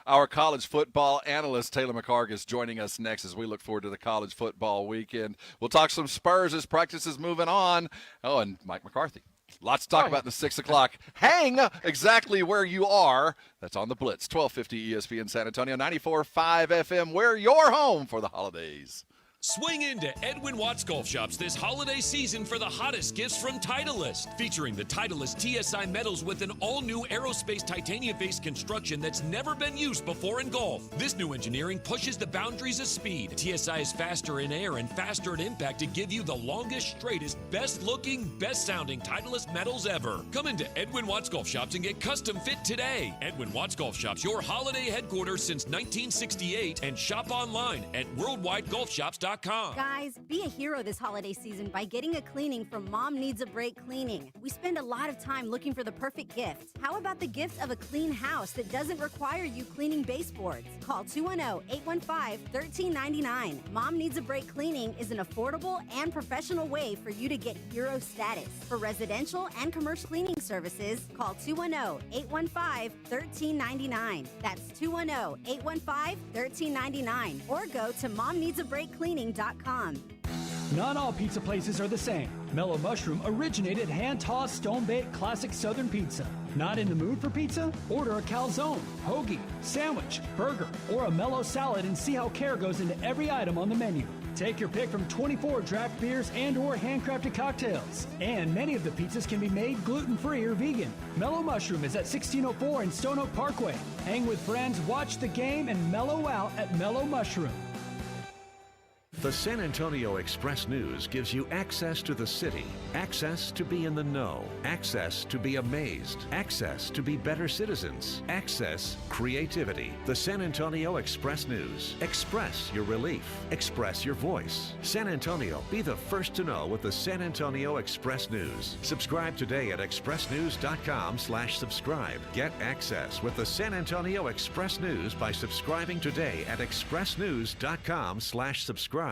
Our college football analyst, Taylor McHargue, is joining us next as we look forward to the college football weekend. We'll talk some Spurs as practice is moving on. Oh, and Mike McCarthy. Lots to talk about in the 6 o'clock. Hang exactly where you are. That's on the Blitz, 1250 ESPN San Antonio, 94.5 FM. We're your home for the holidays. Swing into Edwin Watts Golf Shops this holiday season for the hottest gifts from Titleist. Featuring the Titleist TSI metals with an all-new aerospace titanium-based construction that's never been used before in golf. This new engineering pushes the boundaries of speed. TSI is faster in air and faster at impact to give you the longest, straightest, best-looking, best-sounding Titleist metals ever. Come into Edwin Watts Golf Shops and get custom fit today. Edwin Watts Golf Shops, your holiday headquarters since 1968, and shop online at worldwidegolfshops.com. Guys, be a hero this holiday season by getting a cleaning from Mom Needs a Break Cleaning. We spend a lot of time looking for the perfect gift. How about the gift of a clean house that doesn't require you cleaning baseboards? Call 210-815-1399. Mom Needs a Break Cleaning is an affordable and professional way for you to get hero status. For residential and commercial cleaning services, call 210-815-1399. That's 210-815-1399. Or go to momneedsabreakcleaning.com. Not all pizza places are the same. Mellow Mushroom originated hand-tossed, stone-baked classic Southern pizza. Not in the mood for pizza? Order a calzone, hoagie, sandwich, burger, or a mellow salad and see how care goes into every item on the menu. Take your pick from 24 draft beers and or handcrafted cocktails. And many of the pizzas can be made gluten-free or vegan. Mellow Mushroom is at 1604 in Stone Oak Parkway. Hang with friends, watch the game, and mellow out at Mellow Mushroom. The San Antonio Express News gives you access to the city, access to be in the know, access to be amazed, access to be better citizens, access creativity. The San Antonio Express News. Express your relief. Express your voice. San Antonio, be the first to know with the San Antonio Express News. Subscribe today at expressnews.com/subscribe. Get access with the San Antonio Express News by subscribing today at expressnews.com/subscribe.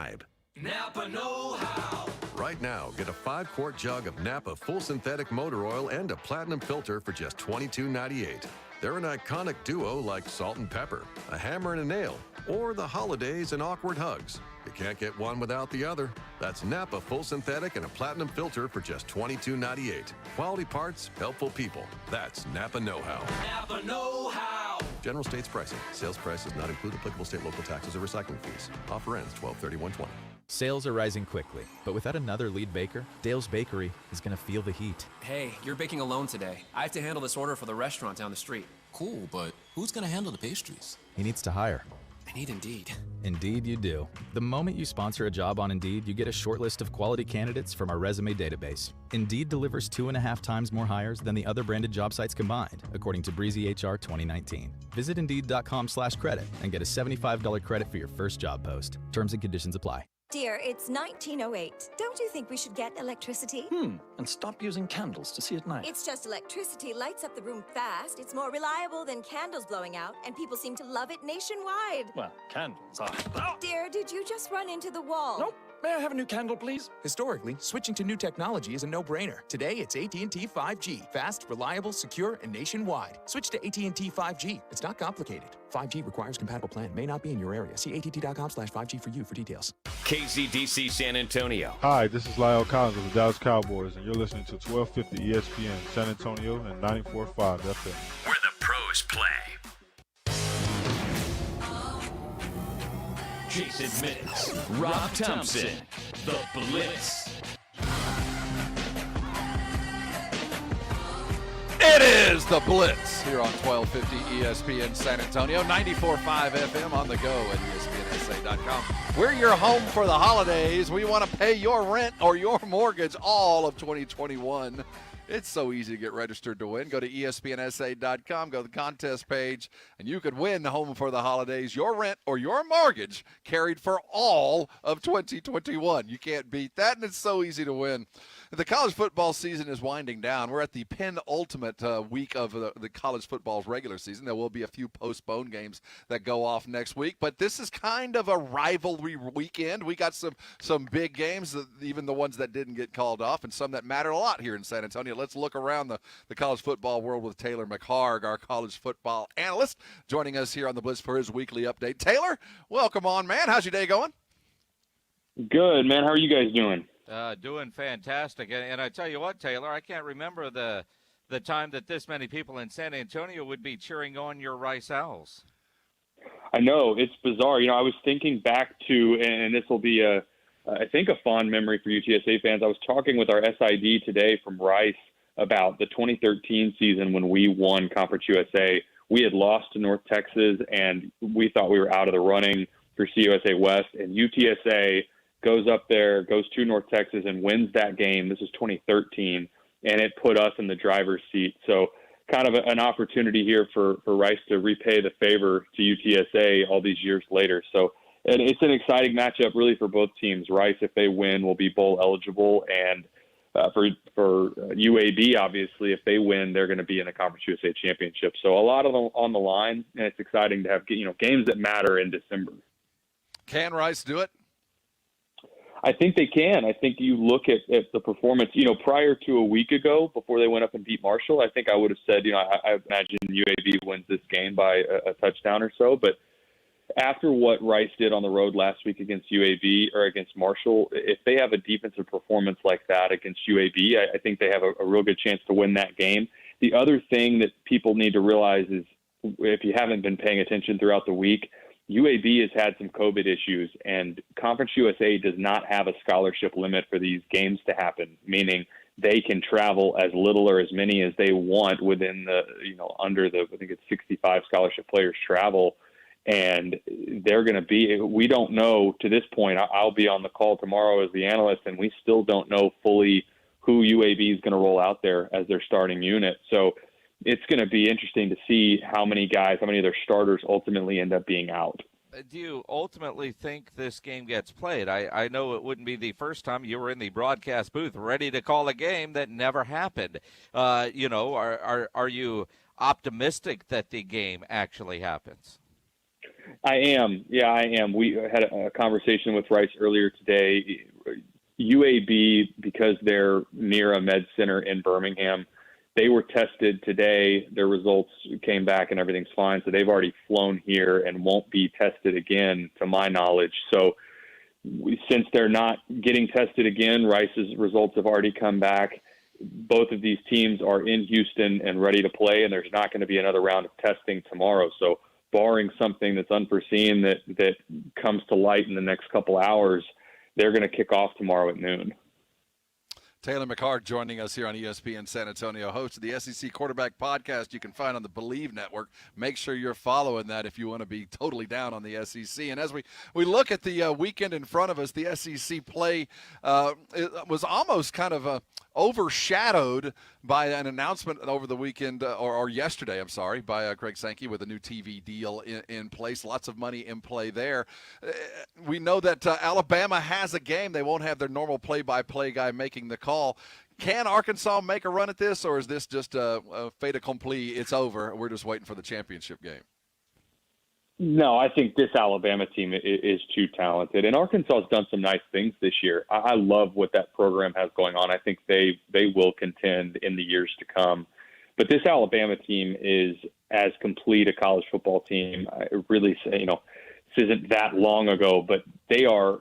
Napa know-how. Right now, get a 5-quart jug of Napa full synthetic motor oil and a platinum filter for just $22.98. They're an iconic duo like salt and pepper, a hammer and a nail, or the holidays and awkward hugs. You can't get one without the other. That's Napa full synthetic and a platinum filter for just $22.98. Quality parts, helpful people. That's Napa know-how. Napa know-how. General States pricing. Sales price does not include applicable state, local taxes, or recycling fees. Offer ends 12/31/20. Sales are rising quickly, but without another lead baker, Dale's Bakery is going to feel the heat. Hey, you're baking alone today. I have to handle this order for the restaurant down the street. Cool, but who's going to handle the pastries? He needs to hire. I need Indeed. Indeed you do. The moment you sponsor a job on Indeed, you get a short list of quality candidates from our resume database. Indeed delivers 2.5 times more hires than the other branded job sites combined, according to Breezy HR 2019. Visit Indeed.com/credit and get a $75 credit for your first job post. Terms and conditions apply. Dear, it's 1908. Don't you think we should get electricity? And stop using candles to see at night. It's just electricity lights up the room fast. It's more reliable than candles blowing out, and people seem to love it nationwide. Well, candles are... Dear, did you just run into the wall? Nope. May I have a new candle, please? Historically, switching to new technology is a no-brainer. Today, it's AT&T 5G. Fast, reliable, secure, and nationwide. Switch to AT&T 5G. It's not complicated. 5G requires compatible plan. May not be in your area. See att.com/5G for you for details. KZDC San Antonio. Hi, this is Lyle Collins of the Dallas Cowboys, and you're listening to 1250 ESPN San Antonio and 94.5 FM. Where the pros play. Jason Minix, Rob Thompson, The Blitz. It is The Blitz here on 1250 ESPN San Antonio, 94.5 FM on the go at ESPNSA.com. We're your home for the holidays. We want to pay your rent or your mortgage all of 2021. It's so easy to get registered to win. Go to ESPNSA.com, go to the contest page, and you could win the home for the holidays, your rent or your mortgage carried for all of 2021. You can't beat that, and it's so easy to win. The college football season is winding down. We're at the penultimate week of the college football's regular season. There will be a few postponed games that go off next week, but this is kind of a rivalry weekend. We got some big games, even the ones that didn't get called off, and some that matter a lot here in San Antonio. Let's look around the college football world with Taylor McHargue, our college football analyst, joining us here on the Blitz for his weekly update. Taylor, welcome on, man. How's your day going? Good, man. How are you guys doing? Doing fantastic. And I tell you what, Taylor, I can't remember the time that this many people in San Antonio would be cheering on your Rice Owls. I know. It's bizarre. I was thinking back to, and this will be, I think, a fond memory for UTSA fans. I was talking with our SID today from Rice about the 2013 season when we won Conference USA. We had lost to North Texas, and we thought we were out of the running for CUSA West, and UTSA goes up there, goes to North Texas, and wins that game. This is 2013, and it put us in the driver's seat. So kind of an opportunity here for Rice to repay the favor to UTSA all these years later. So it's an exciting matchup really for both teams. Rice, if they win, will be bowl eligible, and for UAB, obviously, if they win, they're going to be in the Conference USA Championship. So a lot of them on the line, and it's exciting to have games that matter in December. Can Rice do it? I think they can. I think you look at the performance, prior to a week ago, before they went up and beat Marshall, I think I would have said, I imagine UAB wins this game by a touchdown or so. But after what Rice did on the road last week against UAB or against Marshall, if they have a defensive performance like that against UAB, I think they have a real good chance to win that game. The other thing that people need to realize is, if you haven't been paying attention throughout the week, UAB has had some COVID issues, and Conference USA does not have a scholarship limit for these games to happen, meaning they can travel as little or as many as they want within the, under the, I think it's 65 scholarship players travel. And they're going to be, we don't know to this point. I'll be on the call tomorrow as the analyst, and we still don't know fully who UAB is going to roll out there as their starting unit. So it's going to be interesting to see how many of their starters ultimately end up being out. Do you ultimately think this game gets played? I know it wouldn't be the first time you were in the broadcast booth ready to call a game that never happened. Are you optimistic that the game actually happens? I am. Yeah, I am. We had a conversation with Rice earlier today. UAB, because they're near a med center in Birmingham, they were tested today. Their results came back and everything's fine. So they've already flown here and won't be tested again, to my knowledge. So since they're not getting tested again, Rice's results have already come back. Both of these teams are in Houston and ready to play, and there's not going to be another round of testing tomorrow. So barring something that's unforeseen that comes to light in the next couple hours, they're going to kick off tomorrow at noon. Taylor McHargue joining us here on ESPN San Antonio, host of the SEC Quarterback Podcast you can find on the Believe Network. Make sure you're following that if you want to be totally down on the SEC. And as we look at the weekend in front of us, the SEC play it was almost kind of overshadowed by an announcement over the weekend, or yesterday, I'm sorry, by Greg Sankey with a new TV deal in place. Lots of money in play there. We know that Alabama has a game. They won't have their normal play-by-play guy making the call. Can Arkansas make a run at this, or is this just a fait accompli? It's over. We're just waiting for the championship game. No, I think this Alabama team is too talented. And Arkansas has done some nice things this year. I love what that program has going on. I think they will contend in the years to come. But this Alabama team is as complete a college football team. I really say, this isn't that long ago, but they are,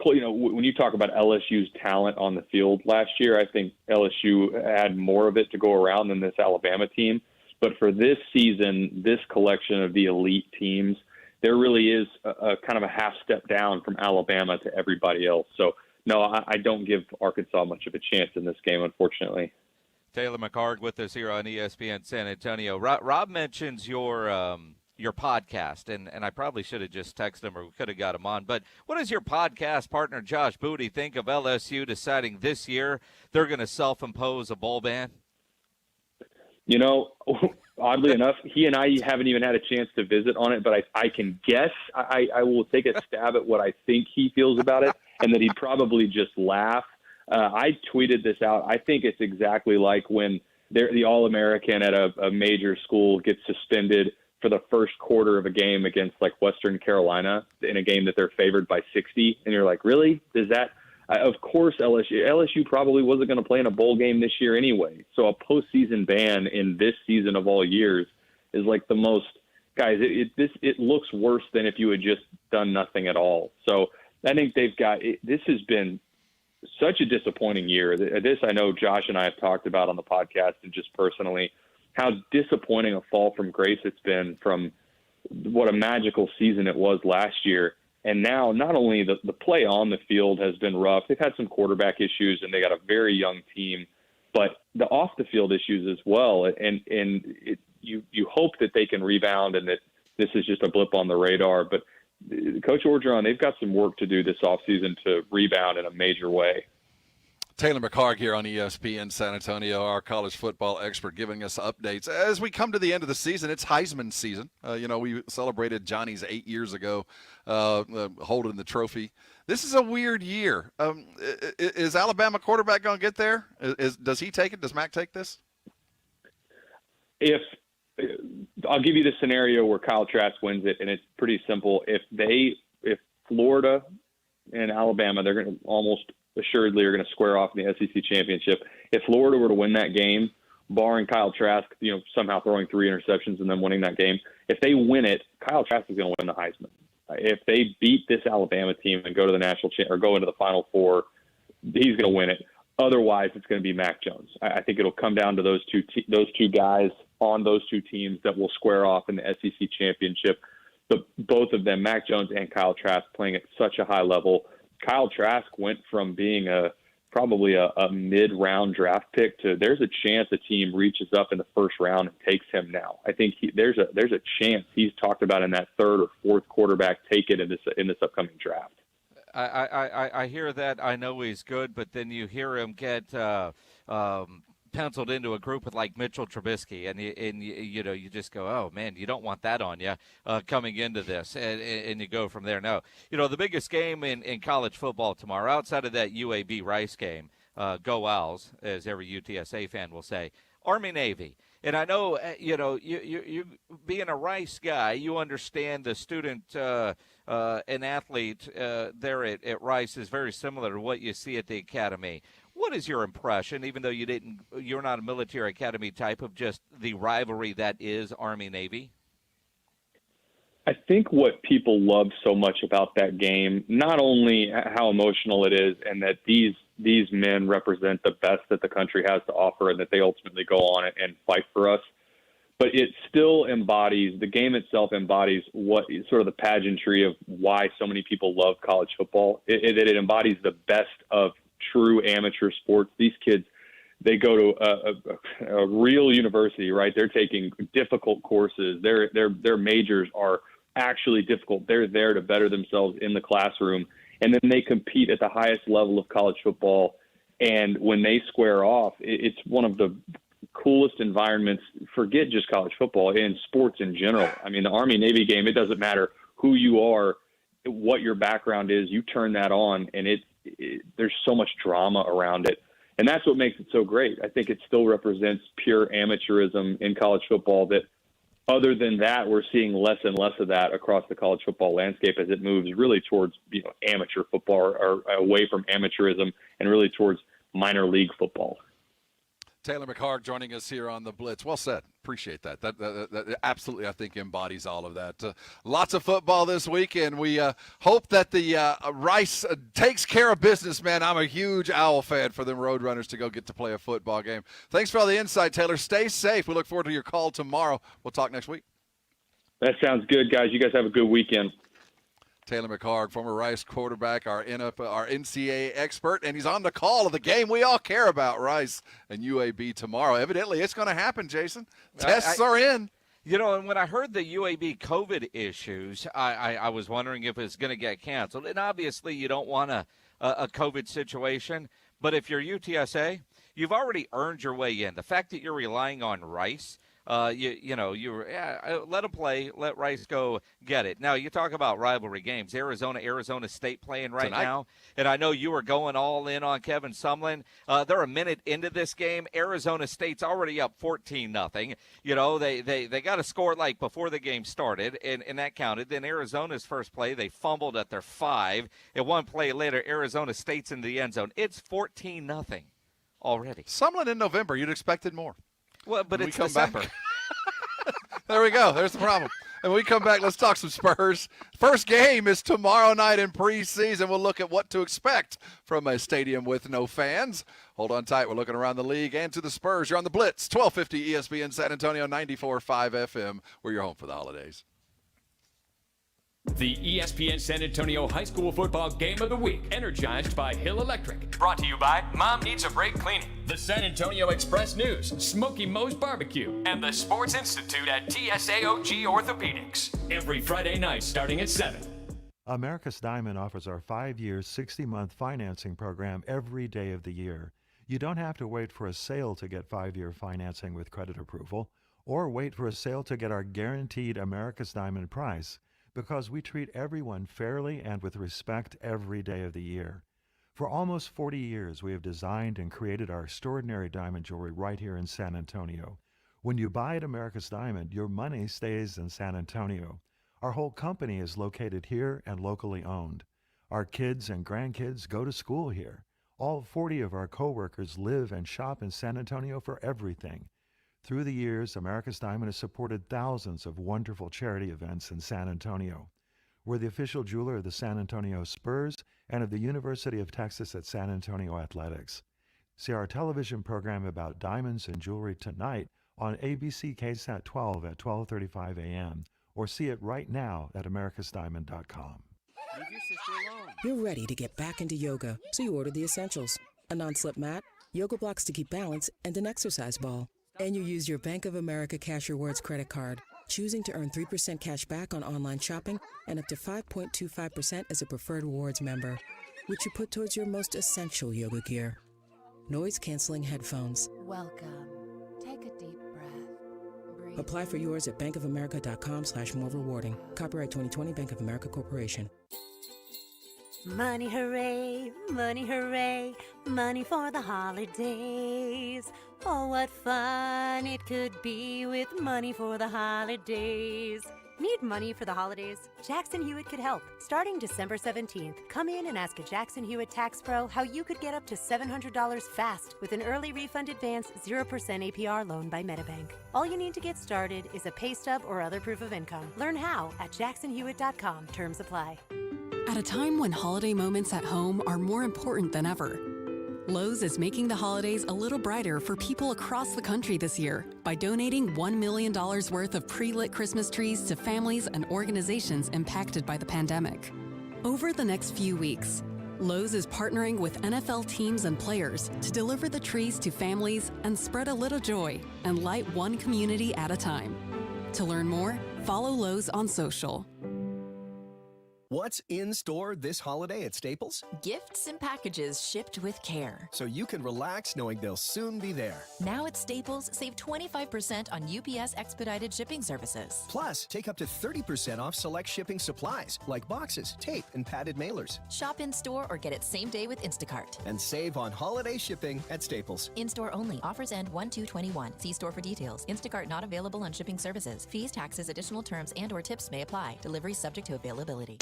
when you talk about LSU's talent on the field last year, I think LSU had more of it to go around than this Alabama team. But for this season, this collection of the elite teams, there really is a kind of a half step down from Alabama to everybody else. So, no, I don't give Arkansas much of a chance in this game, unfortunately. Taylor McHargue with us here on ESPN San Antonio. Rob mentions your podcast, and I probably should have just texted him, or we could have got him on. But what does your podcast partner, Josh Booty, think of LSU deciding this year they're going to self-impose a bowl ban? Oddly enough, he and I haven't even had a chance to visit on it, but I can guess. I will take a stab at what I think he feels about it, and that he'd probably just laugh. I tweeted this out. I think it's exactly like when the All-American at a major school gets suspended for the first quarter of a game against like Western Carolina in a game that they're favored by 60. And you're like, really? Does that? Of course, LSU probably wasn't going to play in a bowl game this year anyway. So a postseason ban in this season of all years is like the most, guys, it looks worse than if you had just done nothing at all. So I think this has been such a disappointing year. This I know Josh and I have talked about on the podcast and just personally how disappointing a fall from grace it's been from what a magical season it was last year. And now not only the play on the field has been rough, they've had some quarterback issues and they got a very young team, but the off the field issues as well. And you hope that they can rebound and that this is just a blip on the radar. But Coach Orgeron, they've got some work to do this offseason to rebound in a major way. Taylor McHargue here on ESPN San Antonio, our college football expert, giving us updates. As we come to the end of the season, it's Heisman season. We celebrated Johnny's 8 years ago, holding the trophy. This is a weird year. Is Alabama quarterback going to get there? Does he take it? Does Mac take this? I'll give you the scenario where Kyle Trask wins it, and it's pretty simple. If Florida and Alabama, they're going to almost assuredly are going to square off in the SEC championship. If Florida were to win that game, barring Kyle Trask, somehow throwing 3 interceptions and then winning that game, if they win it, Kyle Trask is going to win the Heisman. If they beat this Alabama team and go to the national or go into the Final Four, he's going to win it. Otherwise, it's going to be Mac Jones. I think it'll come down to those two guys on those two teams that will square off in the SEC championship. But both of them, Mac Jones and Kyle Trask, playing at such a high level. Kyle Trask went from being probably a mid-round draft pick to there's a chance a team reaches up in the first round and takes him now. I think there's a chance he's talked about in that third or fourth quarterback take it in this upcoming draft. I hear that. I know he's good, but then you hear him get penciled into a group with like Mitchell Trubisky, and you just go, oh man, you don't want that on you coming into this, and you go from there. No, the biggest game in college football tomorrow, outside of that UAB Rice game, go Owls, as every UTSA fan will say, Army-Navy. And I know, you being a Rice guy, you understand the student and athlete there at Rice is very similar to what you see at the academy. What is your impression, even though you're not a military academy type, of just the rivalry that is Army-Navy? I think what people love so much about that game, not only how emotional it is and that these men represent the best that the country has to offer and that they ultimately go on and fight for us, but it still embodies, the game itself embodies what sort of the pageantry of why so many people love college football. It embodies the best of true amateur sports. These kids, they go to a real university, right? They're taking difficult courses. Their majors are actually difficult. They're there to better themselves in the classroom. And then they compete at the highest level of college football. And when they square off, it's one of the coolest environments, forget just college football, in sports in general. I mean, the Army-Navy game, it doesn't matter who you are, what your background is, you turn that on, and there's so much drama around it. And that's what makes it so great. I think it still represents pure amateurism in college football that, other than that, we're seeing less and less of that across the college football landscape as it moves really towards amateur football or away from amateurism and really towards minor league football. Taylor McHargue joining us here on the Blitz. Well said. Appreciate that. That absolutely, I think, embodies all of that. Lots of football this week, and we hope that the Rice takes care of business, man. I'm a huge Owl fan for them Roadrunners to go get to play a football game. Thanks for all the insight, Taylor. Stay safe. We look forward to your call tomorrow. We'll talk next week. That sounds good, guys. You guys have a good weekend. Taylor McHargue, former Rice quarterback, our NCAA expert, and he's on the call of the game we all care about, Rice and UAB tomorrow. Evidently, it's going to happen, Jason. Tests are in. And when I heard the UAB COVID issues, I was wondering if it's going to get canceled. And obviously, you don't want a COVID situation. But if you're UTSA, you've already earned your way in. The fact that you're relying on Rice Let him play. Let Rice go get it. Now, you talk about rivalry games. Arizona State playing right Tonight. now. And I know you were going all in on Kevin Sumlin. They're a minute into this game. Arizona State's already up 14-0. They got to score like before the game started, and that counted. Then Arizona's first play, they fumbled at their 5. And one play later, Arizona State's in the end zone. It's 14-0 already. Sumlin in November, you'd expected more. Well, but When it's we come December. back. There we go. There's the problem. And when we come back, let's talk some Spurs. First game is tomorrow night in preseason. We'll look at what to expect from a stadium with no fans. Hold on tight. We're looking around the league and to the Spurs. You're on the Blitz, 1250 ESPN San Antonio, 94.5 FM. We're your home for the holidays. The ESPN San Antonio High School Football Game of the Week, energized by Hill Electric. Brought to you by Mom Needs a Break Cleaning, the San Antonio Express News, Smoky Moe's Barbecue, and the Sports Institute at TSAOG Orthopedics. Every Friday night starting at 7. America's Diamond offers our 5-year, 60-month financing program every day of the year. You don't have to wait for a sale to get 5-year financing with credit approval, or wait for a sale to get our guaranteed America's Diamond price, because we treat everyone fairly and with respect every day of the year. For almost 40 years, we have designed and created our extraordinary diamond jewelry right here in San Antonio. When you buy at America's Diamond, your money stays in San Antonio. Our whole company is located here and locally owned. Our kids and grandkids go to school here. All 40 of our coworkers live and shop in San Antonio for everything. Through the years, America's Diamond has supported thousands of wonderful charity events in San Antonio. We're the official jeweler of the San Antonio Spurs and of the University of Texas at San Antonio Athletics. See our television program about diamonds and jewelry tonight on ABC KSAT 12 at 12:35 a.m. or see it right now at americasdiamond.com. Leave your sister alone. You're ready to get back into yoga, so you order the essentials. A non-slip mat, yoga blocks to keep balance, and an exercise ball. And you use your Bank of America Cash Rewards credit card, choosing to earn 3% cash back on online shopping and up to 5.25% as a preferred rewards member, which you put towards your most essential yoga gear. Noise-canceling headphones. Welcome. Take a deep breath. Breathe. Apply for yours at bankofamerica.com/more rewarding. Copyright 2020 Bank of America Corporation. Money hooray, money for the holidays. Oh, what fun it could be with money for the holidays. Need money for the holidays? Jackson Hewitt could help. Starting December 17th, come in and ask a Jackson Hewitt tax pro how you could get up to $700 fast with an early refund advance 0% APR loan by Metabank. All you need to get started is a pay stub or other proof of income. Learn how at jacksonhewitt.com. Terms apply. At a time when holiday moments at home are more important than ever, Lowe's is making the holidays a little brighter for people across the country this year by donating $1 million worth of pre-lit Christmas trees to families and organizations impacted by the pandemic. Over the next few weeks, Lowe's is partnering with NFL teams and players to deliver the trees to families and spread a little joy and light one community at a time. To learn more, follow Lowe's on social. What's in store this holiday at Staples? Gifts and packages shipped with care. So you can relax knowing they'll soon be there. Now at Staples, save 25% on UPS expedited shipping services. Plus, take up to 30% off select shipping supplies like boxes, tape, and padded mailers. Shop in store or get it same day with Instacart. And save on holiday shipping at Staples. In store only. Offers end 1/2/21. See store for details. Instacart not available on shipping services. Fees, taxes, additional terms, and/or tips may apply. Delivery subject to availability.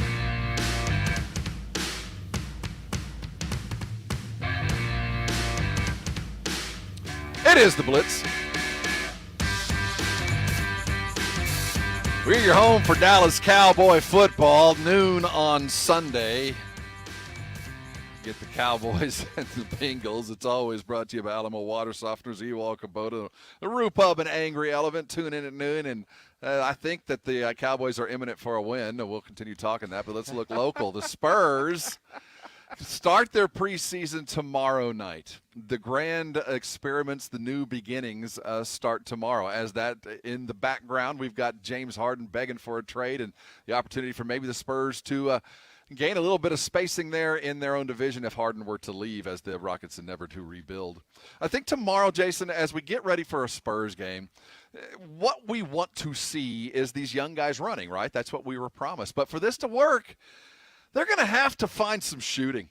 It is the Blitz. We're your home for Dallas Cowboy football, noon on Sunday. Get the Cowboys and the Bengals. It's always brought to you by Alamo Water Softeners, Ewald, Kubota, the Roo Pub, and Angry Elephant. Tune in at noon, and I think that the Cowboys are imminent for a win. We'll continue talking that, but let's look local. The Spurs start their preseason tomorrow night. The grand experiments, the new beginnings start tomorrow. As that in the background, we've got James Harden begging for a trade and the opportunity for maybe the Spurs to gain a little bit of spacing there in their own division if Harden were to leave, as the Rockets endeavor to rebuild. I think tomorrow, Jason, as we get ready for a Spurs game, what we want to see is these young guys running, right? That's what we were promised. But for this to work, they're going to have to find some shooting.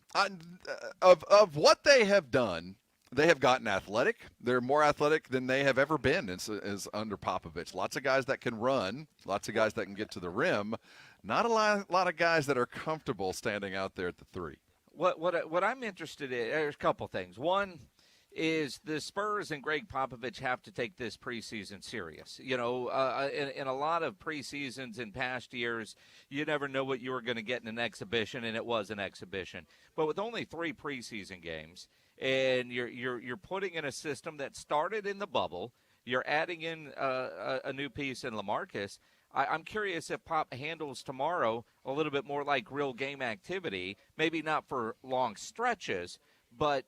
Of what they have done, they have gotten athletic. They're more athletic than they have ever been as under Popovich. Lots of guys that can run, lots of guys that can get to the rim. Not a lot of guys that are comfortable standing out there at the three. What I'm interested in, there's a couple things. One is the Spurs and Greg Popovich have to take this preseason serious. You know, in a lot of preseasons in past years, you never know what you were going to get in an exhibition, and it was an exhibition. But with only 3 preseason games, and you're putting in a system that started in the bubble, you're adding in a new piece in LaMarcus. I'm curious if Pop handles tomorrow a little bit more like real game activity, maybe not for long stretches, but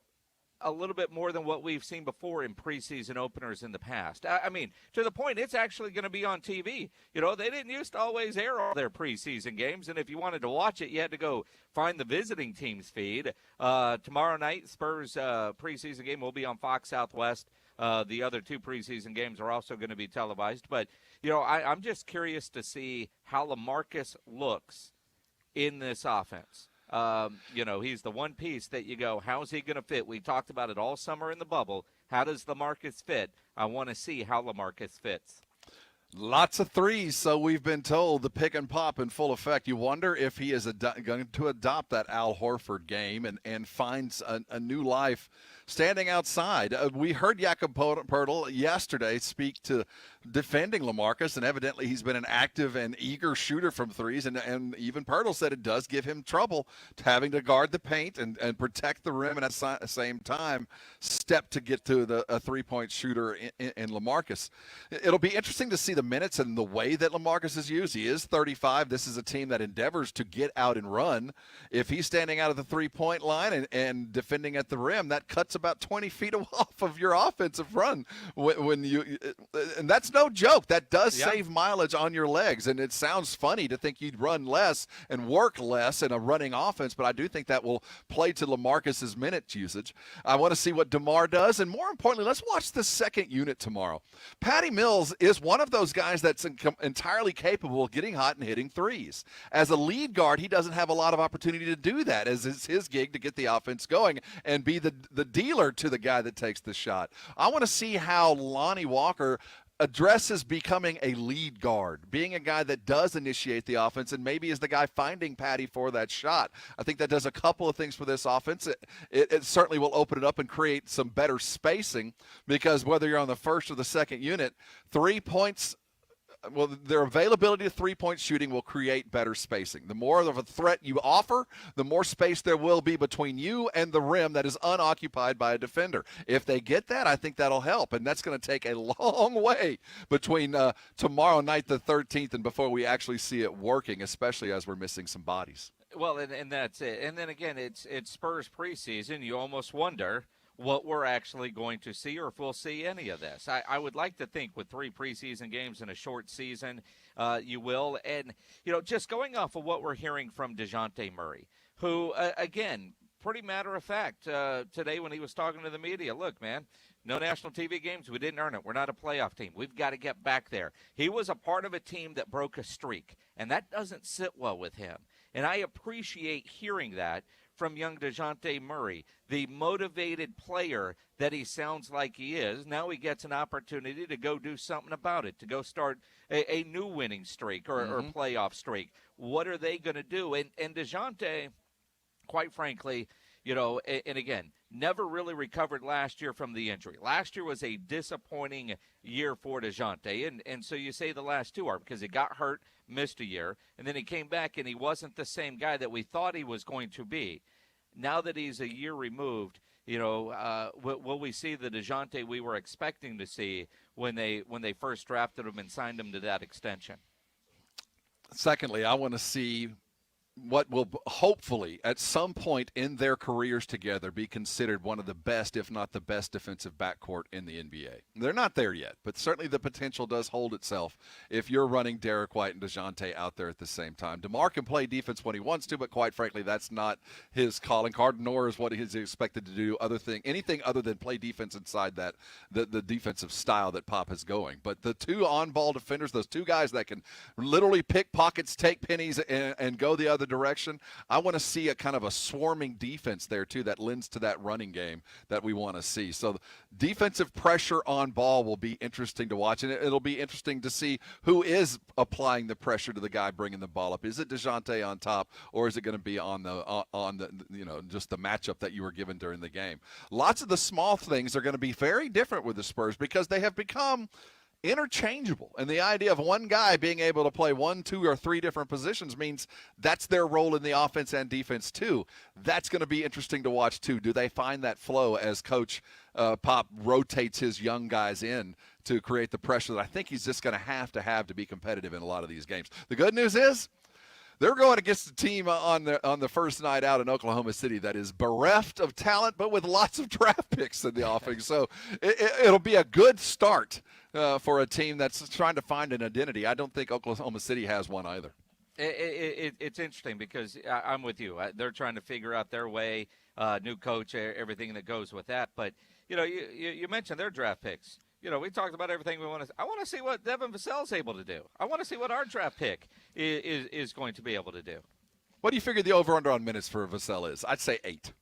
a little bit more than what we've seen before in preseason openers in the past. I mean, to the point, it's actually going to be on TV. You know, they didn't used to always air all their preseason games, and if you wanted to watch it, you had to go find the visiting team's feed. Tomorrow night, Spurs preseason game will be on Fox Southwest. The other 2 preseason games are also going to be televised. But, you know, I'm just curious to see how LaMarcus looks in this offense. You know, he's the one piece that you go, how's he going to fit? We talked about it all summer in the bubble. How does LaMarcus fit? I want to see how LaMarcus fits. Lots of threes, so we've been told, the pick and pop in full effect. You wonder if he is going to adopt that Al Horford game and finds a new life standing outside. We heard Jakob Poeltl yesterday speak to defending LaMarcus, and evidently he's been an active and eager shooter from threes, and even Poeltl said it does give him trouble having to guard the paint and protect the rim, and at the same time step to get to a three-point shooter in LaMarcus. It'll be interesting to see the minutes and the way that LaMarcus is used. He is 35. This is a team that endeavors to get out and run. If he's standing out of the three-point line and defending at the rim, that cuts about 20 feet off of your offensive run. And that's no joke. That does save mileage on your legs, and it sounds funny to think you'd run less and work less in a running offense, but I do think that will play to LaMarcus's minute usage. I want to see what DeMar does, and more importantly, let's watch the second unit tomorrow. Patty Mills is one of those guys that's entirely capable of getting hot and hitting threes. As a lead guard, he doesn't have a lot of opportunity to do that, as it's his gig to get the offense going and be the dealer to the guy that takes the shot. I want to see how Lonnie Walker addresses becoming a lead guard, being a guy that does initiate the offense and maybe is the guy finding Patty for that shot. I think that does a couple of things for this offense. It certainly will open it up and create some better spacing, because whether you're on the first or the second unit, 3 points, well, their availability of three-point shooting will create better spacing. The more of a threat you offer, the more space there will be between you and the rim that is unoccupied by a defender. If they get that, I think that'll help, and that's going to take a long way between tomorrow night, the 13th, and before we actually see it working, especially as we're missing some bodies. Well, and that's it. And then again, it's Spurs preseason. You almost wonder what we're actually going to see, or if we'll see any of this. I would like to think with 3 preseason games in a short season, you will. And, you know, just going off of what we're hearing from DeJounte Murray, who, again, pretty matter of fact, today when he was talking to the media, look, man, no national TV games. We didn't earn it. We're not a playoff team. We've got to get back there. He was a part of a team that broke a streak, and that doesn't sit well with him. And I appreciate hearing that from young DeJounte Murray, the motivated player that he sounds like he is. Now he gets an opportunity to go do something about it, to go start a new winning streak or playoff streak. What are they going to do? And DeJounte, quite frankly, you know, and again, never really recovered last year from the injury. Last year was a disappointing year for DeJounte, and so you say the last 2 are because he got hurt, missed a year, and then he came back and he wasn't the same guy that we thought he was going to be. Now that he's a year removed, you know, will we see the DeJounte we were expecting to see when they first drafted him and signed him to that extension? Secondly, I want to see what will hopefully at some point in their careers together be considered one of the best, if not the best, defensive backcourt in the NBA. They're not there yet, but certainly the potential does hold itself if you're running Derek White and DeJounte out there at the same time. DeMar can play defense when he wants to, but quite frankly, that's not his calling card, nor is what he's expected to do anything other than play defense inside that the defensive style that Pop is going. But the two on-ball defenders, those two guys that can literally pick pockets, take pennies, and go the other direction, I want to see a kind of a swarming defense there too that lends to that running game that we want to see. So defensive pressure on ball will be interesting to watch, and it'll be interesting to see who is applying the pressure to the guy bringing the ball up. Is it DeJounte on top, or is it going to be on the just the matchup that you were given during the game? Lots of the small things are going to be very different with the Spurs because they have become interchangeable, and the idea of one guy being able to play 1, 2, or 3 different positions means that's their role in the offense and defense too. That's going to be interesting to watch too. Do they find that flow as Coach Pop rotates his young guys in to create the pressure that I think he's just going to have to be competitive in a lot of these games? The good news is they're going against a team on the first night out in Oklahoma City that is bereft of talent, but with lots of draft picks in the offing. So it'll be a good start for a team that's trying to find an identity. I don't think Oklahoma City has one either. It's interesting because I'm with you. They're trying to figure out their way, new coach, everything that goes with that. But, you mentioned their draft picks. We talked about everything we want to. I want to see what Devin Vassell's able to do. I want to see what our draft pick is going to be able to do. What do you figure the over/under on minutes for Vassell is? I'd say 8.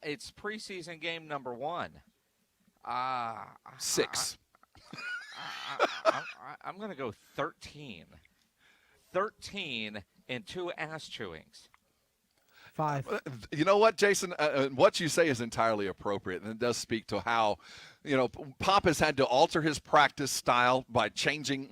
It's preseason game number 1. 6. I'm going to go 13. 13 and 2 ass chewings. 5. You know what, Jason? What you say is entirely appropriate, and it does speak to how, Pop has had to alter his practice style by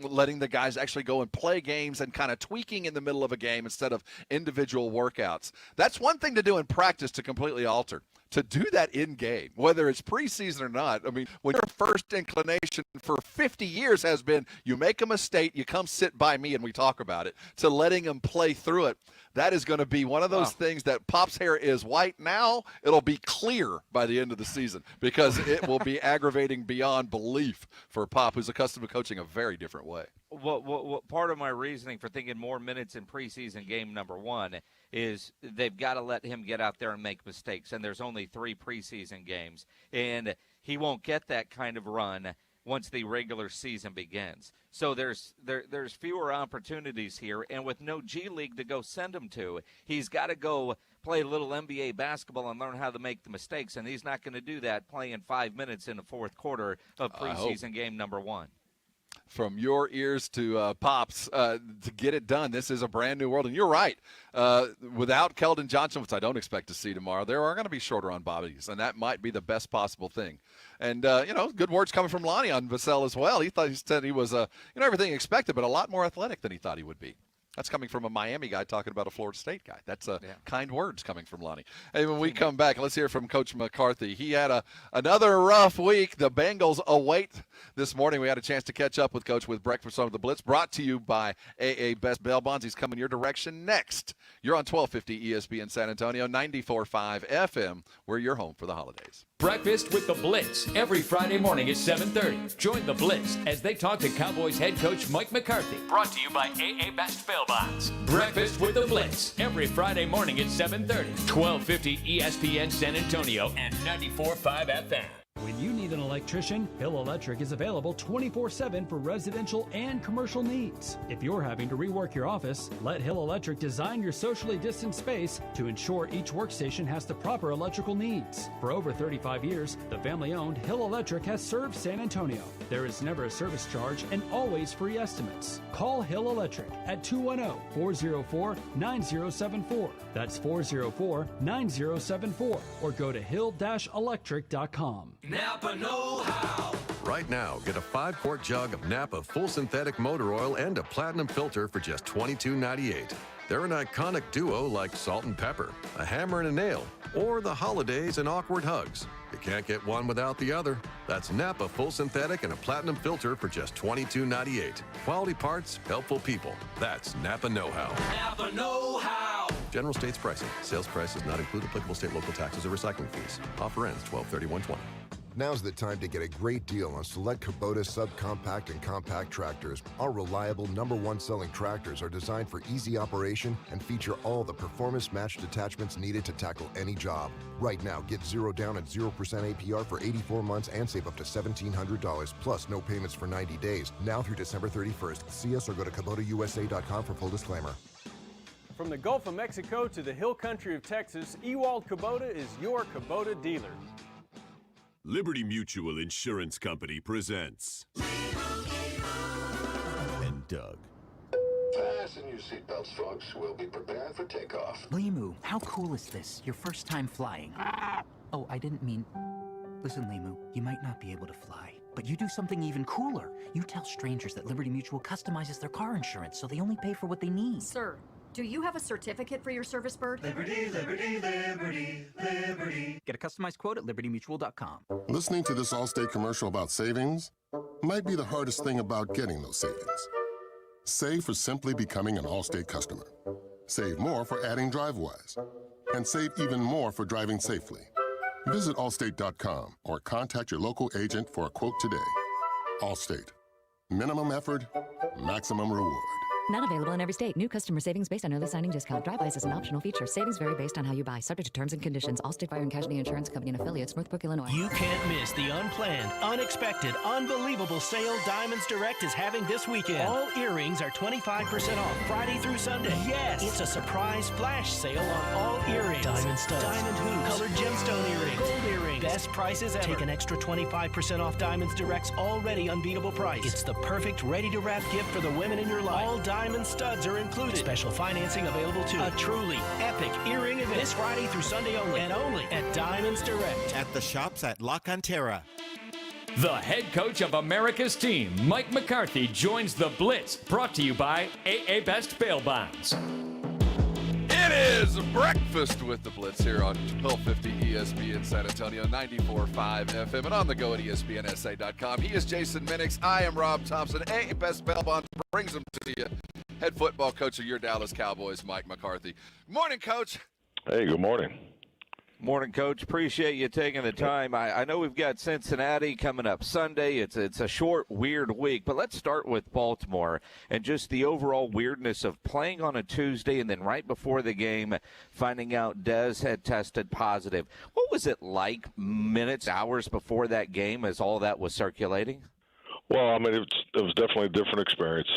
letting the guys actually go and play games and kind of tweaking in the middle of a game instead of individual workouts. That's one thing to do in practice to completely alter. To do that in game, whether it's preseason or not, I mean, when your first inclination for 50 years has been, you make a mistake, you come sit by me and we talk about it, to letting them play through it, that is going to be one of those things that Pop's hair is white now. It'll be clear by the end of the season because it will be aggravating beyond belief for Pop, who's accustomed to coaching a very different way. What part of my reasoning for thinking more minutes in preseason game number 1 is they've got to let him get out there and make mistakes, and there's only 3 preseason games, and he won't get that kind of run once the regular season begins. So there's fewer opportunities here, and with no G League to go send him to, he's got to go play a little NBA basketball and learn how to make the mistakes, and he's not going to do that playing 5 minutes in the fourth quarter of preseason game number 1. From your ears to Pop's to get it done. This is a brand new world. And you're right. Without Keldon Johnson, which I don't expect to see tomorrow, there are going to be shorter on bodies, and that might be the best possible thing. And, good words coming from Lonnie on Vassell as well. He said he was, everything expected, but a lot more athletic than he thought he would be. That's coming from a Miami guy talking about a Florida State guy. That's kind words coming from Lonnie. Hey, when we come back, let's hear from Coach McCarthy. He had another rough week. The Bengals await this morning. We had a chance to catch up with Coach with Breakfast on the Blitz, brought to you by AA Best Bail Bonds. He's coming your direction next. You're on 1250 ESPN San Antonio, 94.5 FM. We're your home for the holidays. Breakfast with the Blitz every Friday morning at 7:30. Join the Blitz as they talk to Cowboys head coach Mike McCarthy. Brought to you by AA Best Bail Bonds. Breakfast with the Blitz every Friday morning at 7:30. 1250 ESPN San Antonio and 94.5 FM. When you need an electrician, Hill Electric is available 24/7 for residential and commercial needs. If you're having to rework your office, let Hill Electric design your socially distanced space to ensure each workstation has the proper electrical needs. For over 35 years, the family-owned Hill Electric has served San Antonio. There is never a service charge and always free estimates. Call Hill Electric at 210-404-9074. That's 404-9074. Or go to hill-electric.com. Napa know-how. Right now, get a 5-quart jug of Napa full synthetic motor oil and a platinum filter for just $22.98. They're an iconic duo like Salt and Pepper, a hammer and a nail, or the holidays and awkward hugs. You can't get one without the other. That's Napa Full Synthetic and a Platinum Filter for just $22.98. Quality parts, helpful people. That's Napa Know-How. Napa Know-How. General States pricing. Sales price does not include applicable state, local taxes, or recycling fees. Offer ends 12/31/20. Now's the time to get a great deal on select Kubota subcompact and compact tractors. Our reliable #1 selling tractors are designed for easy operation and feature all the performance-matched attachments needed to tackle any job. Right now, get 0 down and 0% APR for 84 months and save up to $1,700, plus no payments for 90 days. Now through December 31st. See us or go to KubotaUSA.com for full disclaimer. From the Gulf of Mexico to the hill country of Texas, Ewald Kubota is your Kubota dealer. Liberty Mutual Insurance Company presents and Doug. Fasten your seatbelts, folks. We'll be preparing for takeoff. Limu, how cool is this? Your first time flying. Oh, I didn't mean... Listen, Limu, you might not be able to fly, but you do something even cooler. You tell strangers that Liberty Mutual customizes their car insurance so they only pay for what they need. Sir, do you have a certificate for your service bird? Liberty, liberty, liberty, liberty. Get a customized quote at libertymutual.com. Listening to this Allstate commercial about savings might be the hardest thing about getting those savings. Save for simply becoming an Allstate customer. Save more for adding DriveWise. And save even more for driving safely. Visit Allstate.com or contact your local agent for a quote today. Allstate. Minimum effort, maximum reward. Not available in every state. New customer savings based on early signing discount. DriveWise is an optional feature. Savings vary based on how you buy. Subject to terms and conditions. Allstate Fire and Casualty Insurance Company and Affiliates, Northbrook, Illinois. You can't miss the unplanned, unexpected, unbelievable sale Diamonds Direct is having this weekend. All earrings are 25% off Friday through Sunday. Yes, it's a surprise flash sale on all earrings. Diamond studs, diamond hoops, colored gemstone earrings, gold earrings. Best prices ever. Take an extra 25% off Diamonds Direct's already unbeatable price. It's the perfect ready-to-wrap gift for the women in your life. All diamond studs are included. Special financing available too. A truly epic earring event this Friday through Sunday only, and only at Diamonds Direct. At the shops at La Cantera. The head coach of America's team, Mike McCarthy, joins the Blitz, brought to you by AA Best Bail Bonds. It is breakfast with the Blitz here on 1250 ESPN San Antonio, 94.5 FM, and on the go at ESPNSA.com. He is Jason Minix. I am Rob Thompson. AA Best Bail Bonds brings them to you. Head football coach of your Dallas Cowboys, Mike McCarthy. Morning, Coach. Hey, good morning. Morning, Coach. Appreciate you taking the time. I know we've got Cincinnati coming up Sunday. It's a short, weird week, but let's start with Baltimore and just the overall weirdness of playing on a Tuesday and then right before the game finding out Dez had tested positive. What was it like minutes, hours before that game as all that was circulating? Well, I mean, it was definitely a different experience.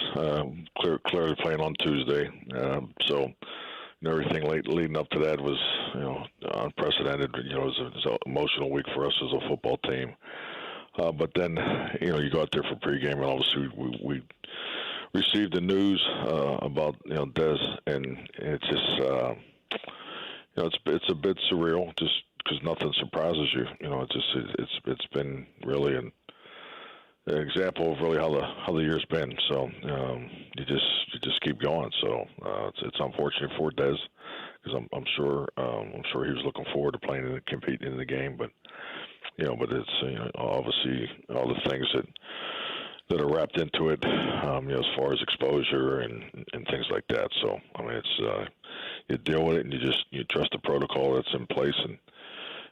Clearly playing on Tuesday, so everything leading up to that was, unprecedented. It was an emotional week for us as a football team. But then, you go out there for pregame, and obviously we received the news about Dez, and it's just it's a bit surreal, just because nothing surprises you. It's been really an example of really how the year's been. So you just keep going. So it's unfortunate for Dez, because I'm sure he was looking forward to playing and competing in the game. But it's obviously all the things that are wrapped into it, as far as exposure and things like that. So I mean, it's you deal with it, and you trust the protocol that's in place,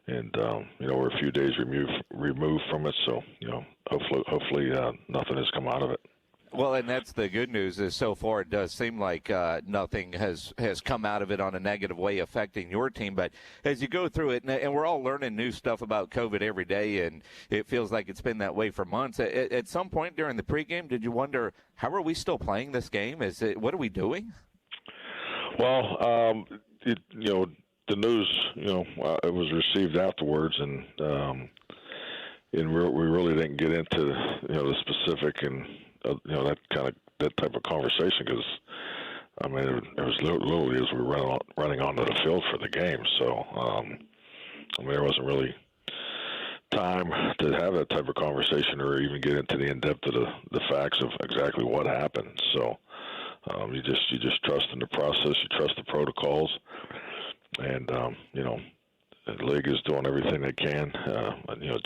and we're a few days removed from it, so hopefully nothing has come out of it. Well, and that's the good news is so far it does seem like nothing has come out of it on a negative way affecting your team. But as you go through it, and we're all learning new stuff about COVID every day, and it feels like it's been that way for months. At some point during the pregame, did you wonder, how are we still playing this game? What are we doing? Well, the news, it was received afterwards, and we really didn't get into the specific and that type of conversation, because I mean it was literally as we were running onto the field for the game. So I mean there wasn't really time to have that type of conversation or even get into the in depth of the facts of exactly what happened. So You just trust in the process. You trust the protocols, and the league is doing everything they can.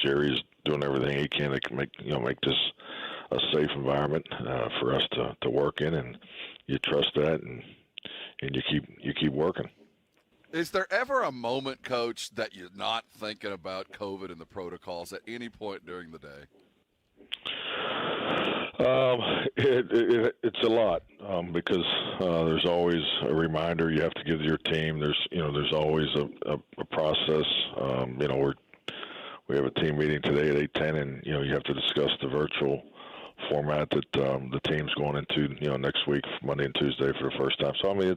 Jerry's doing everything he can to make this a safe environment for us to work in, and you trust that, and you keep working. Is there ever a moment, Coach, that you're not thinking about COVID and the protocols at any point during the day? It's a lot because there's always a reminder you have to give your team. There's always a process. We have a team meeting today at 8:10, and you have to discuss the virtual format that the team's going into next week, Monday and Tuesday for the first time. So I mean,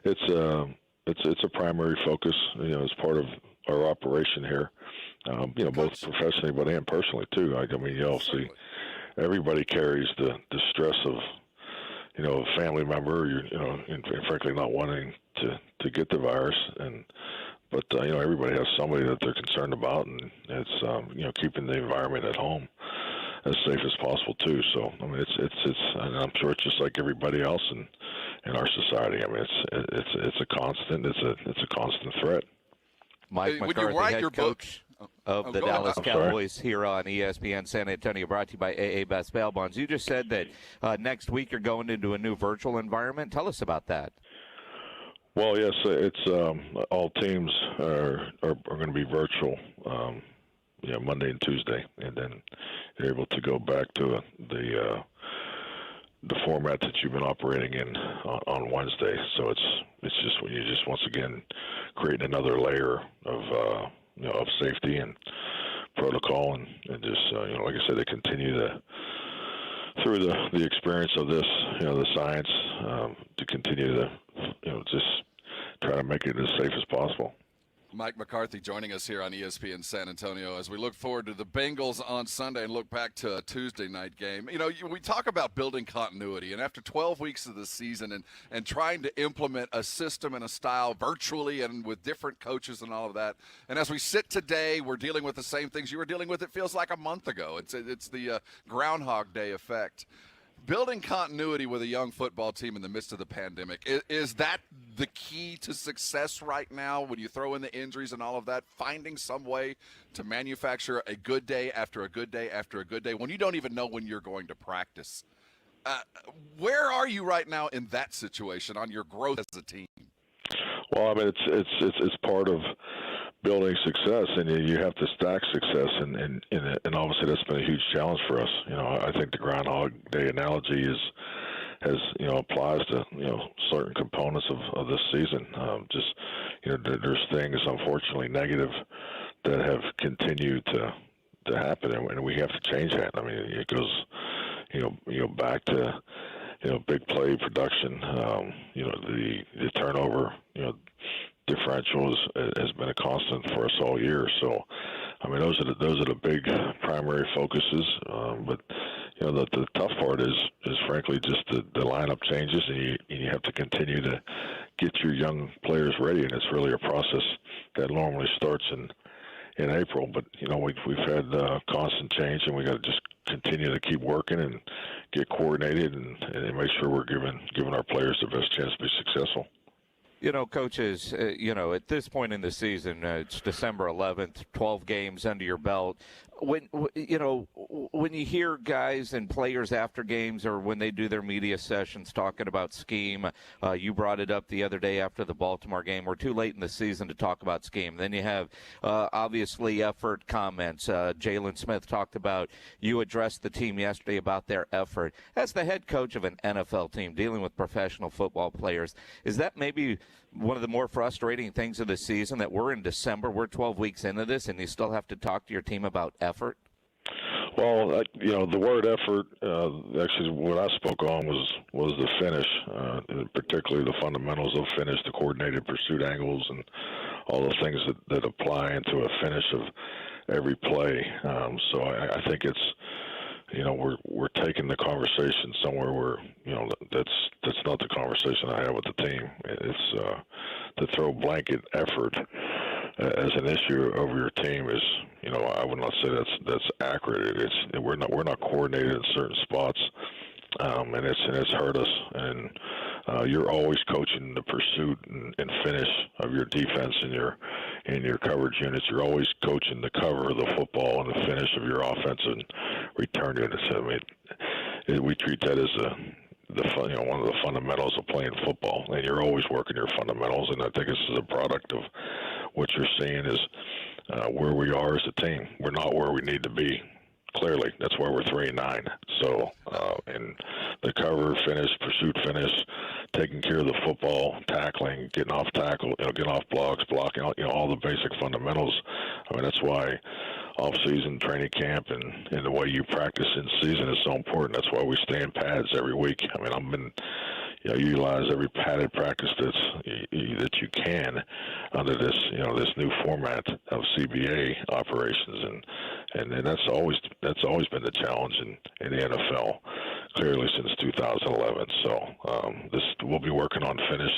it's a primary focus, as part of our operation here, both professionally and personally too. I mean, see, everybody carries the stress of, a family member, and frankly not wanting to get the virus, but everybody has somebody that they're concerned about, and it's keeping the environment at home as safe as possible too. So I mean, it's and I'm sure it's just like everybody else in our society. I mean, it's a constant. It's a constant threat. Mike McCarthy, head coach of the Dallas Cowboys, here on ESPN San Antonio, brought to you by AA Best Bail Bonds. You just said that next week you're going into a new virtual environment. Tell us about that. Well, yes, it's all teams are going to be virtual. Monday and Tuesday, and then you're able to go back to the format that you've been operating in on Wednesday. So it's just when you just once again creating another layer of safety and protocol, and just like I said, they continue through the experience of this, the science, to continue to just try to make it as safe as possible. Mike McCarthy joining us here on ESPN San Antonio as we look forward to the Bengals on Sunday and look back to a Tuesday night game. We talk about building continuity, and after 12 weeks of the season and trying to implement a system and a style virtually and with different coaches and all of that, and as we sit today, we're dealing with the same things you were dealing with, it feels like a month ago. It's the Groundhog Day effect. Building continuity with a young football team in the midst of the pandemic, is that the key to success right now when you throw in the injuries and all of that, finding some way to manufacture a good day after a good day after a good day when you don't even know when you're going to practice? Where are you right now in that situation on your growth as a team? Well, I mean, it's part of building success, and you have to stack success, and obviously that's been a huge challenge for us. I think the Groundhog Day analogy applies to certain components of this season. There's things unfortunately negative that have continued to happen, and we have to change that. I mean, it goes back to big play production. The turnover differential has been a constant for us all year. So, I mean, those are the big primary focuses. But the tough part is frankly just the lineup changes, and you have to continue to get your young players ready, and it's really a process that normally starts in April. But we've had constant change, and we got to just continue to keep working and get coordinated and make sure we're giving our players the best chance to be successful. Coaches, at this point in the season, it's December 11th, 12 games under your belt. When you hear guys and players after games or when they do their media sessions talking about scheme, you brought it up the other day after the Baltimore game. We're too late in the season to talk about scheme. Then you have, obviously, effort comments. Jalen Smith talked about, you addressed the team yesterday about their effort. As the head coach of an NFL team dealing with professional football players, is that maybe one of the more frustrating things of the season, that we're in December, we're 12 weeks into this, and you still have to talk to your team about effort? Well, the word effort, actually what I spoke on was the finish, particularly the fundamentals of finish, the coordinated pursuit angles, and all the things that apply into a finish of every play. So I think it's, we're taking the conversation somewhere where, that's not the conversation I have with the team. It's to throw blanket effort as an issue over your team is, I would not say that's accurate. We're not coordinated in certain spots and it's hurt us. And you're always coaching the pursuit and finish of your defense and your coverage units. You're always coaching the cover of the football and the finish of your offense and return units. I mean, we treat that as one of the fundamentals of playing football, and you're always working your fundamentals. And I think this is a product of what you're seeing is where we are as a team. We're not where we need to be. Clearly, that's why we're 3-9. So, and the cover, finish, pursuit, finish, taking care of the football, tackling, getting off tackle, getting off blocks, blocking, all the basic fundamentals. I mean, that's why off-season training camp and the way you practice in season is so important. That's why we stay in pads every week. I mean, I've been utilize every padded practice that you can under this this new format of CBA operations, and that's always been the challenge in the NFL, clearly since 2011. So we'll be working on finish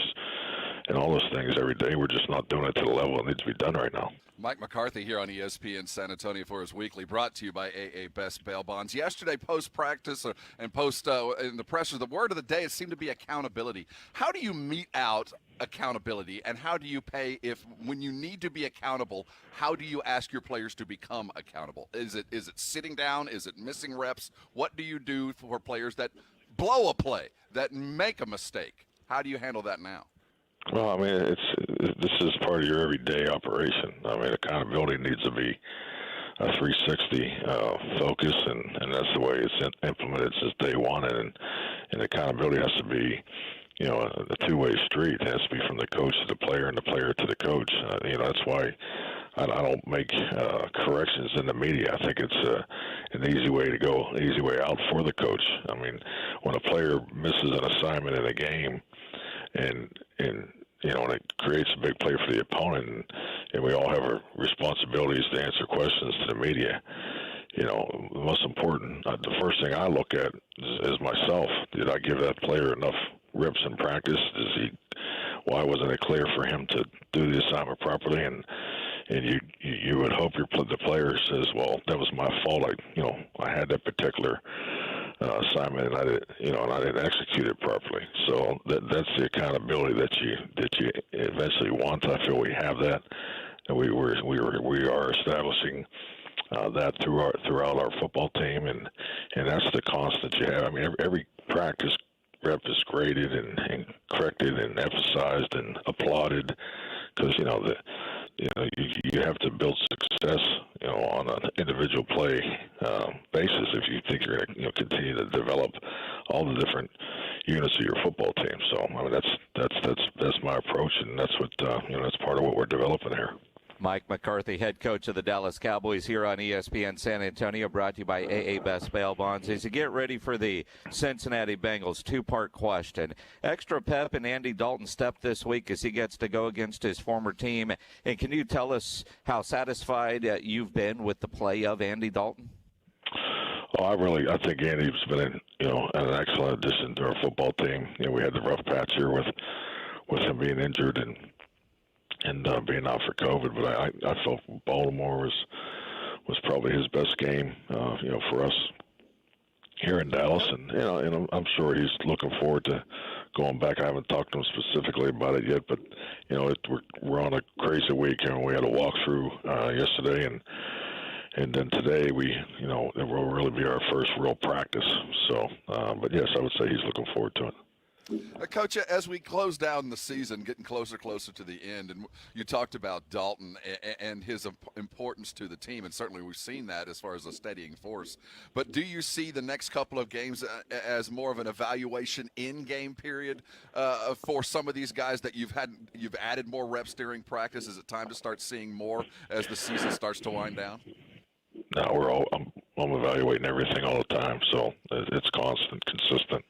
and all those things every day. We're just not doing it to the level it needs to be done right now. Mike McCarthy here on ESPN San Antonio for his weekly, brought to you by AA Best Bail Bonds. Yesterday, post-practice and post in the pressers, the word of the day seemed to be accountability. How do you mete out accountability, and how do you pay when you need to be accountable? How do you ask your players to become accountable? Is it sitting down? Is it missing reps? What do you do for players that blow a play, that make a mistake? How do you handle that now? Well, I mean, this is part of your everyday operation. I mean, accountability needs to be a 360 focus, and that's the way it's implemented since day one. And accountability has to be, a two-way street. It has to be from the coach to the player and the player to the coach. That's why I don't make corrections in the media. I think it's an easy way to go, an easy way out for the coach. I mean, when a player misses an assignment in a game, and it creates a big play for the opponent, and we all have our responsibilities to answer questions to the media. The most important, the first thing I look at is myself. Did I give that player enough reps in practice? Why wasn't it clear for him to do the assignment properly? And you would hope the player says, well, that was my fault. I had that particular assignment, and I didn't execute it properly. So that's the accountability that you eventually want. I feel we have that, and we are establishing that throughout our football team, and that's the constant you have. I mean, every practice rep is graded and corrected and emphasized and applauded, because you have to build success on an individual play basis if you think you're going to continue to develop all the different units of your football team. So I mean that's my approach, and that's what that's part of what we're developing here. Mike McCarthy, head coach of the Dallas Cowboys, here on ESPN San Antonio, brought to you by AA Best Bail Bonds. As you get ready for the Cincinnati Bengals, two-part question. Extra pep in Andy Dalton's step this week as he gets to go against his former team. And can you tell us how satisfied you've been with the play of Andy Dalton? Oh, I think Andy's been an excellent addition to our football team. We had the rough patch here with him being injured and being out for COVID, but I felt Baltimore was probably his best game, for us here in Dallas, and I'm sure he's looking forward to going back. I haven't talked to him specifically about it yet, but we're on a crazy week, and we had a walkthrough yesterday, and then today it will really be our first real practice. So, but yes, I would say he's looking forward to it. Coach, as we close down the season, getting closer to the end, and you talked about Dalton and his importance to the team, and certainly we've seen that as far as a steadying force. But do you see the next couple of games as more of an evaluation in-game period for some of these guys that you've added more reps during practice? Is it time to start seeing more as the season starts to wind down? No, I'm evaluating everything all the time, so it's constant, consistent.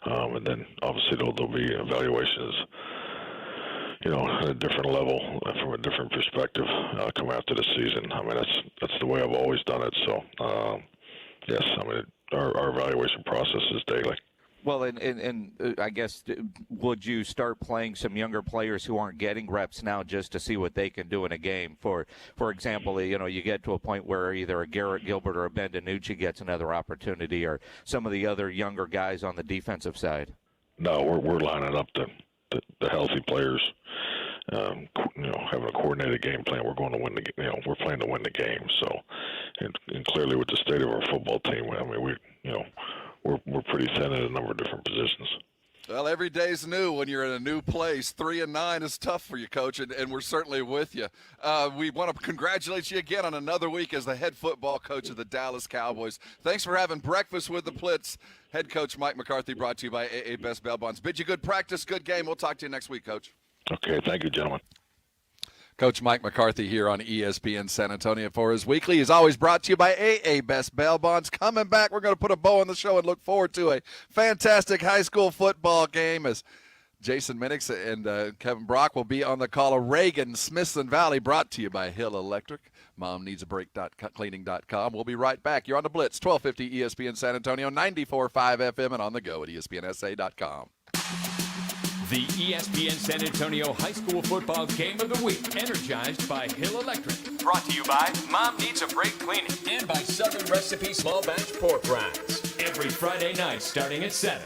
And then obviously there'll be evaluations, at a different level from a different perspective come after the season. I mean, that's the way I've always done it. So, yes, I mean, our evaluation process is daily. Well, and I guess, would you start playing some younger players who aren't getting reps now just to see what they can do in a game? For example, you get to a point where either a Garrett Gilbert or a Ben DiNucci gets another opportunity, or some of the other younger guys on the defensive side. No, we're lining up the healthy players. Having a coordinated game plan. We're going to win we're playing to win the game. So, and clearly with the state of our football team, I mean, we're pretty thin at a number of different positions. Well, every day's new when you're in a new place. 3-9 is tough for you, Coach, and we're certainly with you. We want to congratulate you again on another week as the head football coach of the Dallas Cowboys. Thanks for having breakfast with the Blitz. Head coach Mike McCarthy, brought to you by AA Best Bail Bonds. Bid you good practice, good game. We'll talk to you next week, Coach. Okay, thank you, gentlemen. Coach Mike McCarthy here on ESPN San Antonio for his weekly. He's always brought to you by AA Best Bail Bonds. Coming back, we're going to put a bow on the show and look forward to a fantastic high school football game as Jason Minix and Kevin Brock will be on the call of Reagan, Smithson Valley, brought to you by Hill Electric. Mom needs a break.cleaning.com. We'll be right back. You're on the Blitz, 1250 ESPN San Antonio, 94.5 FM, and on the go at ESPNSA.com. The ESPN San Antonio High School Football Game of the Week, energized by Hill Electric. Brought to you by Mom Needs a Break Cleaning and by Southern Recipe Small Batch Pork Rinds. Every Friday night starting at 7.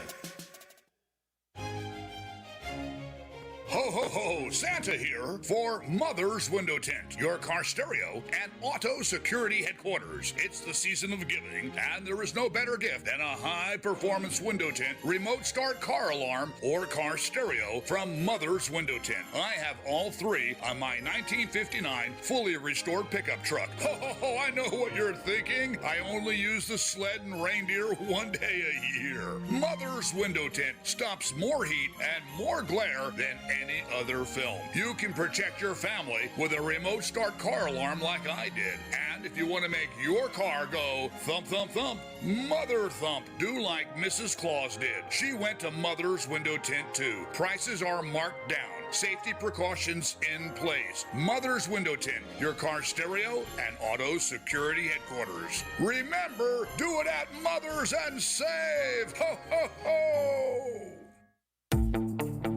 Ho, ho, ho, Santa here for Mother's Window Tint, your car stereo and auto security headquarters. It's the season of giving, and there is no better gift than a high-performance window tint, remote start car alarm, or car stereo from Mother's Window Tint. I have all three on my 1959 fully restored pickup truck. Ho, ho, ho, I know what you're thinking. I only use the sled and reindeer one day a year. Mother's Window Tint stops more heat and more glare than any other film. You can protect your family with a remote start car alarm like I did. And if you want to make your car go thump, thump, thump, Mother Thump, do like Mrs. Claus did. She went to Mother's Window Tint too. Prices are marked down. Safety precautions in place. Mother's Window Tint, your car stereo and auto security headquarters. Remember, do it at Mother's and save. Ho, ho, ho!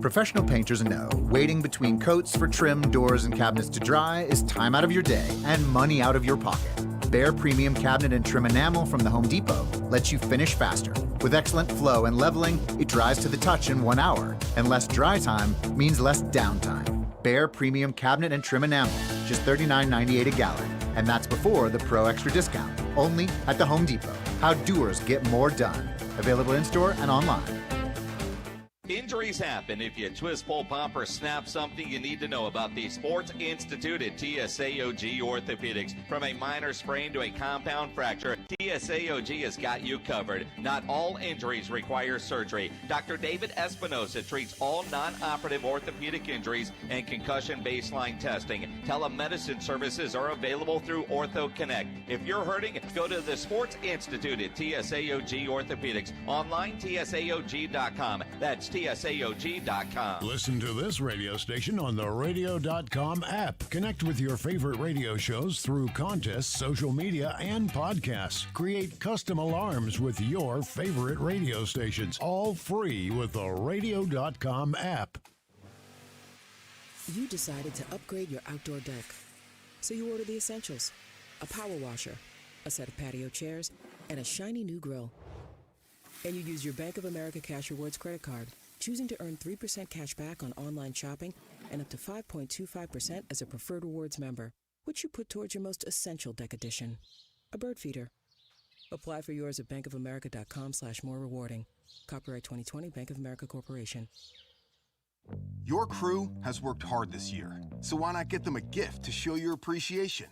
Professional painters know waiting between coats for trim, doors, and cabinets to dry is time out of your day and money out of your pocket. Bare Premium Cabinet and Trim Enamel from the Home Depot lets you finish faster. With excellent flow and leveling, it dries to the touch in 1 hour, and less dry time means less downtime. Bare Premium Cabinet and Trim Enamel, just $39.98 a gallon, and that's before the Pro Extra discount, only at the Home Depot. How doers get more done. Available in-store and online. Injuries happen. If you twist, pull, pop, or snap something, you need to know about the Sports Institute at TSAOG Orthopedics. From a minor sprain to a compound fracture, TSAOG has got you covered. Not all injuries require surgery. Dr. David Espinosa treats all non-operative orthopedic injuries and concussion baseline testing. Telemedicine services are available through Ortho Connect. If you're hurting, go to the Sports Institute at TSAOG Orthopedics. Online, TSAOG.com. That's TSAOG.com. Listen to this radio station on the radio.com app. Connect with your favorite radio shows through contests, social media, and podcasts. Create custom alarms with your favorite radio stations, all free with the radio.com app. You decided to upgrade your outdoor deck. So you ordered the essentials: a power washer, a set of patio chairs, and a shiny new grill. And you use your Bank of America Cash Rewards credit card, choosing to earn 3% cash back on online shopping and up to 5.25% as a Preferred Rewards member, which you put towards your most essential deck addition, a bird feeder. Apply for yours at bankofamerica.com/more rewarding. Copyright 2020 Bank of America Corporation. Your crew has worked hard this year, so why not get them a gift to show your appreciation?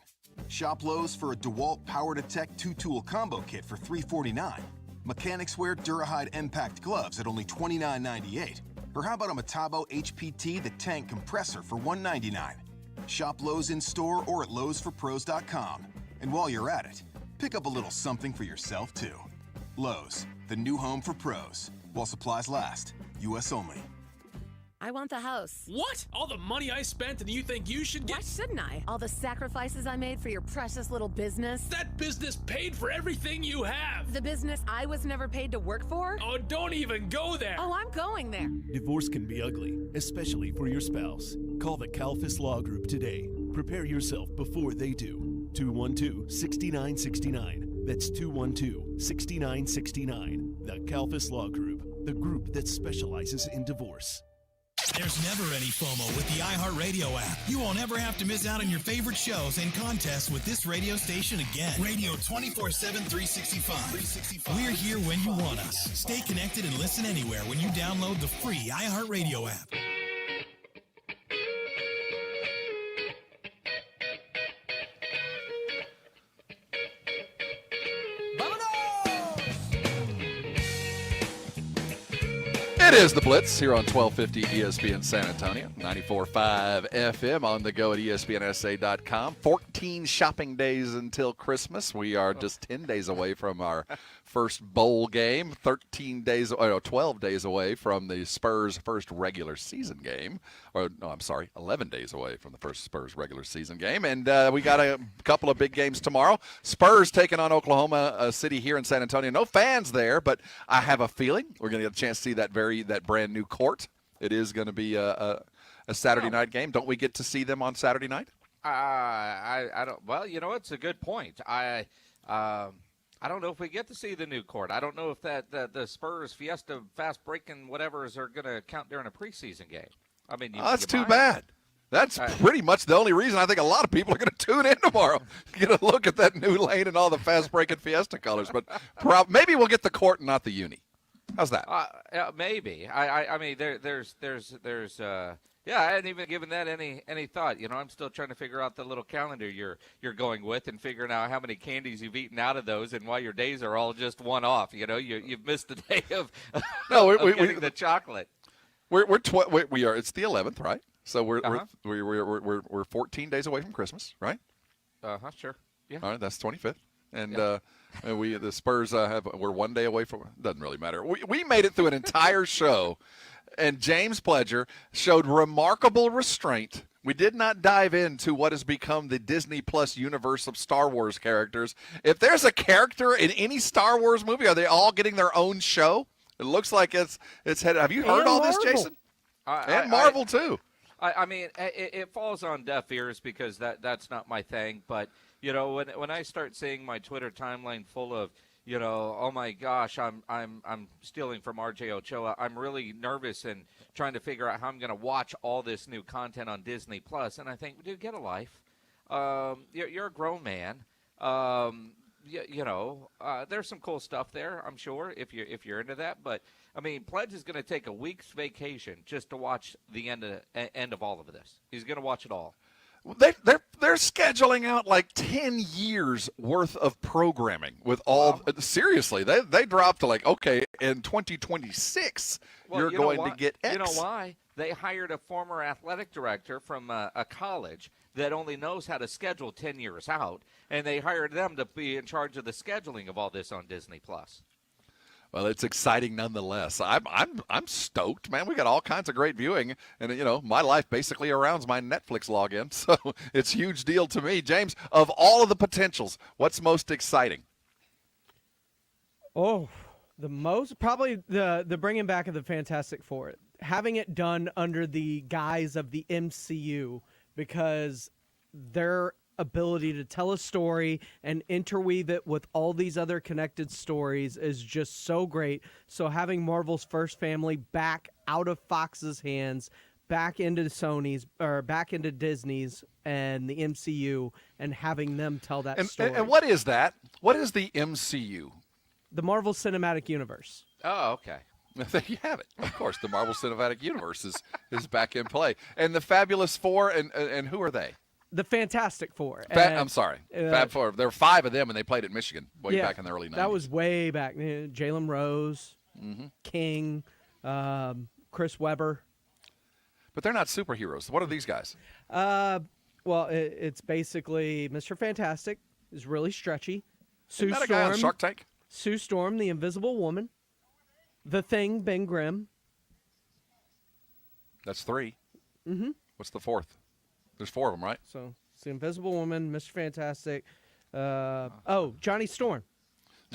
Shop Lowe's for a DeWalt Power Detect 2-tool combo kit for $349. Mechanics wear Durahide Impact gloves at only $29.98. Or how about a Metabo HPT The Tank compressor for $199? Shop Lowe's in store or at lowesforpros.com. And while you're at it, pick up a little something for yourself too. Lowe's, the new home for pros. While supplies last, U.S. only. I want the house. What? All the money I spent and you think you should get? Why shouldn't I? All the sacrifices I made for your precious little business. That business paid for everything you have. The business I was never paid to work for? Oh, don't even go there. Oh, I'm going there. Divorce can be ugly, especially for your spouse. Call the Kalfas Law Group today. Prepare yourself before they do. 212-6969. That's 212-6969. The Kalfas Law Group, the group that specializes in divorce. There's never any FOMO with the iHeartRadio app. You won't ever have to miss out on your favorite shows and contests with this radio station again. Radio 24/7, 365. We're here when you want us. Stay connected and listen anywhere when you download the free iHeartRadio app. It is the Blitz here on 1250 ESPN San Antonio, 94.5 FM on the go at ESPNSA.com. 14 shopping days until Christmas. We are just 10 days away from our first bowl game, 12 days away from the Spurs' first regular season game. 11 days away from the first Spurs regular season game. And we got a couple of big games tomorrow. Spurs taking on Oklahoma City here in San Antonio. No fans there, but I have a feeling we're going to get a chance to see that brand new court. It is going to be a Saturday night game. Don't we get to see them on Saturday night? I don't. Well, it's a good point. I don't know if we get to see the new court. I don't know if the Spurs Fiesta fast breaking whatevers are going to count during a preseason game. I mean, that's too bad. That's pretty much the only reason I think a lot of people are going to tune in tomorrow. Get a look at that new lane and all the fast breaking Fiesta colors. But maybe we'll get the court and not the uni. How's that? Maybe. I mean, there's I hadn't even given that any thought. I'm still trying to figure out the little calendar you're going with and figuring out how many candies you've eaten out of those and why your days are all just one off. You've missed the day of getting the chocolate. We are. It's the 11th, right? So we're 14 days away from Christmas, right? Sure. Yeah. All right, that's 25th, and the Spurs we're 1 day away from. Doesn't really matter. We made it through an entire show, and James Pledger showed remarkable restraint. We did not dive into what has become the Disney Plus universe of Star Wars characters. If there's a character in any Star Wars movie, are they all getting their own show? It looks like it's headed. Have you heard all this, Jason? And Marvel too. I mean, it falls on deaf ears because that's not my thing. But when I start seeing my Twitter timeline full of oh my gosh, I'm stealing from RJ Ochoa. I'm really nervous and trying to figure out how I'm going to watch all this new content on Disney Plus. And I think, dude, get a life. You're a grown man. There's some cool stuff there, I'm sure, if you're into that. But I mean, Pledge is going to take a week's vacation just to watch the end of all of this. He's going to watch it all. They're scheduling out like 10 years worth of programming with all. Wow. Seriously, they dropped to like, okay, in 2026 you're going to get X. You know why? They hired a former athletic director from a college that only knows how to schedule 10 years out, and they hired them to be in charge of the scheduling of all this on Disney Plus. Well, it's exciting nonetheless. I'm stoked, man. We got all kinds of great viewing, and my life basically surrounds my Netflix login, so it's a huge deal to me. James, of all of the potentials, what's most exciting? Oh, probably the bringing back of the Fantastic Four, having it done under the guise of the MCU, because their ability to tell a story and interweave it with all these other connected stories is just so great. So having Marvel's first family back out of Fox's hands, back into Sony's or back into Disney's and the MCU, and having them tell that story. And what is that? What is the MCU? The Marvel Cinematic Universe. Oh, okay. There you have it. Of course, the Marvel Cinematic Universe is back in play. And the Fabulous Four, and who are they? The Fantastic Four. I'm sorry. Fab Four. There were 5 of them, and they played at Michigan back in the early 90s. That was way back. Jalen Rose, King, Chris Webber. But they're not superheroes. What are these guys? Well, it's basically Mr. Fantastic is really stretchy. Isn't that a guy on Shark Tank? Sue Storm, the Invisible Woman. The Thing, Ben Grimm. That's 3. Mm-hmm. What's the 4th? There's 4 of them, right? So it's the Invisible Woman, Mr. Fantastic. Johnny Storm.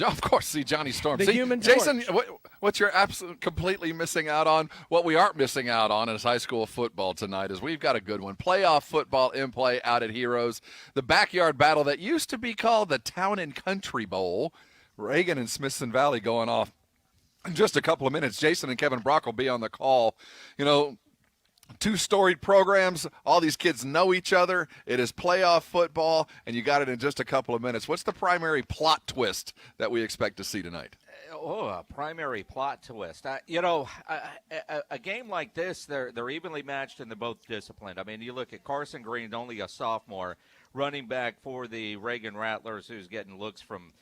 Of course, see Johnny Storm. The see, Human Jason, Torch. what you're absolutely completely missing out on, what we aren't missing out on is high school football tonight, is we've got a good one. Playoff football in play out at Heroes. The backyard battle that used to be called the Town and Country Bowl. Reagan and Smithson Valley going off in just a couple of minutes. Jason and Kevin Brock will be on the call. You know, 2 storied programs. All these kids know each other. It is playoff football, and you got it in just a couple of minutes. What's the primary plot twist that we expect to see tonight? A primary plot twist. A game like this, they're evenly matched and they're both disciplined. I mean, you look at Carson Green, only a sophomore, running back for the Reagan Rattlers, who's getting looks from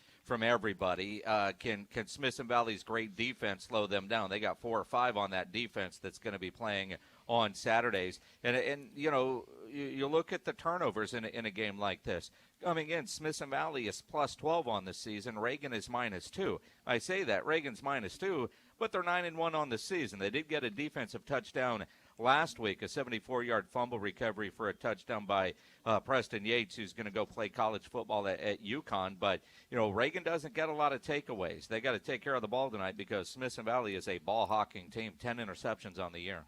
everybody. Can Smithson Valley's great defense slow them down? They got 4 or 5 on that defense that's going to be playing on Saturdays. And you know, you look at the turnovers in a game like this. Coming in, Smithson Valley is plus 12 on this season. Reagan is minus 2. I say that. Reagan's minus 2, but they're 9-1 on the season. They did get a defensive touchdown last week, a 74-yard fumble recovery for a touchdown by Preston Yates, who's going to go play college football at UConn. But, you know, Reagan doesn't get a lot of takeaways. They got to take care of the ball tonight because Smithson Valley is a ball-hawking team, 10 interceptions on the year.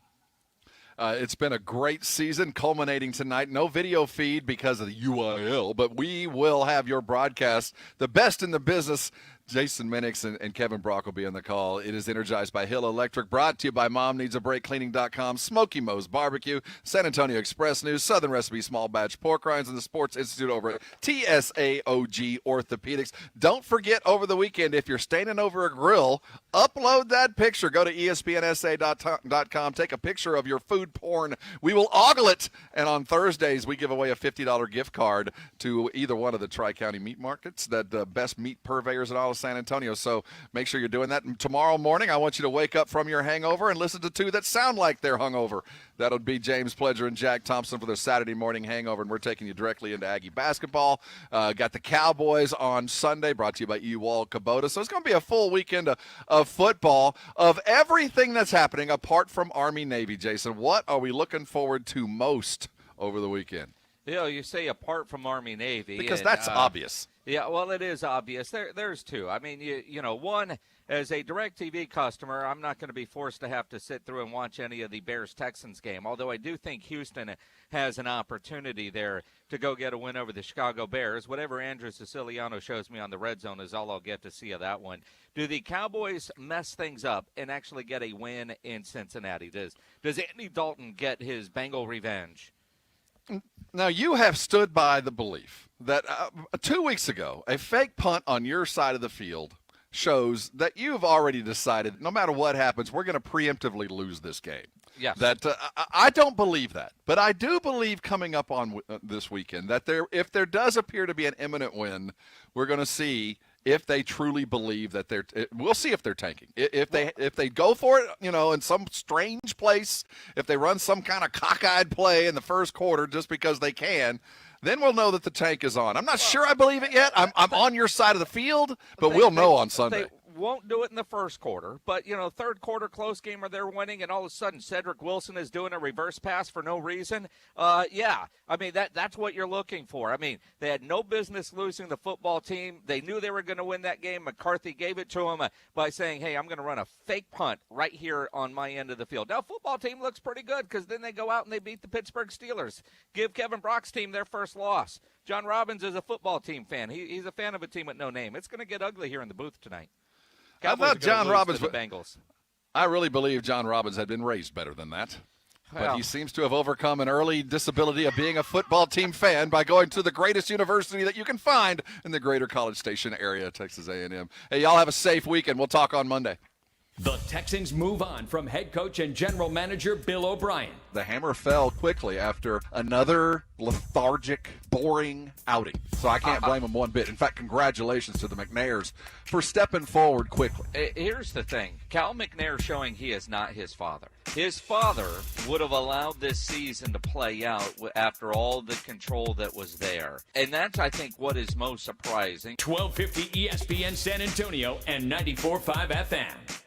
It's been a great season culminating tonight. No video feed because of the UIL, but we will have your broadcast, the best in the business. Jason Minix and Kevin Brock will be on the call. It is energized by Hill Electric, brought to you by MomNeedsABreakCleaning.com, Smoky Moe's Barbecue, San Antonio Express News, Southern Recipe Small Batch Pork Rinds, and the Sports Institute over at TSAOG Orthopedics. Don't forget, over the weekend, if you're standing over a grill, upload that picture. Go to ESPNSA.com. Take a picture of your food porn. We will ogle it. And on Thursdays, we give away a $50 gift card to either one of the Tri-County meat markets, the best meat purveyors in all of San Antonio. So make sure you're doing that. And tomorrow morning, I want you to wake up from your hangover and listen to 2 that sound like they're hungover. That'll be James Pledger and Jack Thompson for their Saturday morning hangover, and we're taking you directly into Aggie basketball. Got the Cowboys on Sunday, brought to you by Ewald Kubota. So it's going to be a full weekend of football, of everything that's happening apart from Army-Navy. Jason, what are we looking forward to most over the weekend? You know, you say apart from Army-Navy. Because that's obvious. Yeah, well, it is obvious. There's 2. I mean, you know, one, as a DirecTV customer, I'm not going to be forced to have to sit through and watch any of the Bears-Texans game, although I do think Houston has an opportunity there to go get a win over the Chicago Bears. Whatever Andrew Siciliano shows me on the red zone is all I'll get to see of that one. Do the Cowboys mess things up and actually get a win in Cincinnati? Does Andy Dalton get his Bengal revenge? Now, you have stood by the belief that 2 weeks ago, a fake punt on your side of the field shows that you've already decided no matter what happens, we're going to preemptively lose this game. Yes. That I don't believe that, but I do believe coming up on this weekend that if there does appear to be an imminent win, we're going to see if they truly believe that we'll see if they're tanking. If they go for it, you know, in some strange place, if they run some kind of cockeyed play in the first quarter just because they can, then we'll know that the tank is on. I'm not sure I believe it yet. I'm on your side of the field, but we'll know on Sunday. Won't do it in the first quarter, but, you know, third quarter close game where they're winning and all of a sudden Cedric Wilson is doing a reverse pass for no reason. Yeah, I mean, that's what you're looking for. I mean, they had no business losing the football team. They knew they were going to win that game. McCarthy gave it to them by saying, hey, I'm going to run a fake punt right here on my end of the field. Now, football team looks pretty good because then they go out and they beat the Pittsburgh Steelers. Give Kevin Brock's team their first loss. John Robbins is a football team fan. He's a fan of a team with no name. It's going to get ugly here in the booth tonight. Cowboys I thought John Robbins the Bengals. I really believe John Robbins had been raised better than that. Well, but he seems to have overcome an early disability of being a football team fan by going to the greatest university that you can find in the greater College Station area, Texas A&M. Hey, y'all have a safe weekend. We'll talk on Monday. The Texans move on from head coach and general manager Bill O'Brien. The hammer fell quickly after another lethargic, boring outing. So I can't blame them one bit. In fact, congratulations to the McNairs for stepping forward quickly. Here's the thing. Cal McNair showing he is not his father. His father would have allowed this season to play out after all the control that was there. And that's, I think, what is most surprising. 1250 ESPN San Antonio and 94.5 FM.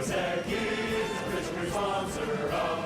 U.S. Aggies, official sponsor of